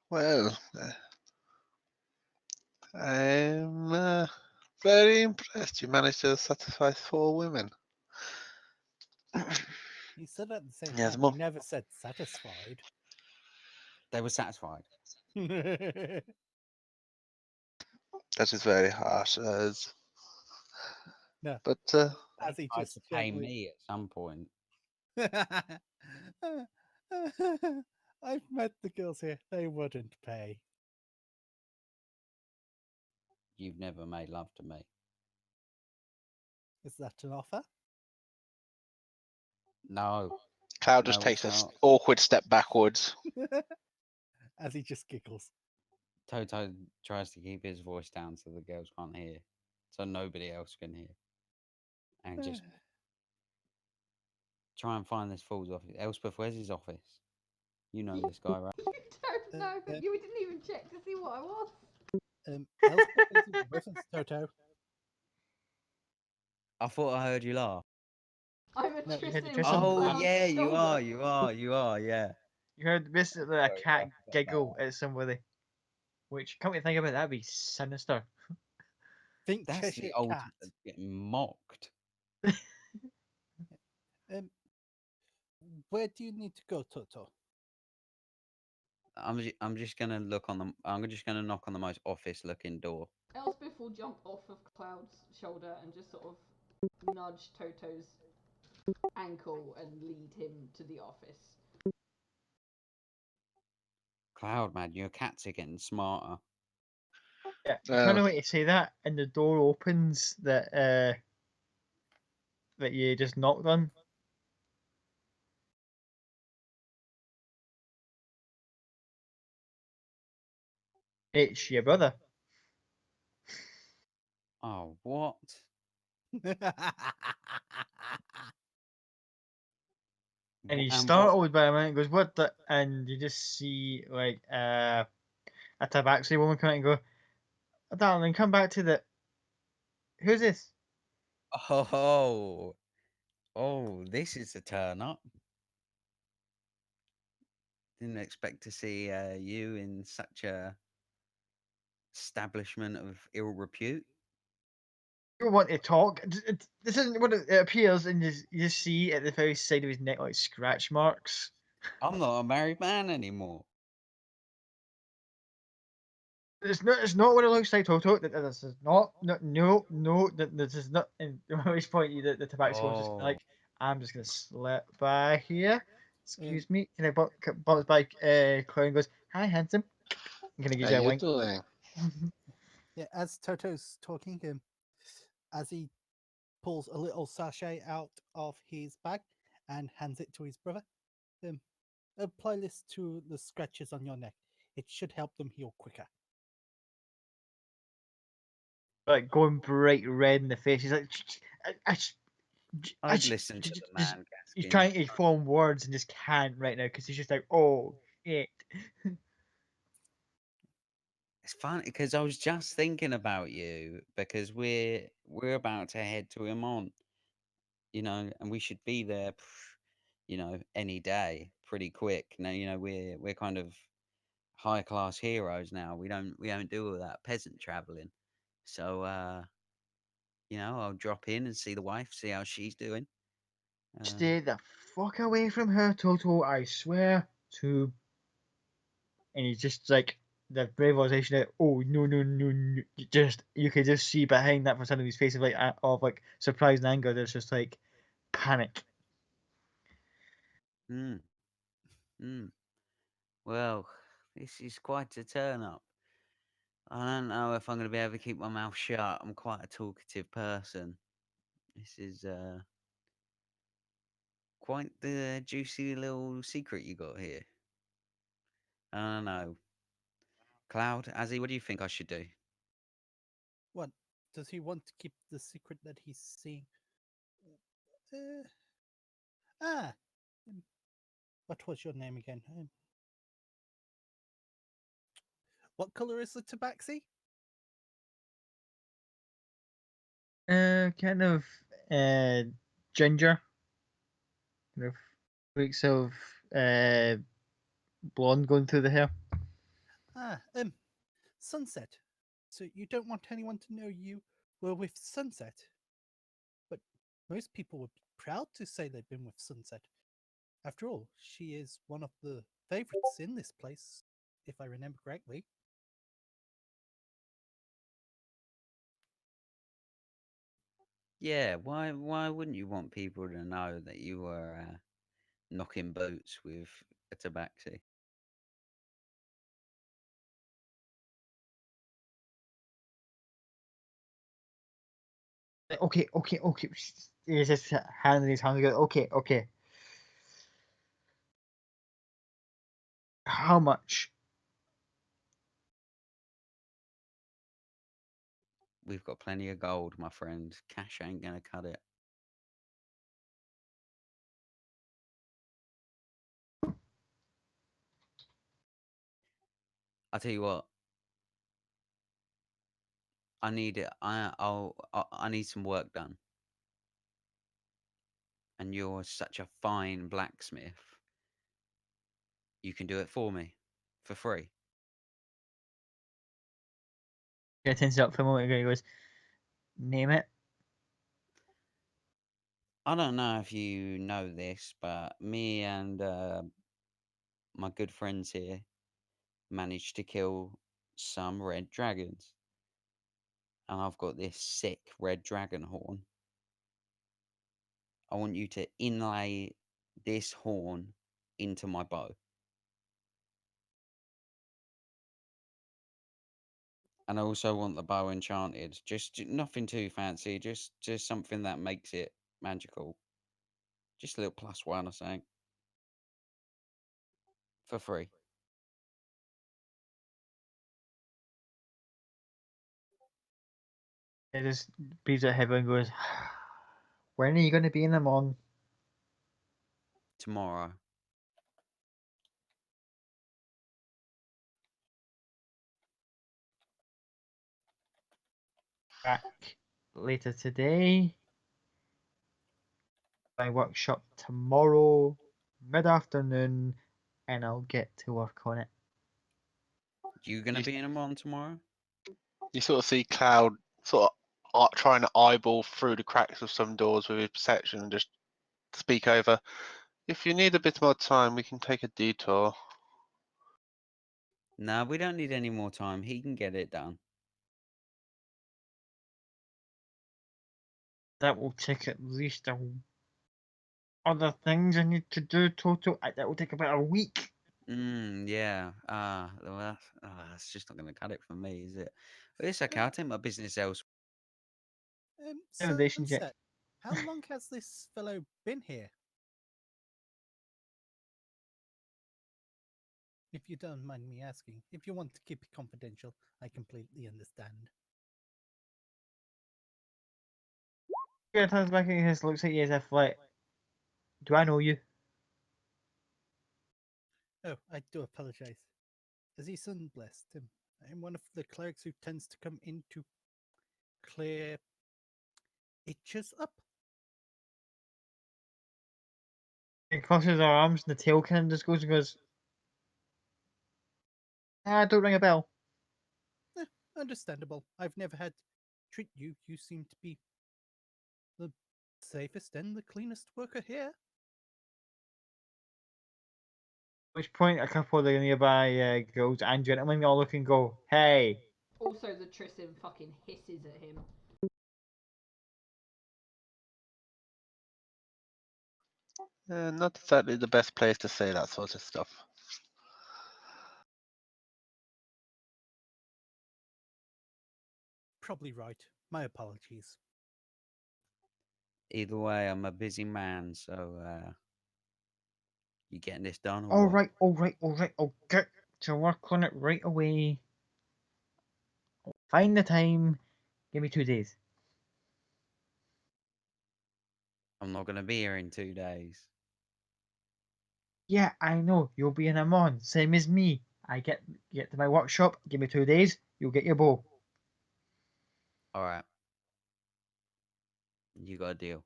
Well, I'm very impressed. You managed to satisfy 4 women. You said at the same Yeah, time. You never said satisfied. They were satisfied. that is very harsh. No, But as he Tried just to pay gently. me at some point. I've met the girls here. They wouldn't pay. You've never made love to me. Is that an offer? No. Cloud just No, takes it's an not. awkward step backwards. As he just giggles. Toto tries to keep his voice down so the girls can't hear, so nobody else can hear, and just try and find this fool's office. Elspeth, where's his office? You know this guy, right? You don't know. Uh, You didn't even check to see what I was. Elspeth isn't with us, Toto. I thought I heard you laugh. I'm a No, you heard the Tristan Tristan on Oh laugh. Cloud's yeah, you shoulder. are, you are, you are, yeah. You heard basically a Sorry, cat I forgot about giggle at somebody. Which, come to think of it, that'd be sinister. Think That's Cheshire the ultimate Cat. of getting mocked. Um, where do you need to go, Toto? I'm just gonna look on the. I'm just gonna knock on the most office-looking door. Elspeth will jump off of Cloud's shoulder and just sort of nudge Toto's ankle and lead him to the office. Cloud, man, your cats are getting smarter. Yeah, Oh. trying to way to say that, and the door opens that you just knocked on. It's your brother. Oh, what? And he's And startled by a man and goes, "What the?" And you just see like a tabaxi woman come out and go, "Oh, darling, come back to the. Who's this?" Oh, oh, this is a turn up. Didn't expect to see you in such a establishment of ill repute. You want to talk? This isn't what it appears, and you just see at the very side of his neck like scratch marks. I'm not a married man anymore. It's not what it looks like, Toto. This is not. No. This is not. And at this point, the tobacco is just Oh, like, I'm just gonna slip by here. Um, Excuse me. Can I bumps by Chloe and goes, "Hi, handsome." I'm gonna give How you a you wink. doing? yeah, as Toto's talking, as he pulls a little sachet out of his bag and hands it to his brother, um, apply this to the scratches on your neck. It should help them heal quicker. Like going bright red in the face. He's like, I'd listen to the man he's Gaskin. trying to form words and just can't right now because he's just like, oh shit. It's funny because I was just thinking about you because we're about to head to Imon, and we should be there, any day, pretty quick. Now, we're kind of high class heroes now. We don't do all that peasant traveling. So I'll drop in and see the wife, see how she's doing. Stay the fuck away from her, Toto. I swear to. And he's just like the realization that oh no, just you could just see behind that from his face of like surprise and anger. There's just like panic. Mm, mm. Well, this is quite a turn up. I don't know if I'm going to be able to keep my mouth shut. I'm quite a talkative person. This is quite the juicy little secret you got here. I don't know. Cloud, Azzy, what do you think I should do? What? Does he want to keep the secret that he's seeing? Uh, ah, um, what was your name again? What color is the tabaxi? Kind of uh ginger, kind of weeks of uh blonde going through the hair. Ah, Sunset. So you don't want anyone to know you were with Sunset? But most people would be proud to say they've been with Sunset. After all, she is one of the favorites in this place, if I remember correctly. Yeah, why wouldn't you want people to know that you were knocking boots with a tabaxi? Okay. He's just handing his hand. Okay. How much? We've got plenty of gold, my friend. Cash ain't gonna cut it. I tell you what, I need it. I need some work done, and you're such a fine blacksmith. You can do it for me, for free. He turns up for a moment ago. He goes, "Name it." I don't know if you know this, but me and my good friends here managed to kill some red dragons, and I've got this sick red dragon horn. I want you to inlay this horn into my bow. And I also want the bow enchanted. Just nothing too fancy. Just something that makes it magical. Just a little +1 or something. For free. It just breathes out heavy and goes, when are you going to be in them on? Tomorrow. Back later today. My workshop tomorrow, mid-afternoon, and I'll get to work on it. You gonna You- be in them on tomorrow? You sort of see Cloud sort of trying to eyeball through the cracks of some doors with his perception and just speak over. If you need a bit more time, we can take a detour. No, we don't need any more time. He can get it done. That will take at least other things I need to do total. That will take about a week. Yeah. Well, that's just not gonna cut it for me, is it? But it's okay. I'll take my business elsewhere. Intimidation check. Sunset, how long has this fellow been here? If you don't mind me asking, if you want to keep it confidential, I completely understand. Yeah, turns back and just looks at you as if like, do I know you? Oh, I do apologize. Aziz blessed him. I'm one of the clerics who tends to come in to clear itches up. He crosses her arms and the tail kind of just goes and goes, don't ring a bell. Understandable. I've never had treat you. You seem to be the safest and the cleanest worker here. At which point, a couple of the nearby girls and gentlemen all look and go, hey. Also, the Tristan fucking hisses at him. Not exactly the best place to say that sort of stuff. Probably right. My apologies. Either way, I'm a busy man, so you getting this done or All what? right, all right, all right. I'll get to work on it right away. Find the time. Give me 2 days. I'm not gonna be here in 2 days. Yeah, I know. You'll be in a mon, same as me. I get to my workshop. Give me 2 days. You'll get your bow. All right. You got a deal.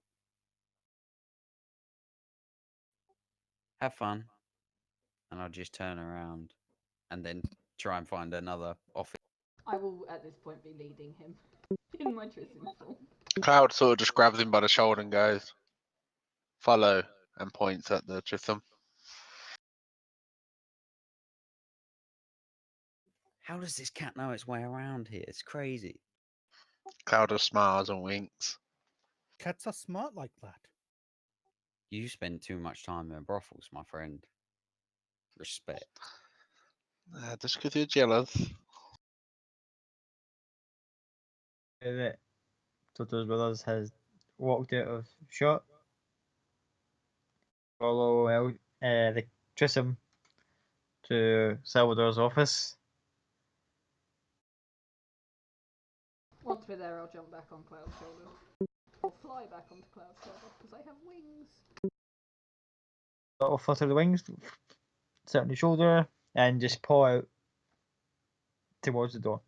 Have fun. And I'll just turn around and then try and find another office. I will at this point be leading him in my Tristan form. Cloud sort of just grabs him by the shoulder and goes, "Follow," and points at the Tritham. How does this cat know its way around here? It's crazy. Cloud just smiles and winks. Cats are smart like that. You spend too much time in brothels, my friend. Respect. Just because you're jealous. That Toto's brothers has walked out of shot. Follow the Tristram to Salvador's office. Once we're there, I'll jump back on Cloud's shoulder. Or fly back onto Cloud's shoulder, because I have wings. Little flutter the wings, sit on the shoulder, and just paw out towards the door.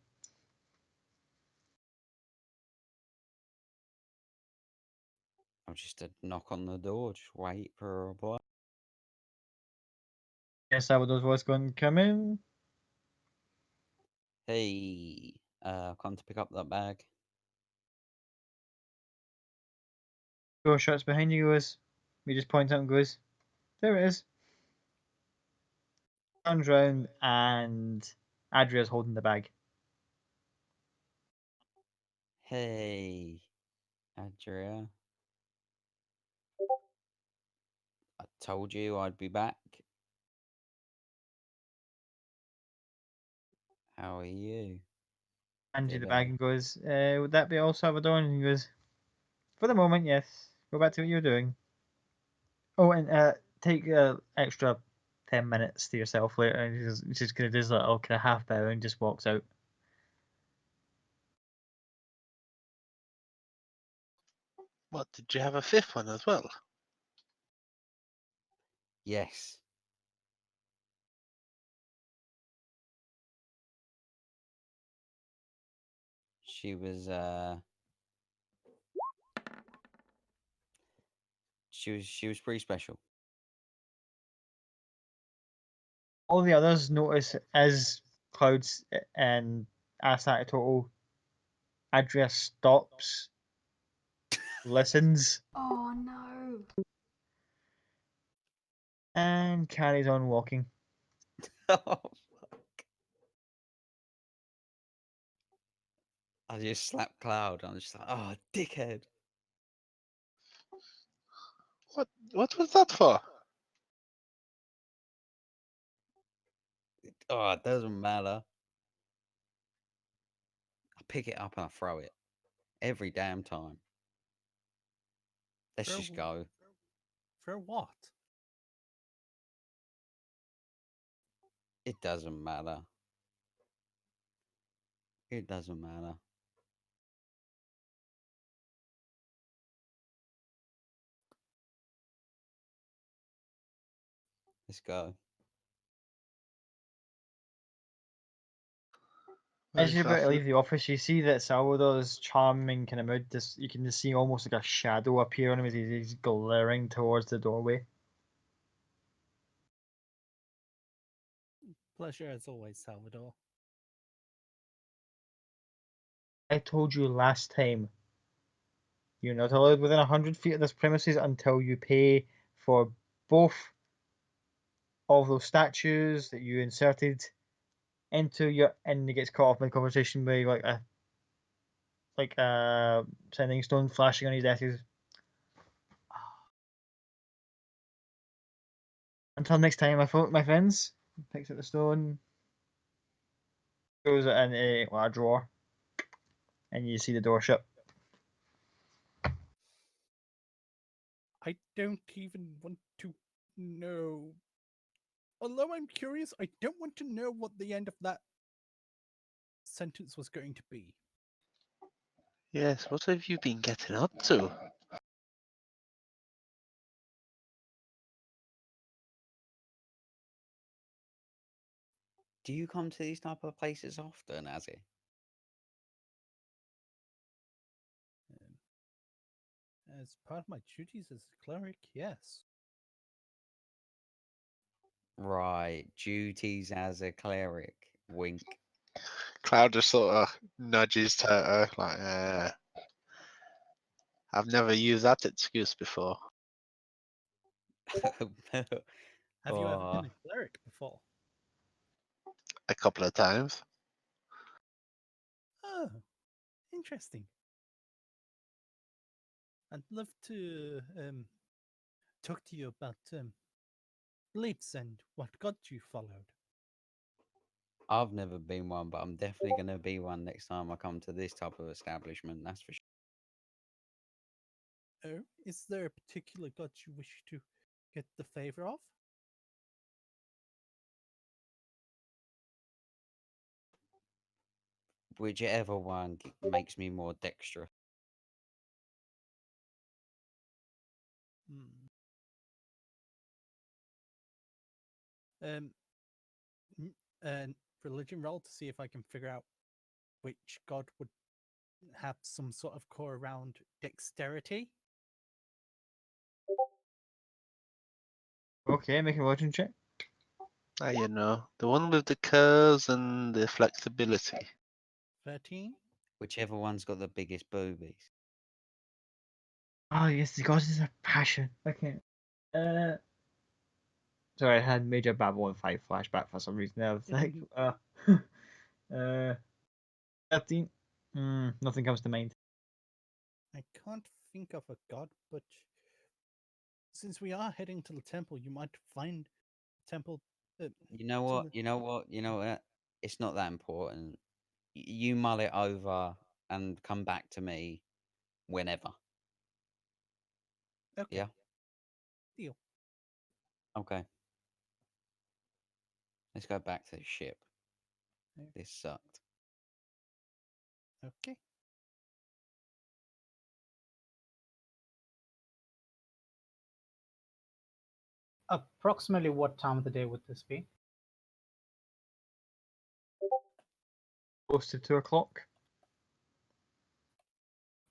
I'll just knock on the door, just wait for a reply. Yes, Salvador's voice going, come in. Hey, come to pick up that bag. Door shuts behind you, goes, he just points out and goes, there it is. Turns round and Adria's holding the bag. Hey, Adria. I told you I'd be back. How are you? Hands you Did the bag I? and goes, would that be all, Salvador? And he goes, for the moment, yes. Go back to what you're doing. Oh, and take extra 10 minutes to yourself later. And he's just going to do his little kind of half bow and just walks out. What, did you have a fifth one as well? Yes. She was she was pretty special. All the others notice as Clouds and Asat total, Adria stops, listens, Oh no! and carries on walking. Oh, I just slapped Cloud. I'm just like, oh, dickhead. What was that for? Oh, it doesn't matter. I pick it up and I throw it every damn time. Let's For just go. For what? It doesn't matter. It doesn't matter. Let's go. As Very you're about to fast. leave the office, you see that Salvador's charming kind of mood. You can just see almost like a shadow appear on him as he's glaring towards the doorway. Pleasure as always, Salvador. I told you last time, you're not allowed within 100 feet of this premises until you pay for both of those statues that you inserted into your. And it gets caught up in the conversation by like a sending stone flashing on his desk. Until next time, my friends. Picks up the stone, throws it in a drawer, and you see the door shut. I don't even want to know. Although I'm curious, I don't want to know what the end of that sentence was going to be. Yes, what have you been getting up to? Do you come to these type of places often, Azzy? As part of my duties as a cleric, yes. Right. Duties as a cleric. Wink. Cloud just sort of nudges Toto, like, I've never used that excuse before. Have you ever Oh, been a cleric before? A couple of times. Oh, interesting. I'd love to talk to you about beliefs and what god you followed. I've never been one, but I'm definitely going to be one next time I come to this type of establishment. That's for sure. Oh, is there a particular god you wish to get the favor of? Whichever one makes me more dexterous. Hmm. Um, religion roll to see if I can figure out which god would have some sort of core around dexterity. Okay, make a religion check. You know, the one with the curves and the flexibility. 13. Whichever one's got the biggest boobies. Oh yes, the gods is a passion. Okay. Sorry, I had Major Babylon 5 flashback for some reason. I was like, uh, 13. Nothing comes to mind. I can't think of a god, but since we are heading to the temple, you might find temple. You know to what? the- You know what? You know what? It's not that important. You mull it over and come back to me whenever. Okay. Yeah. Deal. Okay. Let's go back to the ship. Yeah. This sucked. Okay. Approximately what time of the day would this be? Close to 2 o'clock.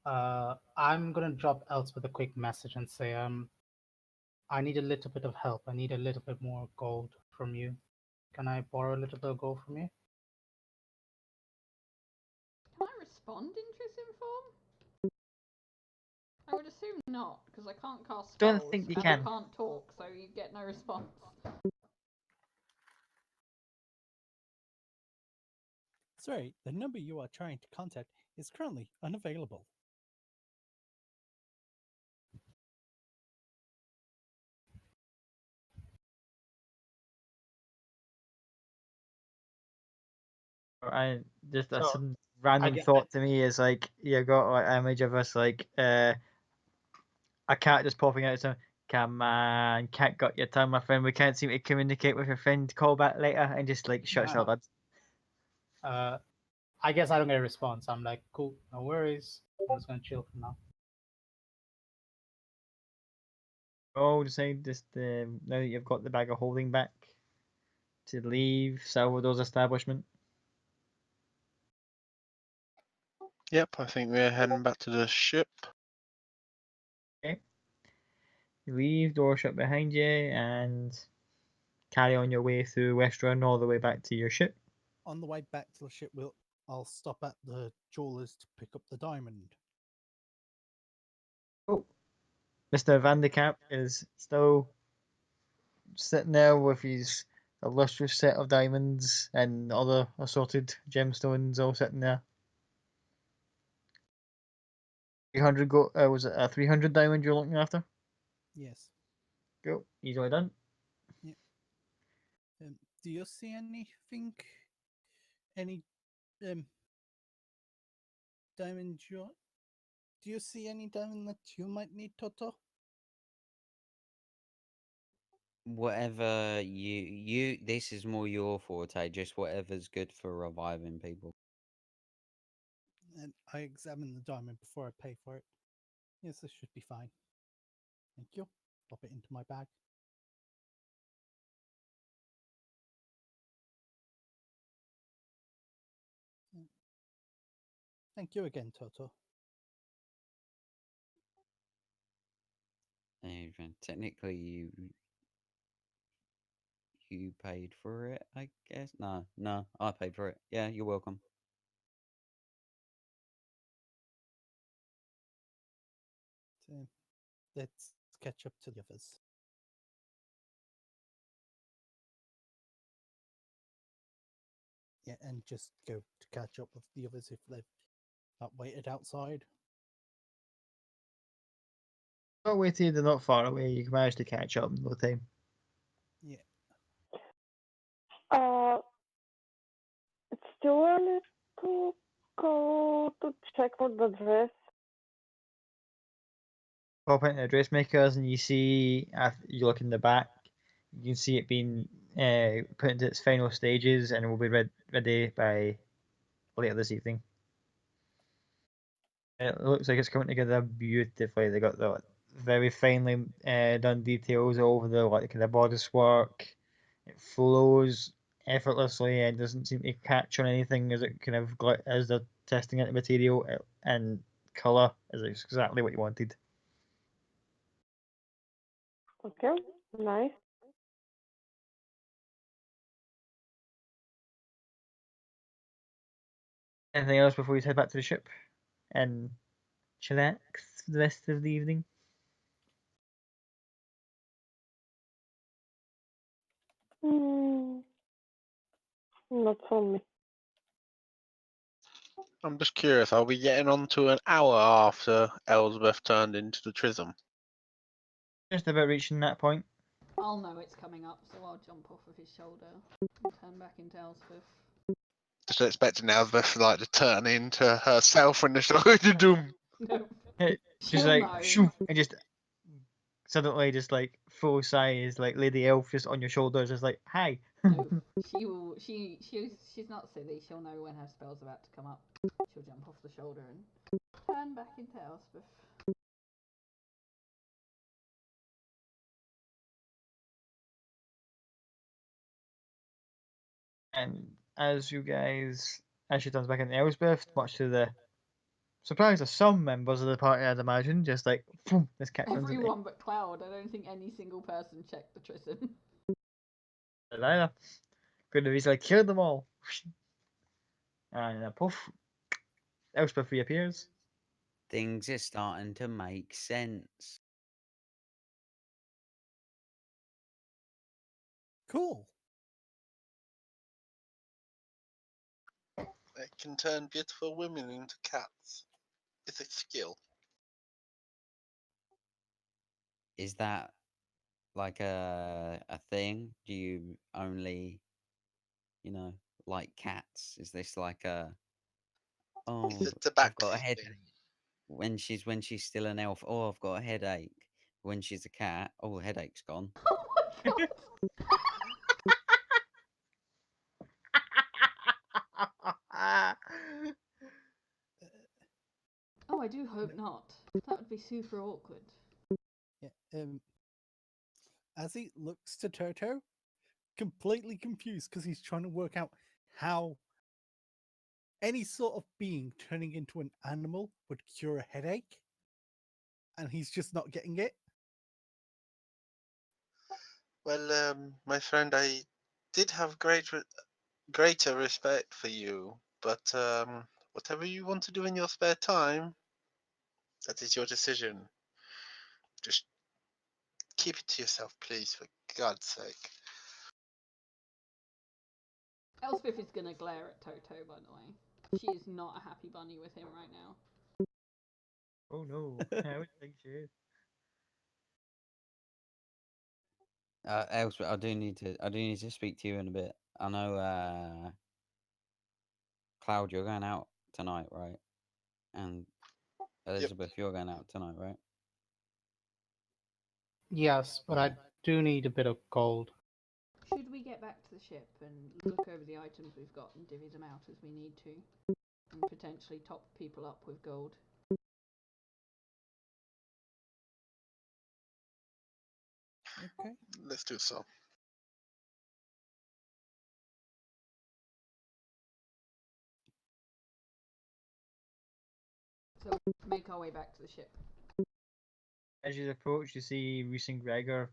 I'm gonna drop Elspeth a quick message and say, I need a little bit of help. I need a little bit more gold from you. Can I borrow a little bit of gold from you? Can I respond in Trisim form? I would assume not, because I can't cast Don't spells think you and can. I can't talk, so you get no response. Sorry, the number you are trying to contact is currently unavailable. I just a So, sudden random get- thought to me is like you got like an image of us like a cat just popping out. So come on, cat got your tongue, my friend. We can't seem to communicate with your friend. Call back later, and just like shuts No, our lads. I guess I don't get a response. I'm like, cool, no worries. I'm just gonna chill for now. Oh, decide just now that you've got the bag of holding back to leave Salvador's establishment. Yep, I think we're heading back to the ship. Okay. You leave, door shut behind you, and carry on your way through Westrun all the way back to your ship. On the way back to the ship, I'll stop at the jewelers to pick up the diamond. Oh, Mr. Van de Kamp is still sitting there with his illustrious set of diamonds and other assorted gemstones all sitting there. 300 was it a 300 diamond you're looking after? Yes. Go, easily done. Do you see anything? Any diamond jewel? Do you see any diamond that you might need, Toto? Whatever you this is more your forte, just whatever's good for reviving people. And I examine the diamond before I pay for it. Yes, this should be fine. Thank you. Pop it into my bag. Thank you again, Toto. Even technically you paid for it, I guess. No, I paid for it. Yeah, you're welcome. So, let's catch up to the others. Yeah, and just go to catch up with the others if they've not waited outside. Not waiting, they're not far away. You can manage to catch up in no time. Yeah. It's too early to go to check for the dress. Pop into the dressmakers and you see, you look in the back, you can see it being put into its final stages and it will be ready by later this evening. It looks like it's coming together beautifully. They got the very finely done details over the like the bodice work. It flows effortlessly and doesn't seem to catch on anything as it kind of as they're testing out the material, and color is exactly what you wanted. Okay, nice. Anything else before you head back to the ship and chillax for the rest of the evening? Not for me. I'm just curious, are we getting on to an hour after Ellsworth turned into the Trism? Just about reaching that point. I'll know it's coming up, so I'll jump off of his shoulder and turn back into Elspeth. Just expecting Elspeth like to turn into herself when they're like, doom. No. Just She'll like know. shoo, and just suddenly just like full size like Lady Elf just on your shoulders, just like hi. No. She will. She's not silly. She'll know when her spell's about to come up. She'll jump off the shoulder and turn back into Elspeth. And as she turns back into Elspeth, much to the surprise of some members of the party, I'd imagine, just like boom, this cat runs into Everyone but Cloud. I don't think any single person checked the Trism. either. Could have easily killed them all. And poof, Elspeth reappears. Things are starting to make sense. Cool. It can turn beautiful women into cats. It's a skill. Is that like a thing? Do you only, like cats? Is this like a oh, It's a I've tobacco got a head thing. when she's still an elf? Oh, I've got a headache. When she's a cat, oh, headache's gone. Oh my god. Oh, I do hope not. That would be super awkward. Yeah. As he looks to Toto, completely confused because he's trying to work out how any sort of being turning into an animal would cure a headache, and he's just not getting it. Well, my friend, I did have greater respect for you, but whatever you want to do in your spare time, that is your decision. Just keep it to yourself, please, for God's sake. Elspeth is gonna glare at Toto, by the way. She is not a happy bunny with him right now. Oh no, I would think she is. Elspeth, I do need to speak to you in a bit. I know, Cloud, you're going out tonight, right? And Elizabeth, you're going out tonight, right? Yes, but I do need a bit of gold. Should we get back to the ship and look over the items we've got and divvy them out as we need to? And potentially top people up with gold? Okay. Let's do so. So make our way back to the ship. As you approach, you see Reese and Gregor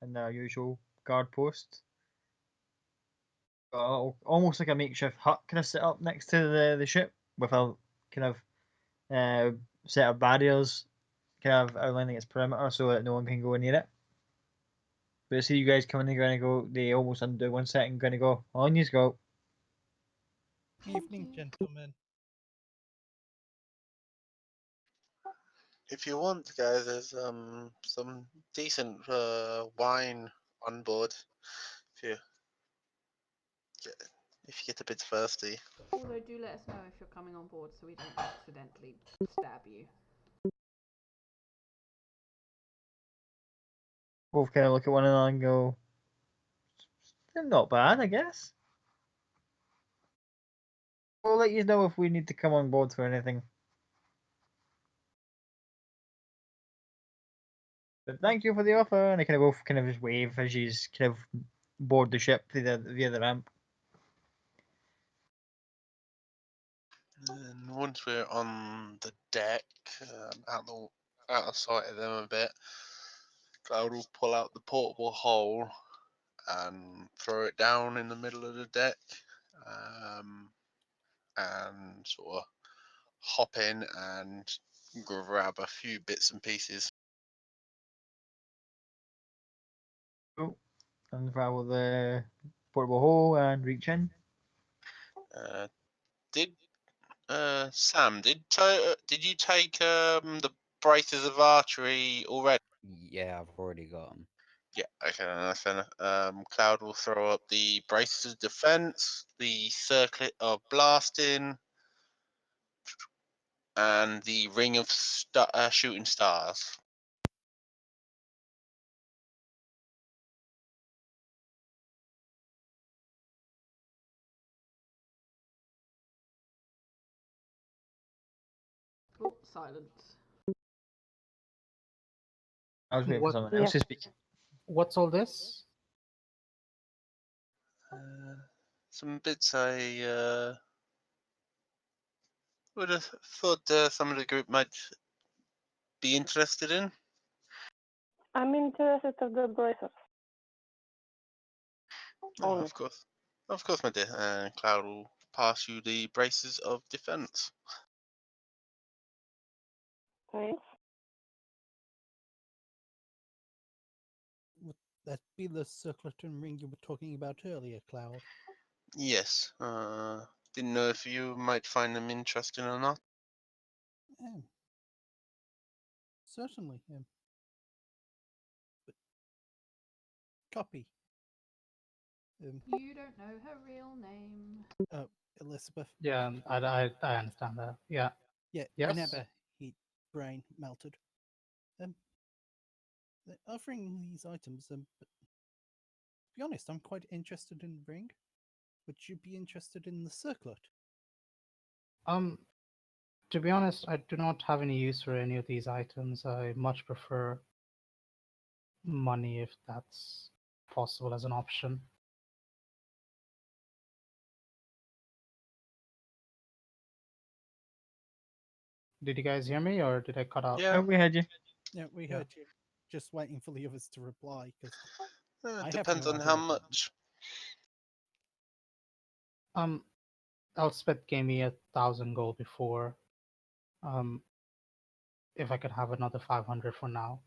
in their usual guard post. Almost like a makeshift hut kind of set up next to the ship with a kind of set of barriers kind of outlining its perimeter so that no one can go near it. But I see you guys coming, they're going to go, they almost undo 1 second, going to go, on you go. Evening, gentlemen. If you want, guys, there's some decent wine on board. If you get a bit thirsty. Although do let us know if you're coming on board so we don't accidentally stab you. Both kind of look at one another and go, they're not bad, I guess. We'll let you know if we need to come on board for anything. But thank you for the offer, and they kind of both kind of just wave as you kind of board the ship via the ramp. And once we're on the deck, out of sight of them a bit, Cloud will pull out the portable hole and throw it down in the middle of the deck, and sort of hop in and grab a few bits and pieces. Cool. Unravel the portable hole and reach in. Did Sam, did you take the braces of archery already? Yeah, I've already got them. Yeah, okay, that's enough. Cloud will throw up the braces of defense, the circlet of blasting, and the ring of shooting stars. Oh, silence. I was waiting for What- someone Yeah. else to speak. What's all this? Some bits I would have thought some of the group might be interested in. I'm interested in the bracers. Oh, Only. of course, my dear. Cloud will pass you the braces of defense. Thanks. Would that be the circlet and ring you were talking about earlier, Cloud? Yes. Didn't know if you might find them interesting or not. Oh, certainly. But copy. You don't know her real name. Elizabeth. Yeah, I understand that. Yeah. Yeah, Yes. whenever he brain melted. They're offering these items, but to be honest, I'm quite interested in the ring. Would you be interested in the circlet? To be honest, I do not have any use for any of these items. I much prefer money if that's possible as an option. Did you guys hear me or did I cut out? Yeah. Oh, we had you. Yeah, we Yeah. heard you. Just waiting for the others to reply because I have Depends no on idea how what they want. Um, Elspeth gave me 1,000 gold before. If I could have another 500 for now.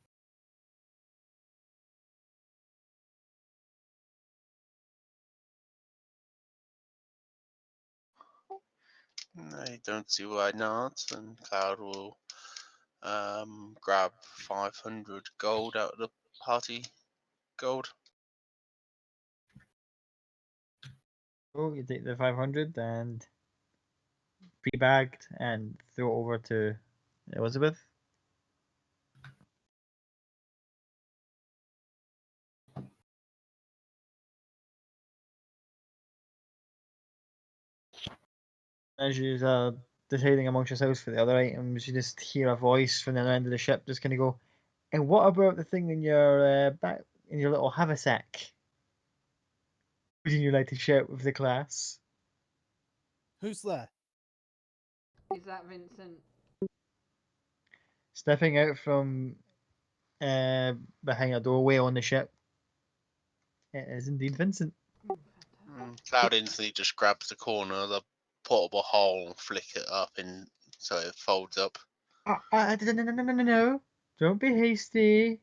I don't see why not. And Cloud will grab 500 gold out of the party gold. Oh, you take the 500 and pre-bagged and throw it over to Elizabeth. As you're deciding amongst yourselves for the other items, you just hear a voice from the other end of the ship just kind of go, and what about the thing in your back, in your little haversack? Would you like to share it with the class? Who's there? Is that Vincent? Stepping out from behind a doorway on the ship, it is indeed Vincent. Cloud instantly just grabs the corner of the portable hole and flick it up in so it folds up. No. Don't be hasty.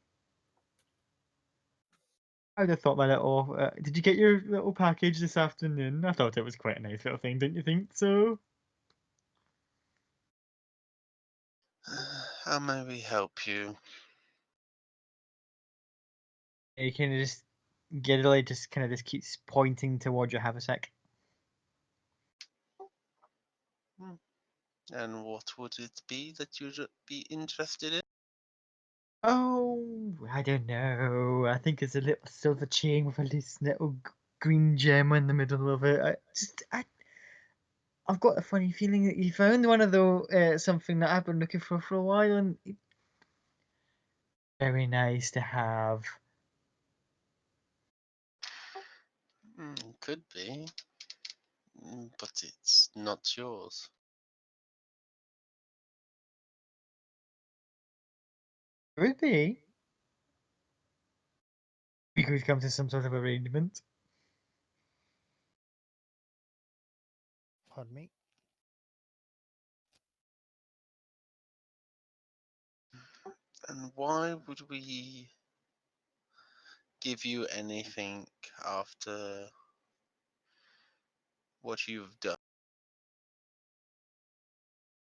I'd have thought my little. Did you get your little package this afternoon? I thought it was quite a nice little thing, didn't you think so? How may we help you? You kind of just giddily just kind of just keeps pointing towards your haversack. And what would it be that you'd be interested in? Oh, I don't know. I think it's a little silver chain with a little green gem in the middle of it. I've got a funny feeling that you found one of those something that I've been looking for a while, and very nice to have. Could be, but it's not yours. Would be. We could come to some sort of arrangement. Pardon me. And why would we give you anything after what you've done?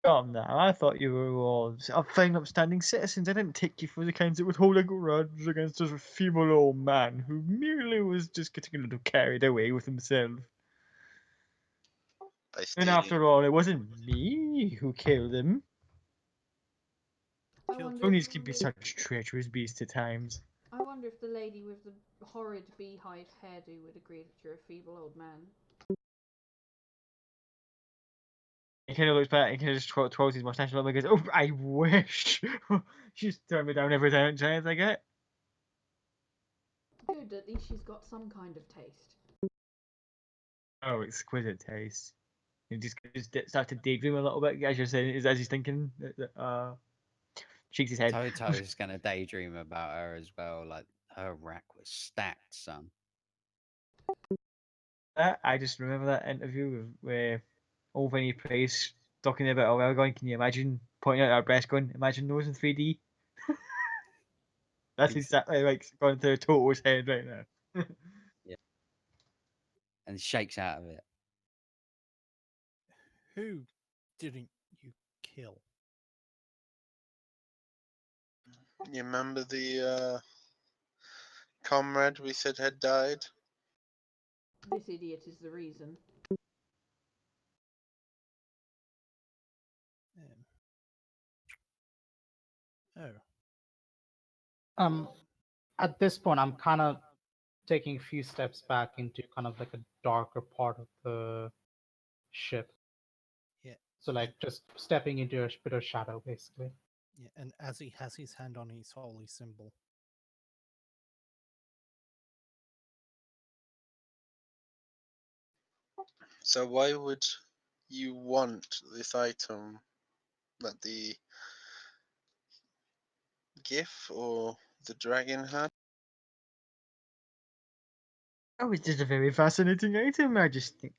Calm now. I thought you were all fine, upstanding citizens. I didn't take you for the kinds that would hold a grudge against a feeble old man who merely was just getting a little carried away with himself. By And stealing. after all, it wasn't me who killed him. I Killed wonder, Ponies can be such treacherous beasts at times. I wonder if the lady with the horrid beehive hairdo would agree that you're a feeble old man. He kind of looks back and kind of just twirls his mustache a little bit and goes, "Oh, I wish." She's turned me down every chance I get. Good, at least she's got some kind of taste. Oh, exquisite taste. He just starts to daydream a little bit as you're saying, as he's thinking. Shakes his head. Toto's gonna daydream about her as well. Like her rack was stacked, son. I just remember that interview where old Vinny Price talking about, oh, well, going, can you imagine pointing out our breast going, imagine those in 3D? That's He's- exactly like going through Toto's head right now. and shakes out of it. Who didn't you kill? You remember the comrade we said had died? This idiot is the reason. Oh, At this point, I'm kind of taking a few steps back into kind of like a darker part of the ship. yeah, So like just stepping into a bit of shadow, basically. yeah. And as he has his hand on his holy symbol, So why would you want this item that the GIF or the dragon had? Oh, it's just a very fascinating item. I just think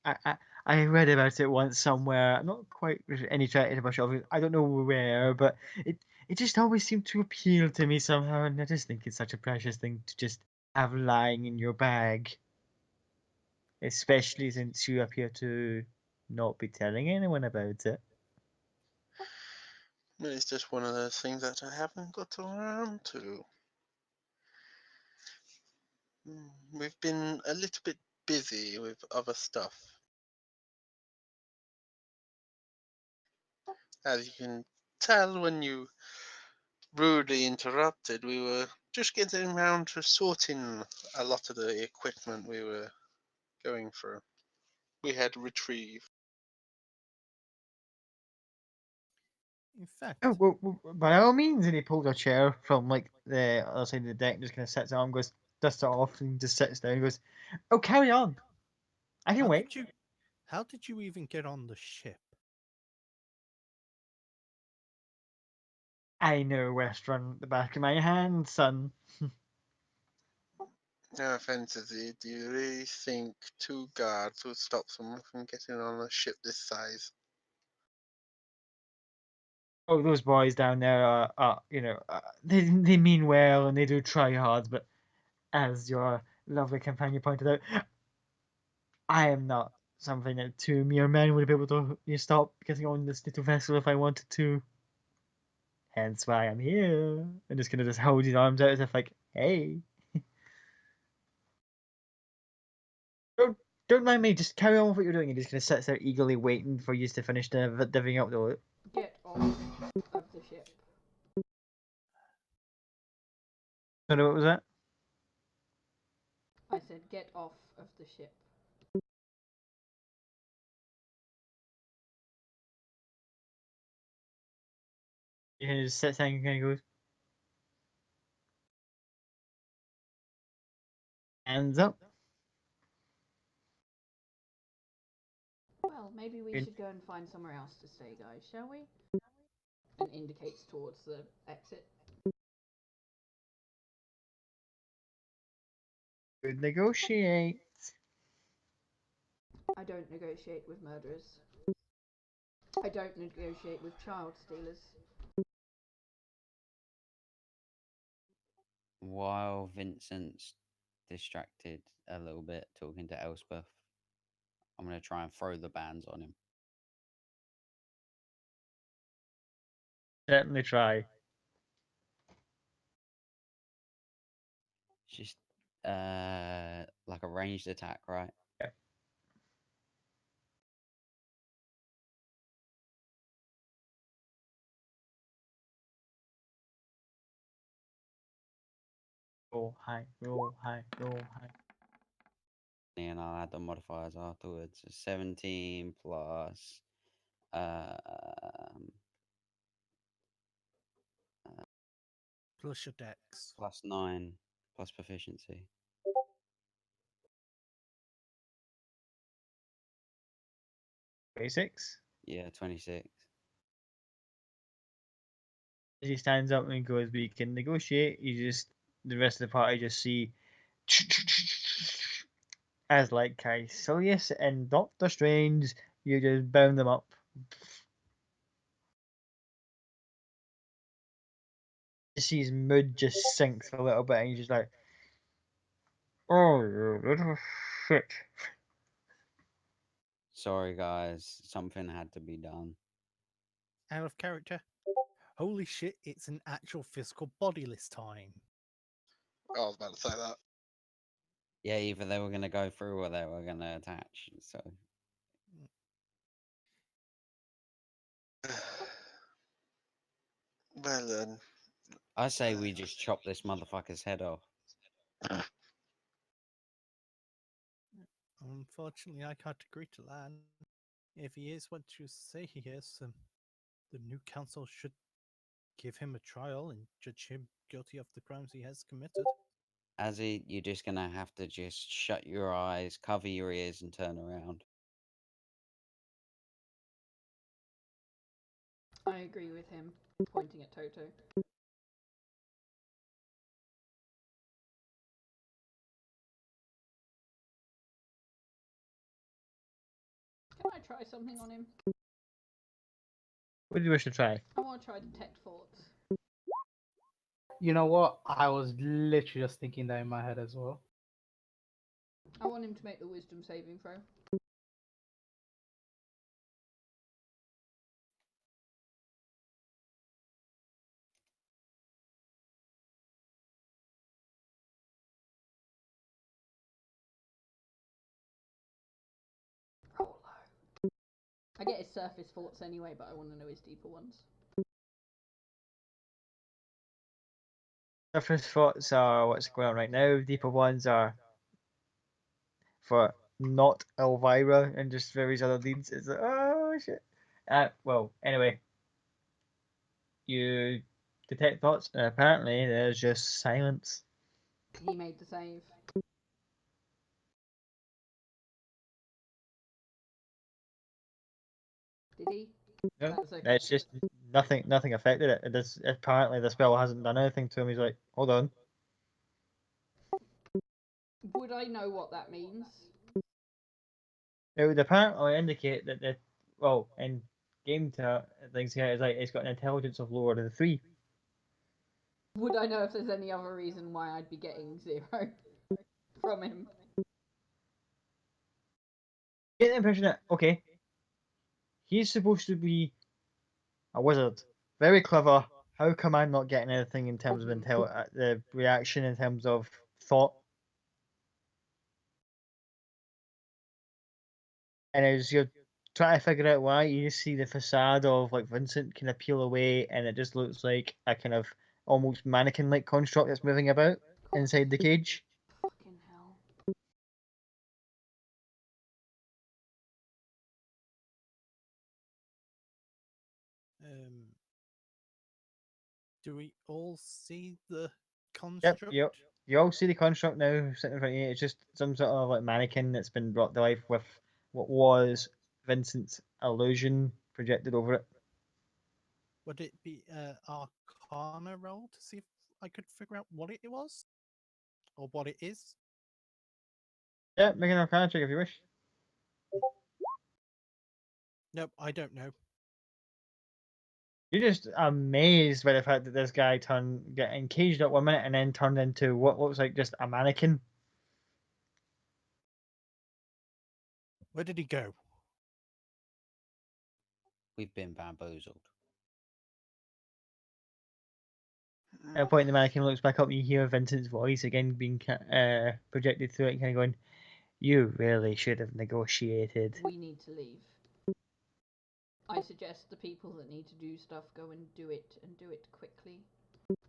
I read about it once somewhere. I'm not quite any trying to brush off. I don't know where, but it just always seemed to appeal to me somehow, and I just think it's such a precious thing to just have lying in your bag, especially since you appear to not be telling anyone about it. It's just one of those things that I haven't got around to. We've been a little bit busy with other stuff. As you can tell when you rudely interrupted, we were just getting around to sorting a lot of the equipment we were going through. We had retrieved. in fact, Oh, well, by all means, and he pulls a chair from like the other side of the deck and just kind of sits down, goes, dusts it off, and just sits down and goes, "Oh, carry on. I can how wait." did you, how did you even get on the ship? I know Westrun at the back of my hand, son. No offense, do you really think two guards would stop someone from getting on a ship this size? Oh, those boys down there are they mean well and they do try hard, but as your lovely companion pointed out, I am not something that two mere men would be able to stop getting on this little vessel if I wanted to. Hence why I'm here. And just kind of just hold his arms out as if like, hey, don't mind me. Just carry on with what you're doing. And just kind of sits there eagerly waiting for you to finish divvying up the. Get off of the ship. Sorry, what was that? I said get off of the ship. You kind of just sits there and kind of goes, hands up. Well, maybe we Good. should go and find somewhere else to stay, guys, shall we? And indicates towards the exit. Good negotiate. I don't negotiate with murderers. I don't negotiate with child stealers. While Vincent's distracted a little bit talking to Elspeth, I'm gonna try and throw the bands on him. Certainly try. It's just like a ranged attack, right? Yeah. Roll high, roll high, roll high. And I'll add the modifiers afterwards. So 17 plus um, Plus your dex. plus 9 plus proficiency. 26. Yeah, 26. As he stands up and goes, "We can negotiate." You just the rest of the party just see as like Caecilius and Doctor Strange. You just bound them up. You see his mood just sinks a little bit, and he's just like, "Oh, you little shit." Sorry, guys. Something had to be done. Out of character. Holy shit, it's an actual physical body this time. I was about to say that. Yeah, either they were going to go through or they were going to attach. So Well then. I say we just chop this motherfucker's head off. Unfortunately, I can't agree to that. If he is what you say he is, the new council should give him a trial and judge him guilty of the crimes he has committed. Azzy, you're just going to have to just shut your eyes, cover your ears, and turn around. I agree with him, pointing at Toto. Can I try something on him? What do you wish to try? I want to try detect thoughts. You know what? I was literally just thinking that in my head as well. I want him to make the wisdom saving throw. Roll low. I get his surface thoughts anyway, but I want to know his deeper ones. Surface thoughts are what's going on right now. Deeper ones are for not Elvira and just various other leads. It's like, oh shit. Well, anyway, you detect thoughts, and apparently there's just silence. He made the save. Did he? No, That's okay. it's just nothing affected it. Apparently the spell hasn't done anything to him. He's like, hold on. Would I know what that means? It would apparently indicate that in game things here, it's like it's got an intelligence of lower than 3. Would I know if there's any other reason why I'd be getting 0 from him? Get the impression that okay, he's supposed to be a wizard, very clever. How come I'm not getting anything in terms of the reaction in terms of thought? And as you're trying to figure out why, you just see the facade of like Vincent kind of peel away, and it just looks like a kind of almost mannequin-like construct that's moving about inside the cage. Fucking hell. Do we all see the Yep, construct? yep. You all see the construct now sitting in front of you. It's just some sort of like mannequin that's been brought to life with what was Vincent's illusion projected over it. Would it be Arcana roll to see if I could figure out what it was? Or what it is? Yeah, make an Arcana check if you wish. Nope, I don't know. You're just amazed by the fact that this guy get encaged at 1 minute and then turned into what looks like just a mannequin. Where did he go? We've been bamboozled. At a point, the mannequin looks back up, and you hear Vincent's voice again being projected through it, kind of going, "You really should have negotiated." We need to leave. I suggest the people that need to do stuff go and do it quickly.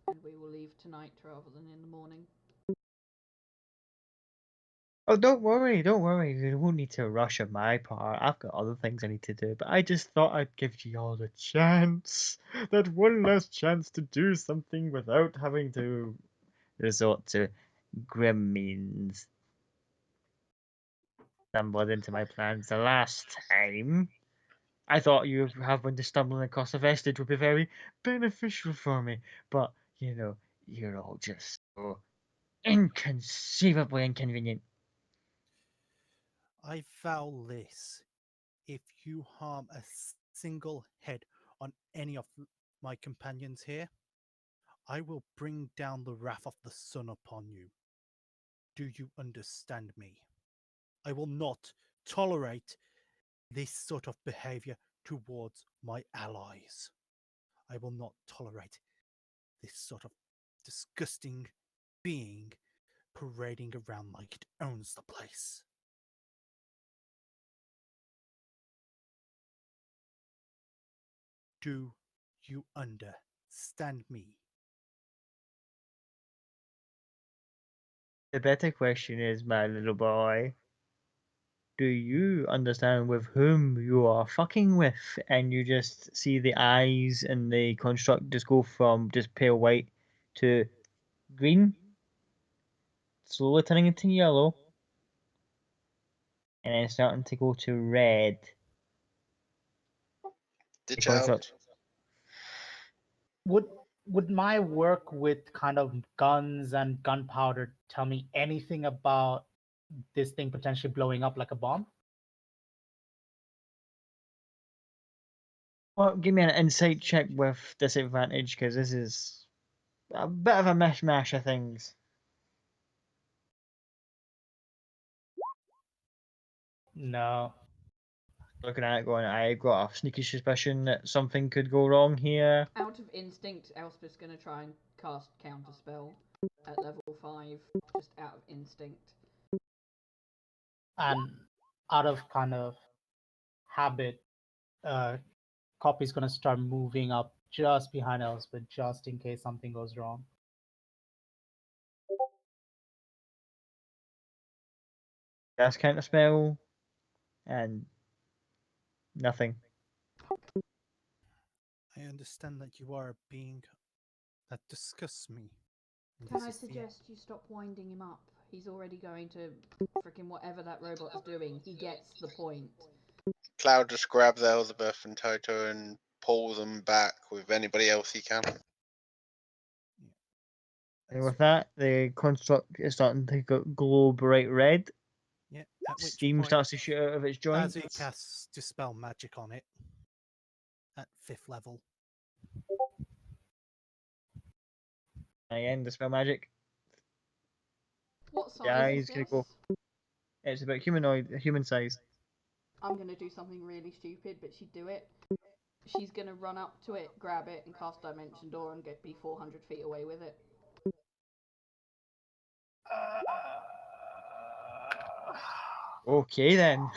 And we will leave tonight rather than in the morning. Oh, don't worry, don't worry. You won't need to rush on my part. I've got other things I need to do, but I just thought I'd give you all the chance. That one last chance to do something without having to resort to grim means. Stumbled into my plans the last time. I thought you having to stumble across a vestige would be very beneficial for me, but you're all just so inconceivably inconvenient. I vow this: if you harm a single head on any of my companions here, I will bring down the wrath of the sun upon you. Do you understand me? I will not tolerate this sort of behavior towards my allies. I will not tolerate this sort of disgusting being parading around like it owns the place. Do you understand me? The better question is, my little boy, do you understand with whom you are fucking with? And you just see the eyes and the construct just go from just pale white to green, slowly turning into yellow, and then starting to go to red. The Ditch out. construct. Would my work with kind of guns and gunpowder tell me anything about this thing potentially blowing up like a bomb? Well, give me an insight check with disadvantage, because this is a bit of a mishmash of things. No. Looking at it going, I've got a sneaky suspicion that something could go wrong here. Out of instinct, Elspeth's going to try and cast Counterspell at level 5, just out of instinct. And out of kind of habit, Copy's gonna start moving up just behind Elspeth, just in case something goes wrong. That's counter spell, and nothing. I understand that you are a being that disgusts me. And Can this I is the- suggest you stop winding him up? He's already going to freaking whatever that robot's doing. He gets the point. Cloud just grabs Elizabeth and Toto and pulls them back with anybody else he can. And with that, the construct is starting to glow bright red. Yeah, at which Steam point, starts to shoot out of its joints. as he casts Dispel Magic on it at 5th level. Again, dispel magic. What size Yeah, is he's gonna this? go. It's about human size. I'm going to do something really stupid, but she'd do it. She's going to run up to it, grab it, and cast Dimension Door and be 400 feet away with it. Okay then.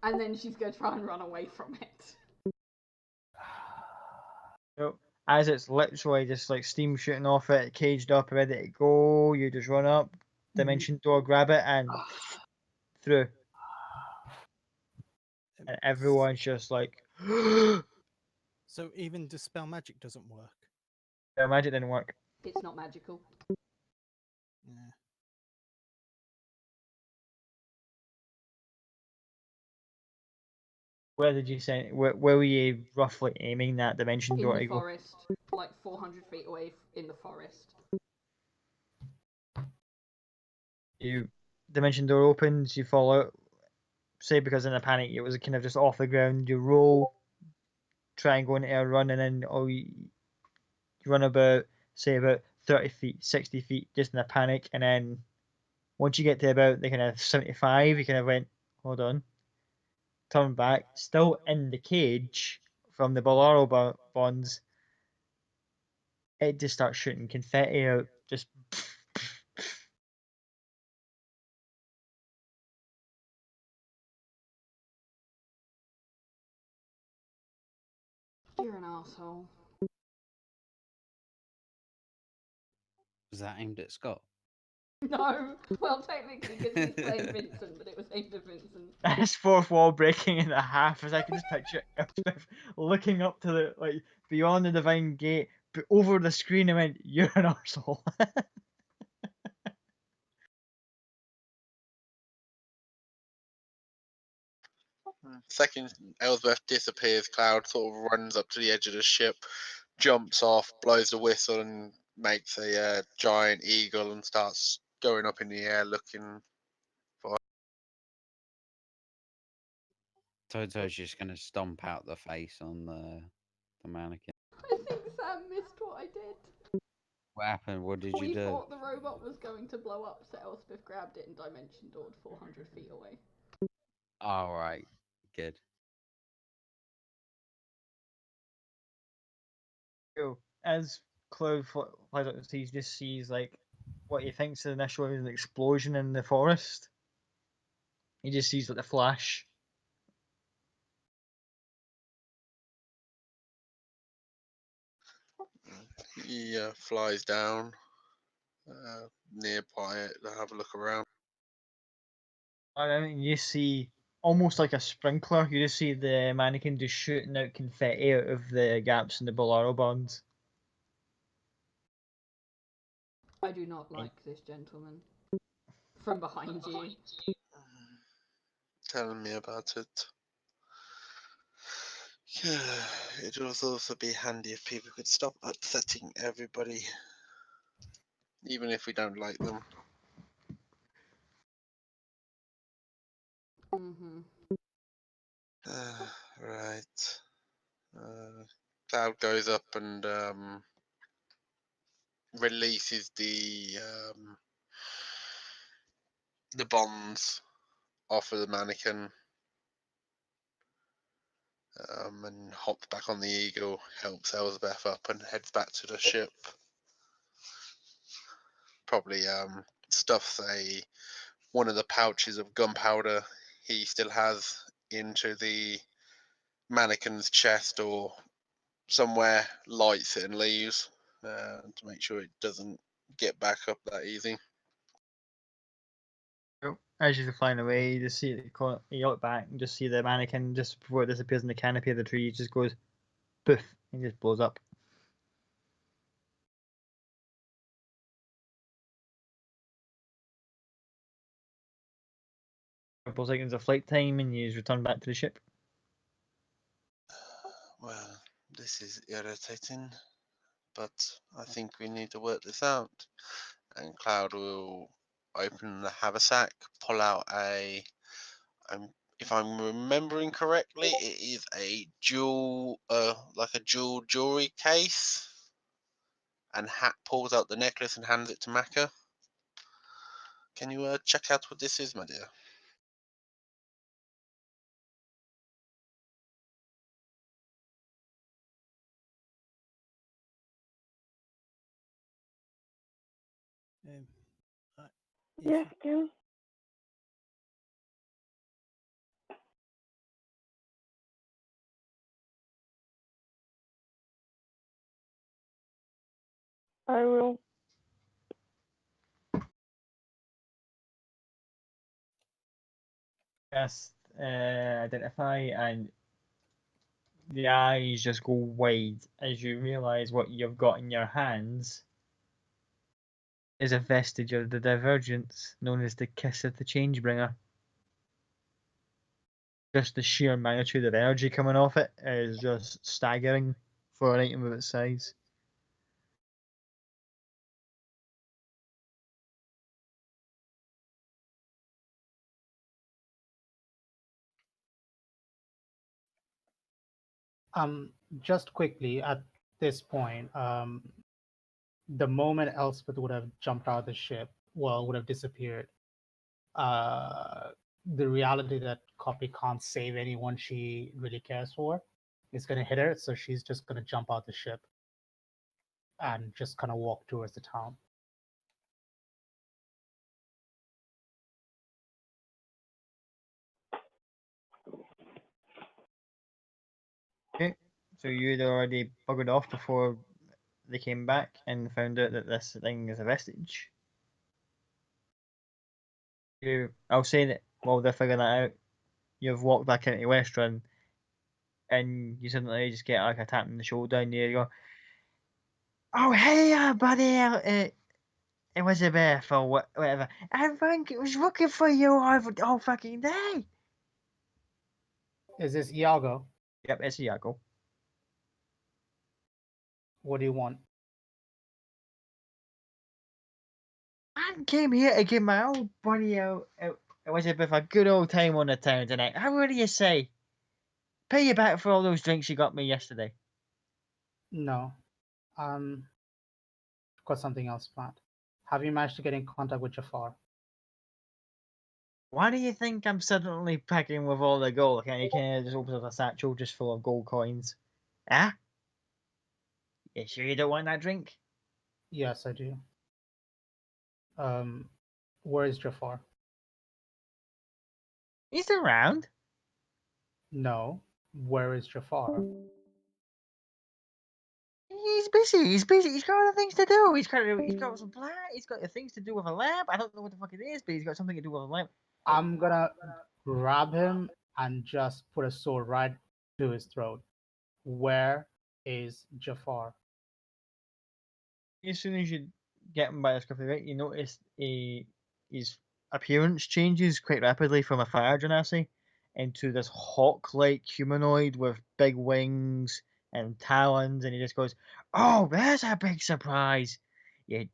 And then she's going to try and run away from it. So, as it's literally just like steam shooting off it, caged up, ready to go, you just run up, dimension door, grab it, and through. And everyone's just like, So even Dispel Magic doesn't work. the magic didn't work. It's not magical. Yeah. Where did you say? Where were you roughly aiming that dimension In door the to go? forest. Like 400 feet away in the forest. You dimension door opens, you fall out. Say because in a panic it was kind of just off the ground. You roll, try and go into a run, and then you run about say about 30 feet, 60 feet, just in a panic, and then once you get to about the kind of 75, you kind of went, hold on, turn back, still in the cage from the Bolaro bonds, it just starts shooting confetti out. Just You're an asshole. Was that aimed at Scott? No, well, technically, because he's playing Vincent, but it was aimed at Vincent. that's fourth wall breaking in half, as I can just picture Elspeth looking up to the beyond the divine gate, but over the screen and went, "You're an arsehole." Second, Elsbeth disappears. Cloud sort of runs up to the edge of the ship, jumps off, blows the whistle, and makes a giant eagle and starts going up in the air looking. Toto's just going to stomp out the face on the mannequin. I think Sam missed what I did. What happened? What did you We do? thought the robot was going to blow up, so Elspeth grabbed it and dimension doored 400 feet away. All right, good. So, as Cloud flies up, he just sees like what he thinks initially is an explosion in the forest. He just sees like the flash. He flies down nearby it to have a look around. And then you see almost like a sprinkler. You just see the mannequin just shooting out confetti out of the gaps in the bolero bonds. I do not like this gentleman. From behind you. Telling me about it. Yeah, it would also be handy if people could stop upsetting everybody, even if we don't like them. Right. Cloud goes up and releases the bonds off of the mannequin, and hops back on the eagle, helps Elsbeth up, and heads back to the ship. Probably stuffs one of the pouches of gunpowder he still has into the mannequin's chest or somewhere, lights it and leaves to make sure it doesn't get back up that easy. As you're flying away, you just see you look back and just see the mannequin just before it disappears in the canopy of the tree. It just goes poof and just blows up. Couple seconds of flight time, and you return back to the ship. Well, this is irritating, but I think we need to work this out. And Cloud will open the haversack, pull out if I'm remembering correctly, it is a like a jewel jewelry case. And Hat pulls out the necklace and hands it to Maka. Can you check out what this is, my dear? Yes, Ken. I will. Yes, identify, and the eyes just go wide as you realise what you've got in your hands is a vestige of the divergence known as the kiss of the Changebringer. Just the sheer magnitude of energy coming off it is just staggering for an item of its size. Just quickly at this point, the moment Elspeth would have jumped out of the ship, well, would have disappeared. The reality that Copy can't save anyone she really cares for is going to hit her, so she's just going to jump out the ship. and just kind of walk towards the town. Okay, so you'd already buggered off before they came back and found out that this thing is a vestige. I'll say that while they're figuring that out, you've walked back into Westrun and you suddenly just get like a tap on the shoulder and you go, "Oh hey, buddy, it was a Beth or whatever. I think it was looking for you all fucking day." Is this Iago? Yep, it's Iago. What do you want? I came here to give my old buddy out. It was a bit of a good old time on the town tonight. How would you say? Pay you back for all those drinks you got me yesterday. No. Got something else planned. Have you managed to get in contact with Jafar? Why do you think I'm suddenly packing with all the gold? You can't just open up a satchel just full of gold coins. Ah? You sure you don't want that drink? Yes, I do. Where is Jafar? He's around. No. Where is Jafar? He's busy. He's busy. He's got other things to do. He's got some plan. He's got things to do with a lab. I don't know what the fuck it is, but he's got something to do with a lab. I'm gonna grab him and just put a sword right to his throat. Where is Jafar? As soon as you get him by the scruff of the neck, you notice his appearance changes quite rapidly from a fire genasi into this hawk-like humanoid with big wings and talons, and he just goes, "Oh, there's a big surprise! You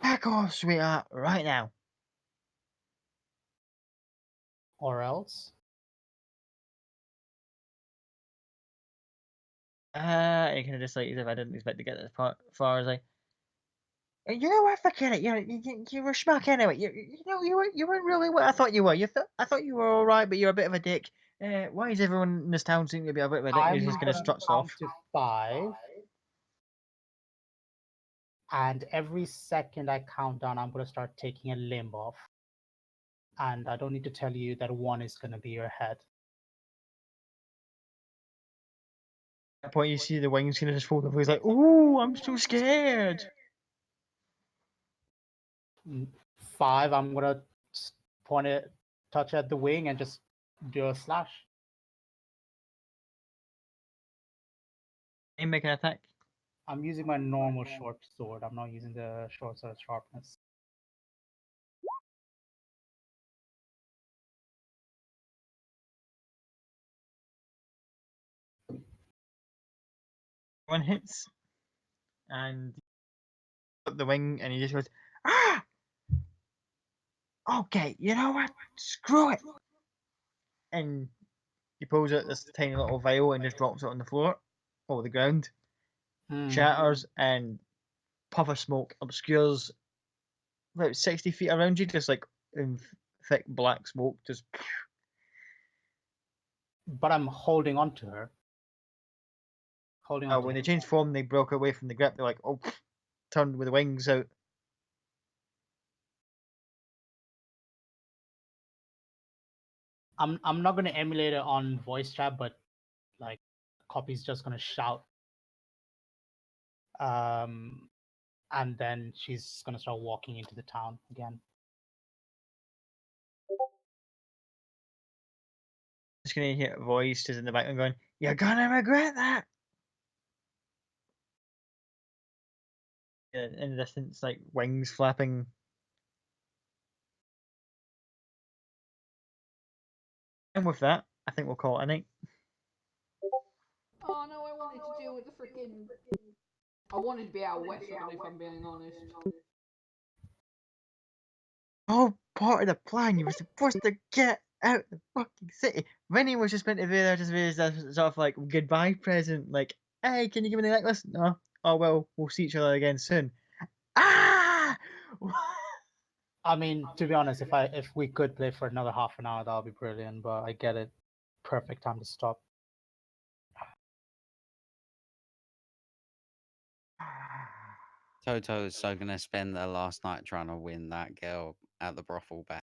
back off, sweetheart, right now." Or else? And kind of just like as if I didn't expect to get this far as like, you know what? Forget it. You were schmuck anyway. You weren't really what I thought you were. I thought you were all right, but you're a bit of a dick. Why is everyone in this town seem to be a bit of a dick? He's I'm just kind of gonna struts count off. to 5, and every second I count down, I'm gonna start taking a limb off. And I don't need to tell you that one is gonna be your head. At that point, you see the wings kind of just fold over. He's like, "Ooh, I'm so scared." 5, I'm gonna point it, touch at the wing, and just do a slash. And make an attack. I'm using my normal short sword. I'm not using the short sword sharpness. One hits, and up the wing, and he just goes, "Ah! Okay, you know what? Screw it." And he pulls out this tiny little vial and just drops it on the floor, over the ground. Shatters, and puff of smoke obscures about 60 feet around you, just like in thick black smoke. Just But I'm holding on to her. Holding on to when him. they changed form, they broke away from the grip. They're like, "Oh," turned with the wings out. I'm not gonna emulate it on voice chat, but like Copy's just gonna shout. And then she's gonna start walking into the town again. Just gonna hear a voice just in the background going, "You're gonna regret that." In the distance, like wings flapping. And with that, I think we'll call it a night. Oh no, I wanted to deal with the freaking. I wanted to be out of Westrun if I'm being honest. All part of the plan. You were supposed to get out of the fucking city. Rennie was just meant to be there, just as a sort of like goodbye present. Like, "Hey, can you give me the necklace?" No. "Oh well, we'll see each other again soon." Ah! I mean, to be honest, if we could play for another half an hour, that would be brilliant. But I get it. Perfect time to stop. Toto is so gonna spend their last night trying to win that girl at the brothel back.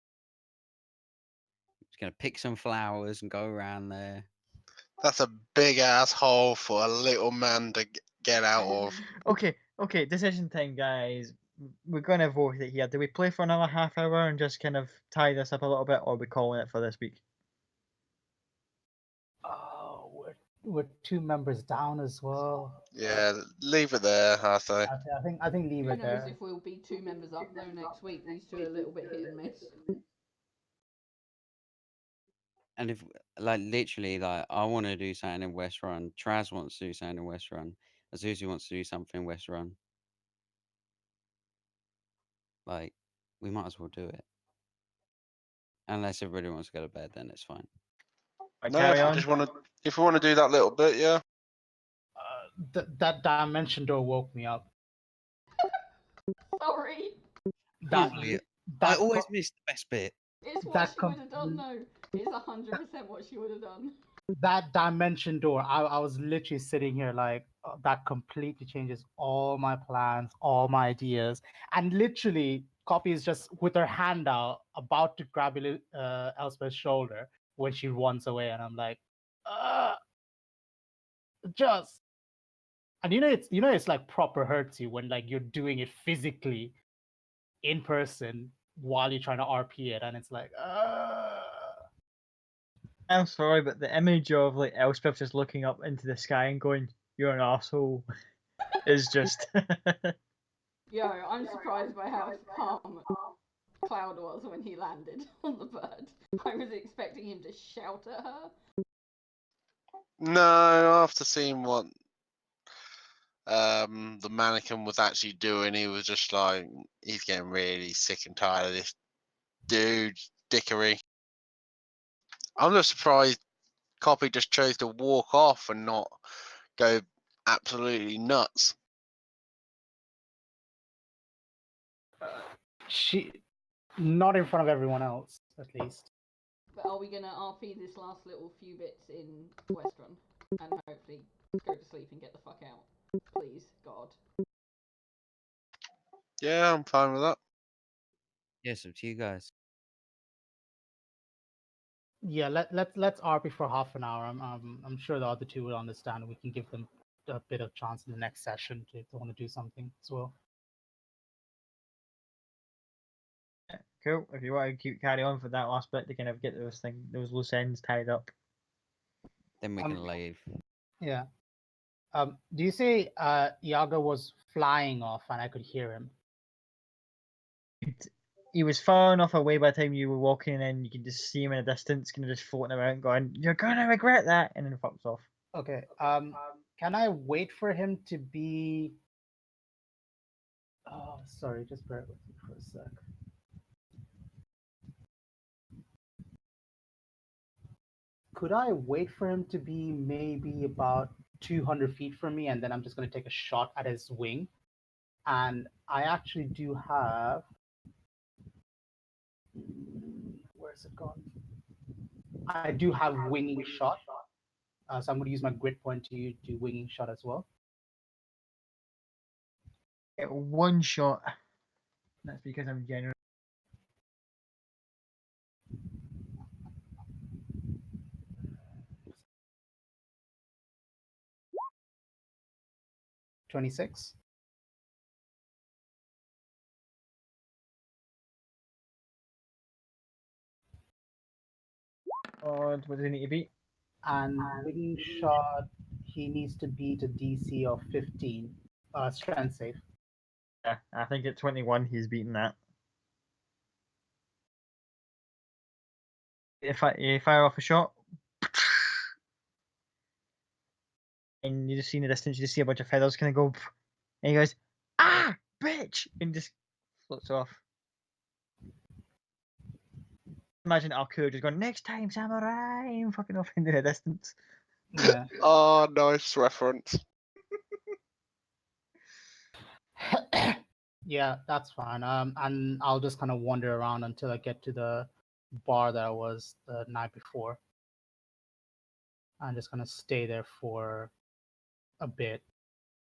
He's gonna pick some flowers and go around there. That's a big asshole for a little man to get out of. Okay, decision time, guys. We're gonna vote it here. Do we play for another half hour and just kind of tie this up a little bit, or are we calling it for this week? Oh, we're 2 members down as well. Yeah, leave it there, Arthur. I think leave Who it knows there. if we'll be 2 members up though next week? These two are a little bit hit and miss. And if like literally like I want to do something in Westrun, Traz wants to do something in Westrun, Azuzu wants to do something in Westrun. Like we might as well do it. Unless everybody wants to go to bed, then it's fine. Right, No, carry if we on. just want to, if we want to do that little bit, yeah. That dimension door woke me up. Sorry. That Probably. I that always co- miss the best bit. It's what that she would have done, no. It's 100% what she would have done. that dimension door. I was literally sitting here like that completely changes all my plans, all my ideas, and literally Copy is just with her hand out, about to grab Elspeth's shoulder when she runs away, and I'm like, just. And it's like proper hurts you when like you're doing it physically in person while you're trying to RP it, and it's like, I'm sorry, but the image of like Elspeth just looking up into the sky and going, "You're an asshole," is just. Yo, I'm surprised by how calm Cloud was when he landed on the bird. I was expecting him to shout at her. No, after seeing what the mannequin was actually doing, he was just like, he's getting really sick and tired of this dude dickery. I'm just surprised Copy just chose to walk off and not go absolutely nuts. she not in front of everyone else, at least. But are we gonna RP this last little few bits in Westrun and hopefully go to sleep and get the fuck out? Please, God. Yeah, I'm fine with that. Yes, up to you guys. Yeah, let's RP for half an hour. I'm sure the other two will understand. We can give them a bit of chance in the next session if they want to do something as well. Cool. If you want to carry on for that last bit to kind of get those loose ends tied up. Then we can leave. Yeah. Do you say Iago was flying off and I could hear him? He was far enough away by the time you were walking in, you could just see him in a distance, kind of just floating around, going, "You're gonna regret that," and then fucks off. Okay. Can I wait for him to be? Oh, sorry. Just bear with me for a sec. Could I wait for him to be maybe about 200 feet from me, and then I'm just going to take a shot at his wing? And I actually do have. Where's it gone? I do have winging shot. So I'm going to use my grit point to do winging shot as well. Get one shot. That's because I'm generous. 26. What does he need to beat? And winging shot, he needs to beat a DC of 15. Strength save. Yeah, I think at 21 he's beaten that. If I fire off a shot, and you just see in the distance, you just see a bunch of feathers kind of go, and he goes, "Ah, bitch!" and just floats off. Imagine Alkur just going, "Next time, samurai!" and fucking off into the distance. Yeah. Oh, nice reference. Yeah, that's fine. And I'll just kind of wander around until I get to the bar that I was the night before. I'm just gonna stay there for a bit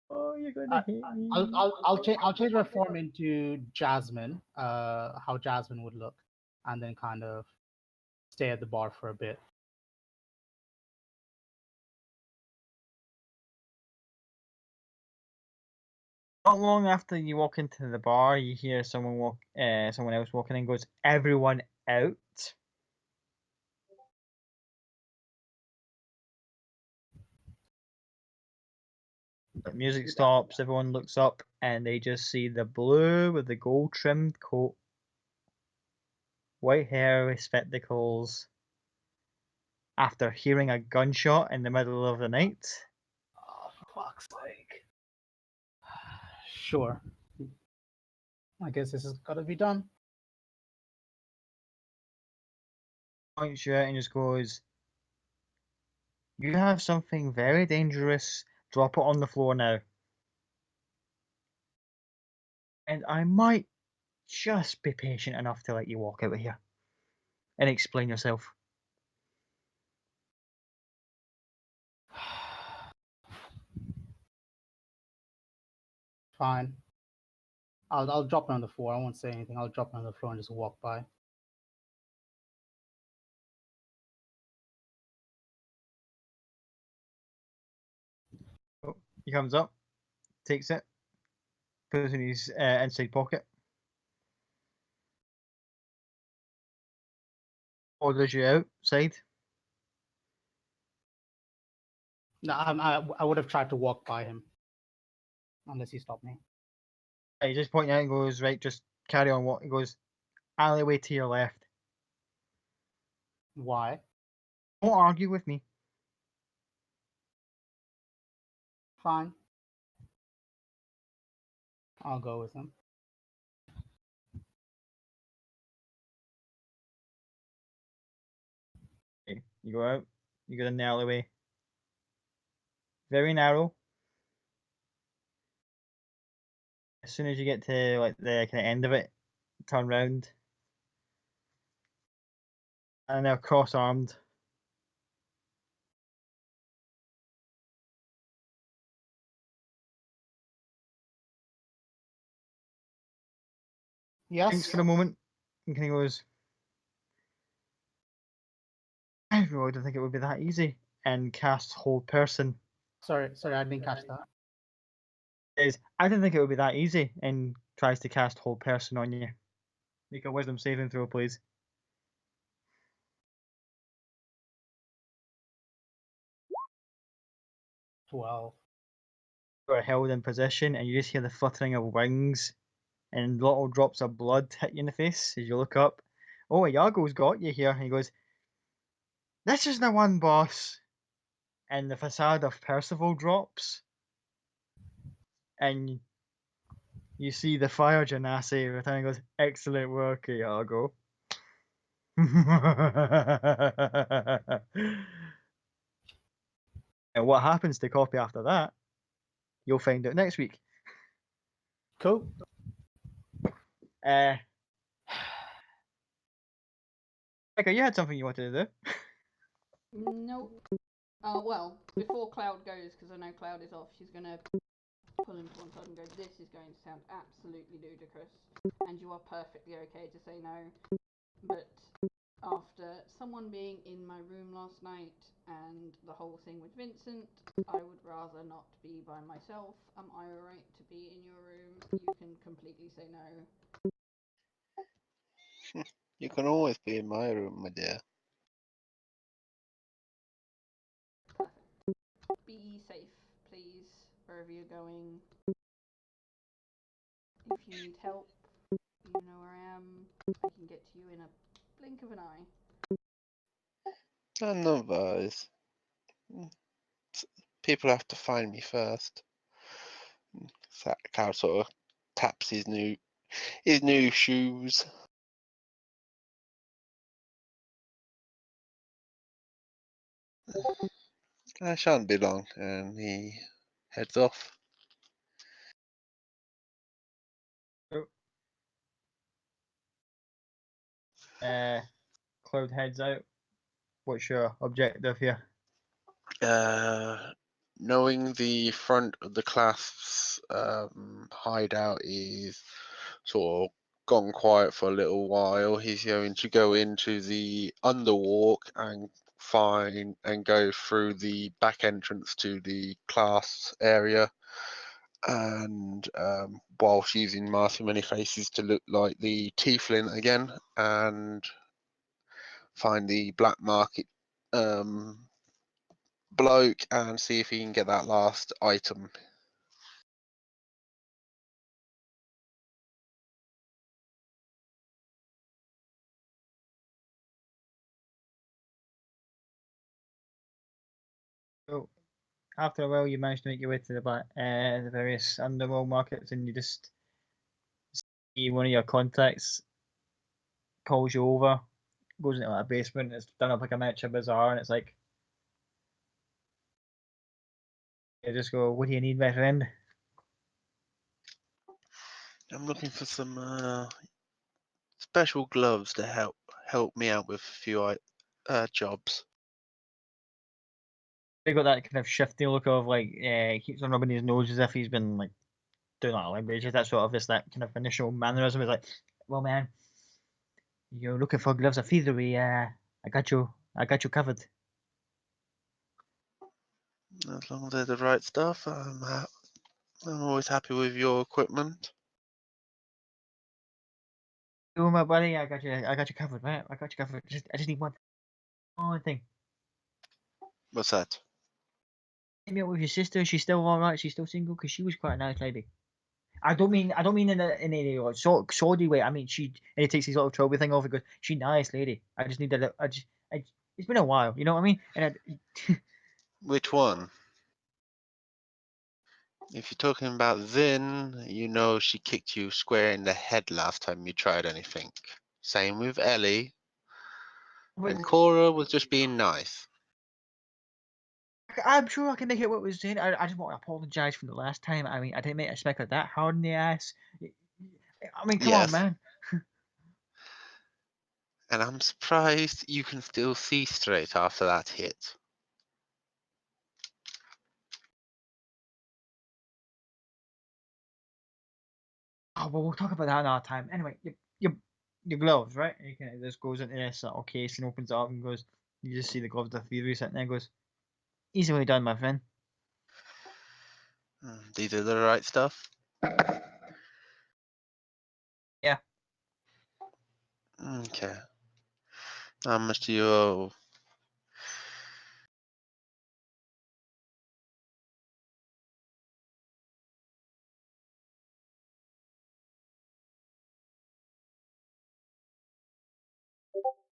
Oh, you're gonna hate me. I'll change my form into Jasmine, how Jasmine would look, and then kind of stay at the bar for a bit. Not long after you walk into the bar, you hear someone else walking in. Goes, everyone out. The music stops. Everyone looks up, and they just see the blue with the gold trimmed coat, white hair with spectacles. After hearing a gunshot in the middle of the night, Oh, for fuck's sake. Sure. I guess this has got to be done. points you out and just goes, "You have something very dangerous. Drop it on the floor now." And I might just be patient enough to let you walk out of here and explain yourself. Fine. I'll drop it on the floor. I won't say anything. I'll drop it on the floor and just walk by. Oh, he comes up, takes it, puts it in his inside pocket, orders you outside. No, I would have tried to walk by him, unless he stopped me. He just pointing out and goes, right, just carry on. What he goes, alleyway to your left. Why? Don't argue with me. Fine. I'll go with him. Okay, you go out. You go down the alleyway. Very narrow. As soon as you get to like the kind of end of it, turn round, and they're cross-armed. Thinks Yes. for a moment and kind of goes, "I really don't think it would be that easy." And casts hold person. Sorry, I didn't catch that. Says, "I didn't think it would be that easy," and tries to cast hold person on you. Make a wisdom saving throw, please. 12. You are held in position, and you just hear the fluttering of wings, and little drops of blood hit you in the face as you look up. Oh, Iago's got you here. He goes, "This is the one, boss." And the facade of Percival drops, and you see the fire genasi returning. Goes, "Excellent work, Iago." And what happens to copy after that, you'll find out next week. Cool. Becca, you had something you wanted to do. Nope. Well, before Cloud goes, because I know Cloud is off, she's gonna pull him to one side and go, "This is going to sound absolutely ludicrous, and you are perfectly okay to say no. But after someone being in my room last night and the whole thing with Vincent, I would rather not be by myself. Am I alright to be in your room? You can completely say no." You can always be in my room, my dear. Be safe, please, wherever you're going. If you need help, you know where I am. I can get to you in a blink of an eye. And no advice. People have to find me first. Cal sort of taps his new shoes. I shan't be long, and he heads off. Cloud heads out. What's your objective here? knowing the front of the class's hideout is sort of gone quiet for a little while, he's going to go into the underwalk and find and go through the back entrance to the class area, and whilst using Mask of Many Faces to look like the Tiefling again, and find the black market bloke and see if he can get that last item. So after a while, you manage to make your way to the various underworld markets, and you just see one of your contacts calls you over, goes into a basement. It's done up like a miniature bazaar, and it's like, you just go, "What do you need, my friend?" I'm looking for some special gloves to help me out with a few jobs. They got that kind of shifty look of like, he keeps on rubbing his nose as if he's been like doing that language. That sort of just that kind of initial mannerism is like, "Well, man, you're looking for gloves of thievery. I got you covered." As long as they're the right stuff, I'm always happy with your equipment. Oh my buddy, I got you covered, man. I got you covered. I just need one thing. What's that? Hit me up with your sister. She's still all right. She's still single because she was quite a nice lady. I don't mean in any like sordid way. I mean she, and he takes his little trophy thing off and goes, "She nice lady. I just need that. It's been a while, you know what I mean?" And Which one? If you're talking about Vin, you know she kicked you square in the head last time you tried anything. Same with Ellie. And Cora was just being nice. I'm sure I can make it what was saying. I just want to apologise for the last time. I mean, I didn't make a smacker that hard in the ass. I mean, come on, Yes. man. And I'm surprised you can still see straight after that hit. Oh, well, we'll talk about that another time. Anyway, your gloves, right? You can, it just goes into this little case and opens it up and goes, you just see the gloves of theory sitting there and goes, easily done, my friend. These are the right stuff? Yeah. Okay. How much do you owe?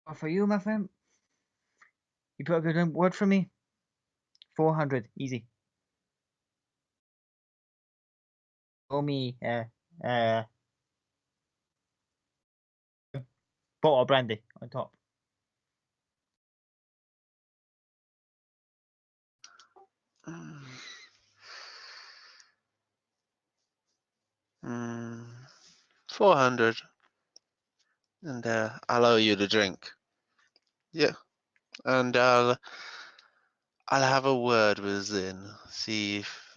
Well, for you, my friend, you put a good word for me. 400, easy. Owe me uh bottle of brandy on top. Mm, 400. And I'll owe you the drink. Yeah. And I'll have a word with Zin. See if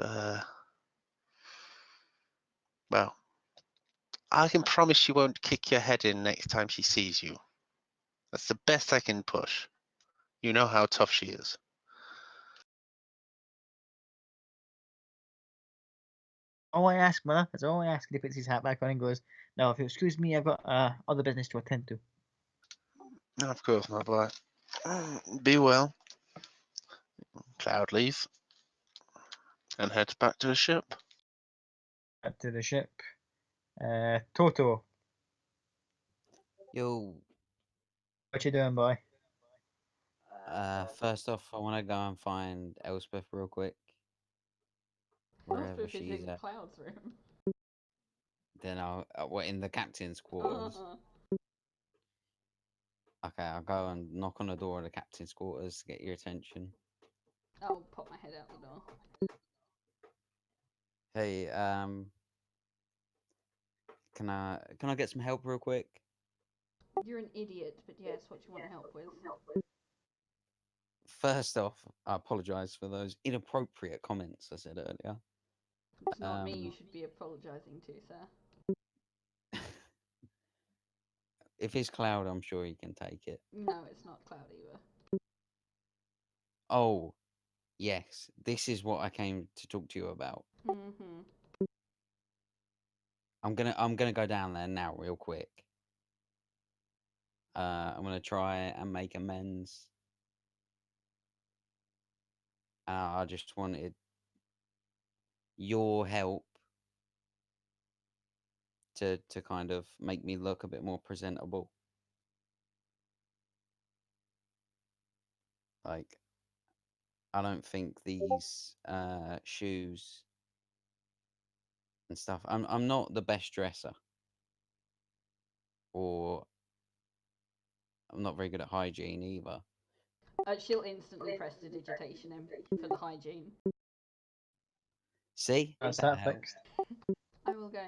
well, I can promise she won't kick your head in next time she sees you. That's the best I can push. You know how tough she is. All I ask, mother, that's all I ask. And he puts his hat back on and goes, "Now, if you excuse me, I've got other business to attend to." Of course, my boy. Be well. Cloud leaves and heads back to the ship. Back to the ship. Toto, Yo, what you doing, boy? first off, I want to go and find Elspeth real quick, wherever Elspeth is she's in at. Cloud's room. Then what in the captain's quarters. Okay, I'll go and knock on the door of the captain's quarters to get your attention. I'll pop my head out the door. Hey, can I get some help real quick? You're an idiot, but yes, what do you want to help with? First off, I apologise for those inappropriate comments I said earlier. It's not me you should be apologising to, sir. If it's Cloud, I'm sure he can take it. No, it's not Cloud either. Oh, yes, this is what I came to talk to you about. Mm-hmm. I'm gonna go down there now, real quick. I'm gonna try and make amends. I just wanted your help to kind of make me look a bit more presentable. Like, I don't think these shoes and stuff. I'm not the best dresser, or I'm not very good at hygiene either. She'll instantly press the digitation in for the hygiene. See, That's that that helps. fixed. I will go.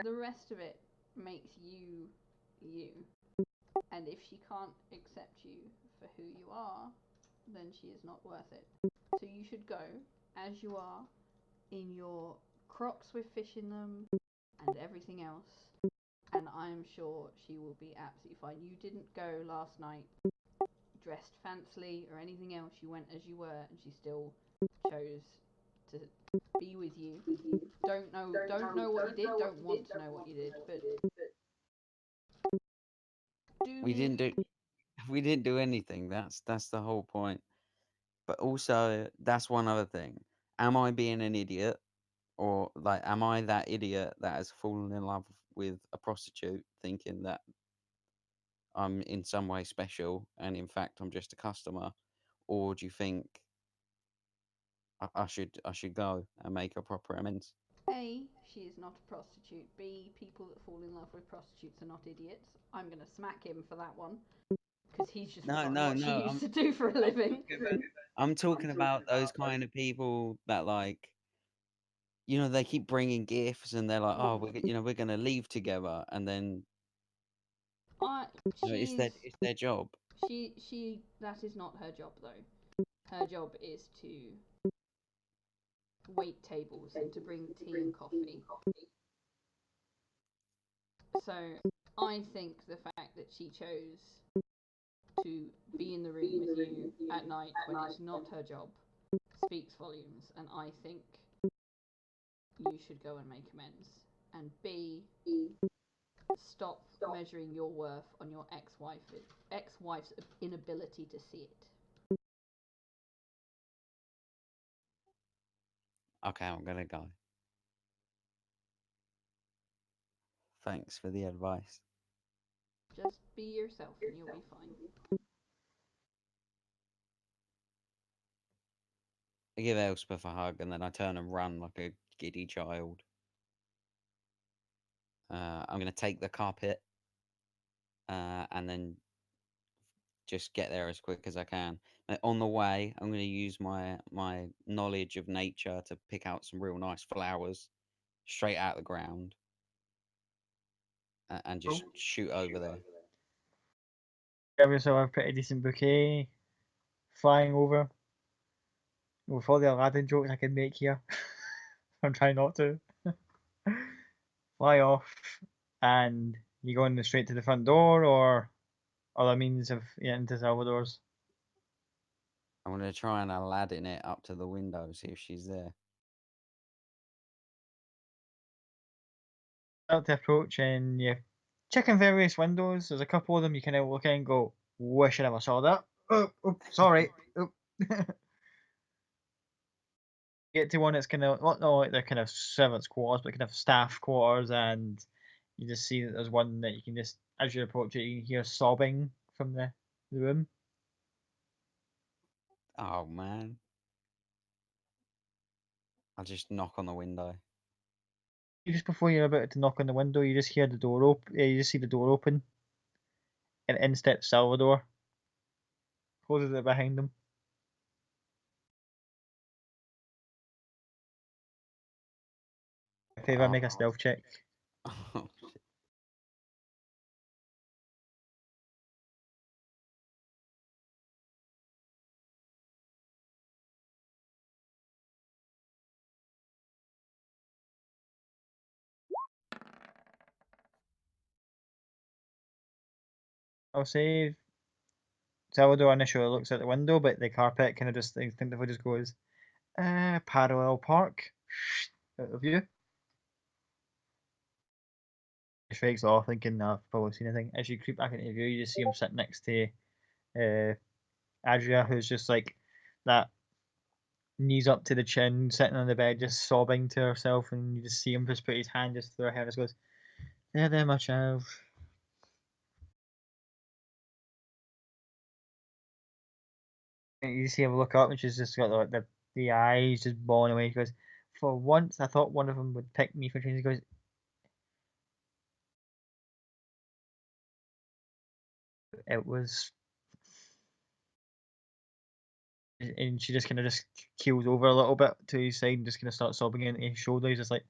The rest of it makes you, you. And if she can't accept you for who you are, then she is not worth it. So you should go as you are, in your Crocs with fish in them and everything else. And I'm sure she will be absolutely fine. You didn't go last night dressed fancily or anything else. You went as you were, and she still chose to be with you. Don't know what you did. Don't want to know what you did, but do We didn't do we didn't do anything. That's the whole point. But also, that's one other thing. Am I being an idiot, or like, am I that idiot that has fallen in love with a prostitute, thinking that I'm in some way special, and in fact I'm just a customer? Or do you think I should go and make a proper amends? A, she is not a prostitute. B, people that fall in love with prostitutes are not idiots. I'm gonna smack him for that one because he's just No, forgotten no, what she no. used to do for a living. I'm talking about those kind of people that, like, they keep bringing gifts, and they're like, oh, we're gonna leave together, and then it's She's their job. she that is not her job though. Her job is to wait tables and to bring tea and coffee. So I think the fact that she chose to be in the room with you at night when it's not her job speaks volumes, and I think you should go and make amends. And B, stop measuring your worth on your ex-wife's inability to see it. Okay, I'm gonna go. Thanks for the advice. Just be yourself and you'll be fine. I give Elspeth a hug, and then I turn and run like a giddy child. I'm gonna take the carpet, and then just get there as quick as I can. On the way, I'm gonna use my knowledge of nature to pick out some real nice flowers straight out of the ground, and just shoot over there. Grab yourself a pretty decent bouquet, flying over. With all the Aladdin jokes I can make here. I'm trying not to. Fly off, and you going straight to the front door, or other means of getting to Salvador's? I'm gonna try and Aladdin it up to the window, see if she's there. Start to approach, and you checking various windows. There's a couple of them you kind of look in and go, "Wish I never saw that." Oh, sorry. Oh. Get to one that's kind of not like they're kind of servants' quarters, but kind of staff quarters, and you just see that there's one that you can just, as you approach it, you can hear sobbing from the room. Oh man. I'll just knock on the window. Just before you're about to knock on the window, you just hear the door open. You just see the door open, and in steps Salvador. Closes it behind him. Favor, make a stealth check. Oh, I'll say Salvador initially looks out the window, but the carpet kind of just instinctively just goes, parallel park, out of view. He shakes off, thinking, "No, I've probably seen anything." As you creep back into view, you just see him sitting next to Adria, who's just like that, knees up to the chin, sitting on the bed, just sobbing to herself, and you just see him just put his hand just through her hair and just goes, there, my child. And you see him look up, and she's just got like the eyes just blown away. She goes, "For once, I thought one of them would pick me for training." He goes, "It was," and she just kind of just keels over a little bit to his side and just kind of starts sobbing into his shoulder. He's just like,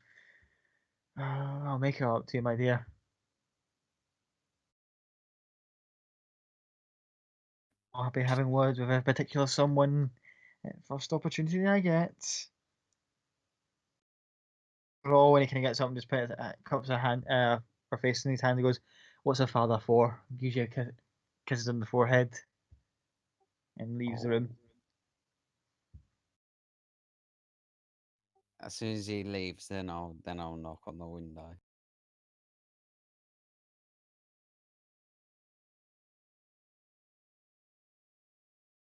I'll make it up to you, my dear." I'll be having words with a particular someone at first opportunity I get. Raw, when he kind of gets up and just cups her hand, her face in his hand, and goes, "What's her father for?" Gives you a kisses on the forehead, and leaves the room. As soon as he leaves, then I'll knock on the window.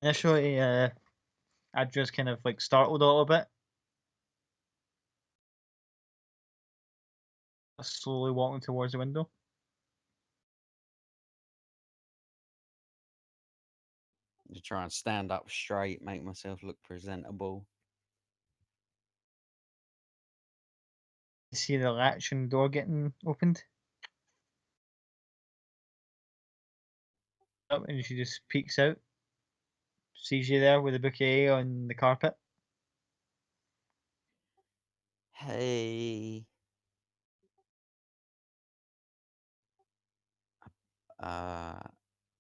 Initially, Adra's kind of like startled a little bit, slowly walking towards the window. To try and stand up straight, make myself look presentable. You see the latch and door getting opened up, and she just peeks out, sees you there with a bouquet on the carpet. Hey.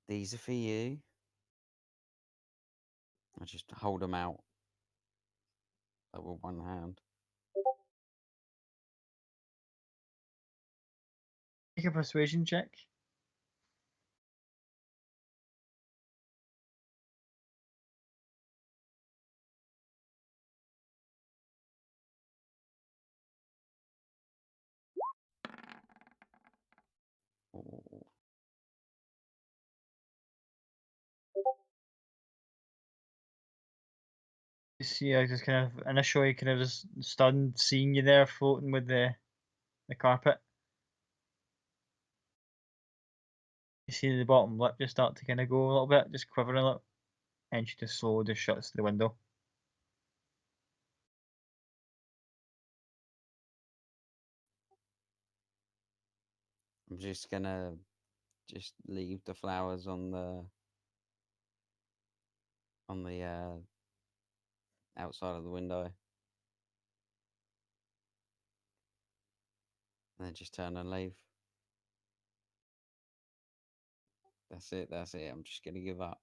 These are for you. I just hold them out with one hand. Make a persuasion check. Oh. You see, I just kind of initially kind of just stunned seeing you there floating with the carpet. You see the bottom lip just start to kind of go a little bit, just quivering a little, and she just slowly just shuts the window. I'm just gonna leave the flowers on the outside of the window, and then just turn and leave. That's it. That's it. I'm just gonna give up.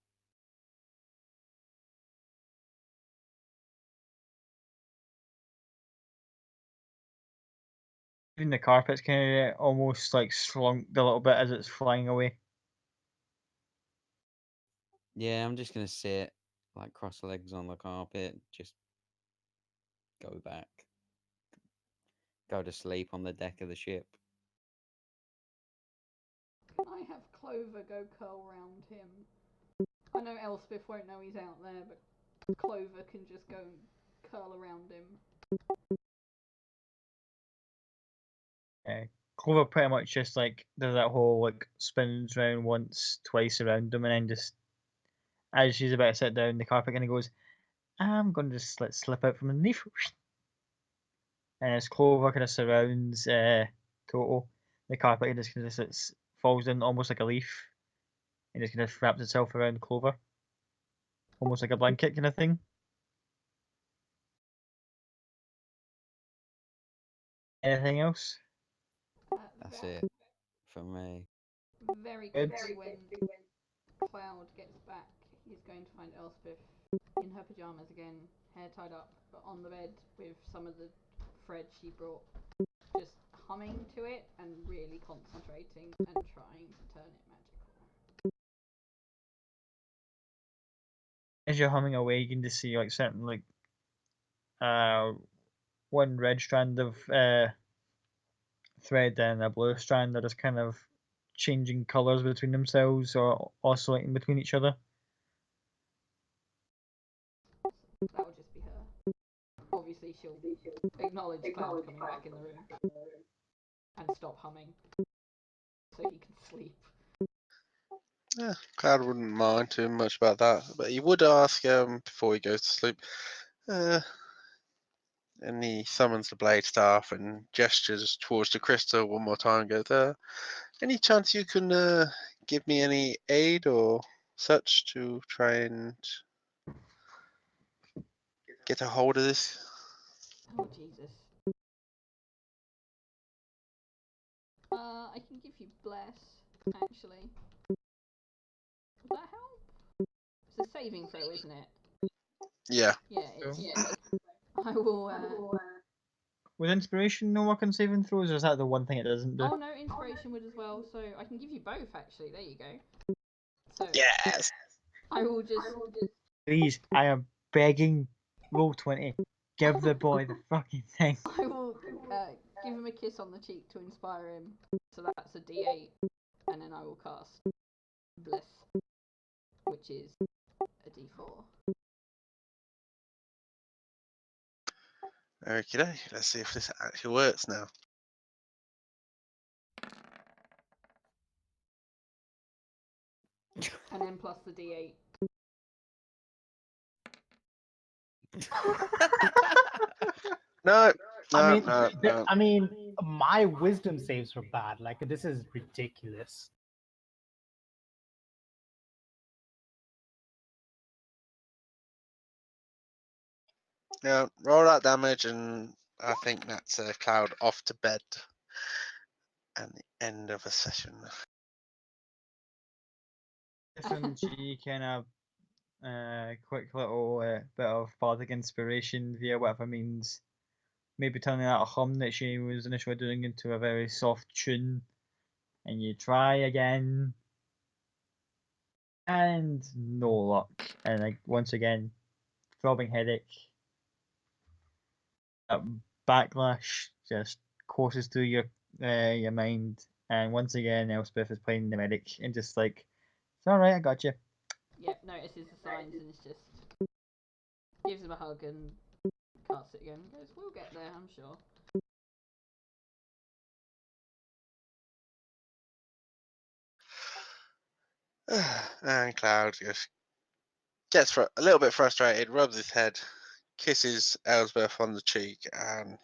Even the carpet's kind of almost like slunk a little bit as it's flying away. Yeah, I'm just gonna sit, like cross legs on the carpet, just go back, go to sleep on the deck of the ship. Can I have Clover go curl round him? I know Elspeth won't know he's out there, but Clover can just go and curl around him. Clover pretty much just like does that whole like spins round once, twice around him, and then just as she's about to sit down, the carpet kind of goes, "I'm going to just let slip out from underneath." And as Clover kind of surrounds Toto, the carpet just kind of sits, falls in almost like a leaf, and just kind of wraps itself around Clover, almost like a blanket kind of thing. Anything else? That's it for me. Very Good. quickly, when Cloud gets back, he's going to find Elspeth in her pajamas again, hair tied up, but on the bed with some of the thread she brought, just humming to it and really concentrating and trying to turn it magical. As you're humming away, you can just see like certain like one red strand of thread and a blue strand that is kind of changing colours between themselves or oscillating between each other. That will just be her. Obviously, she'll acknowledge Cloud coming back in the room and stop humming so he can sleep. Yeah, Cloud wouldn't mind too much about that, but he would ask before he goes to sleep. And he summons the blade staff and gestures towards the crystal one more time. And goes, any chance you can give me any aid or such to try and get a hold of this? Oh, Jesus. I can give you Bless, actually. Would that help? It's a saving throw, isn't it? Yeah. Yeah, it's. I will. With inspiration no work on saving throws, or is that the one thing it doesn't do? Oh no, inspiration would as well. So I can give you both, actually. There you go. So Yes. I will just. Please, I am begging. Roll 20. Give the boy the fucking thing. I will give him a kiss on the cheek to inspire him. So that's a D8, and then I will cast Bliss, which is a D4. Okay, let's see if this actually works now. And then plus the D8. No, I no. mean, my wisdom saves were bad. Like, this is ridiculous. Yeah, roll that damage, and I think that's Cloud off to bed. And the end of a session. Listen, she kind of quick little bit of bardic inspiration via whatever means, maybe turning that hum that she was initially doing into a very soft tune, and you try again, and no luck, and like once again, throbbing headache, that backlash just courses through your mind, and once again, Elspeth is playing the medic and just like, it's all right, I got you. Yep, notices the signs and it's just gives him a hug and casts it again. Goes, we'll get there, I'm sure. And Cloud just gets a little bit frustrated, rubs his head, kisses Elsbeth on the cheek, and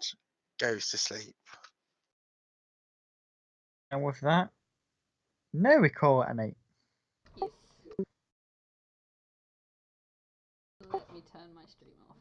goes to sleep. And with that, now we call it a night. Yes. Let me turn my stream off.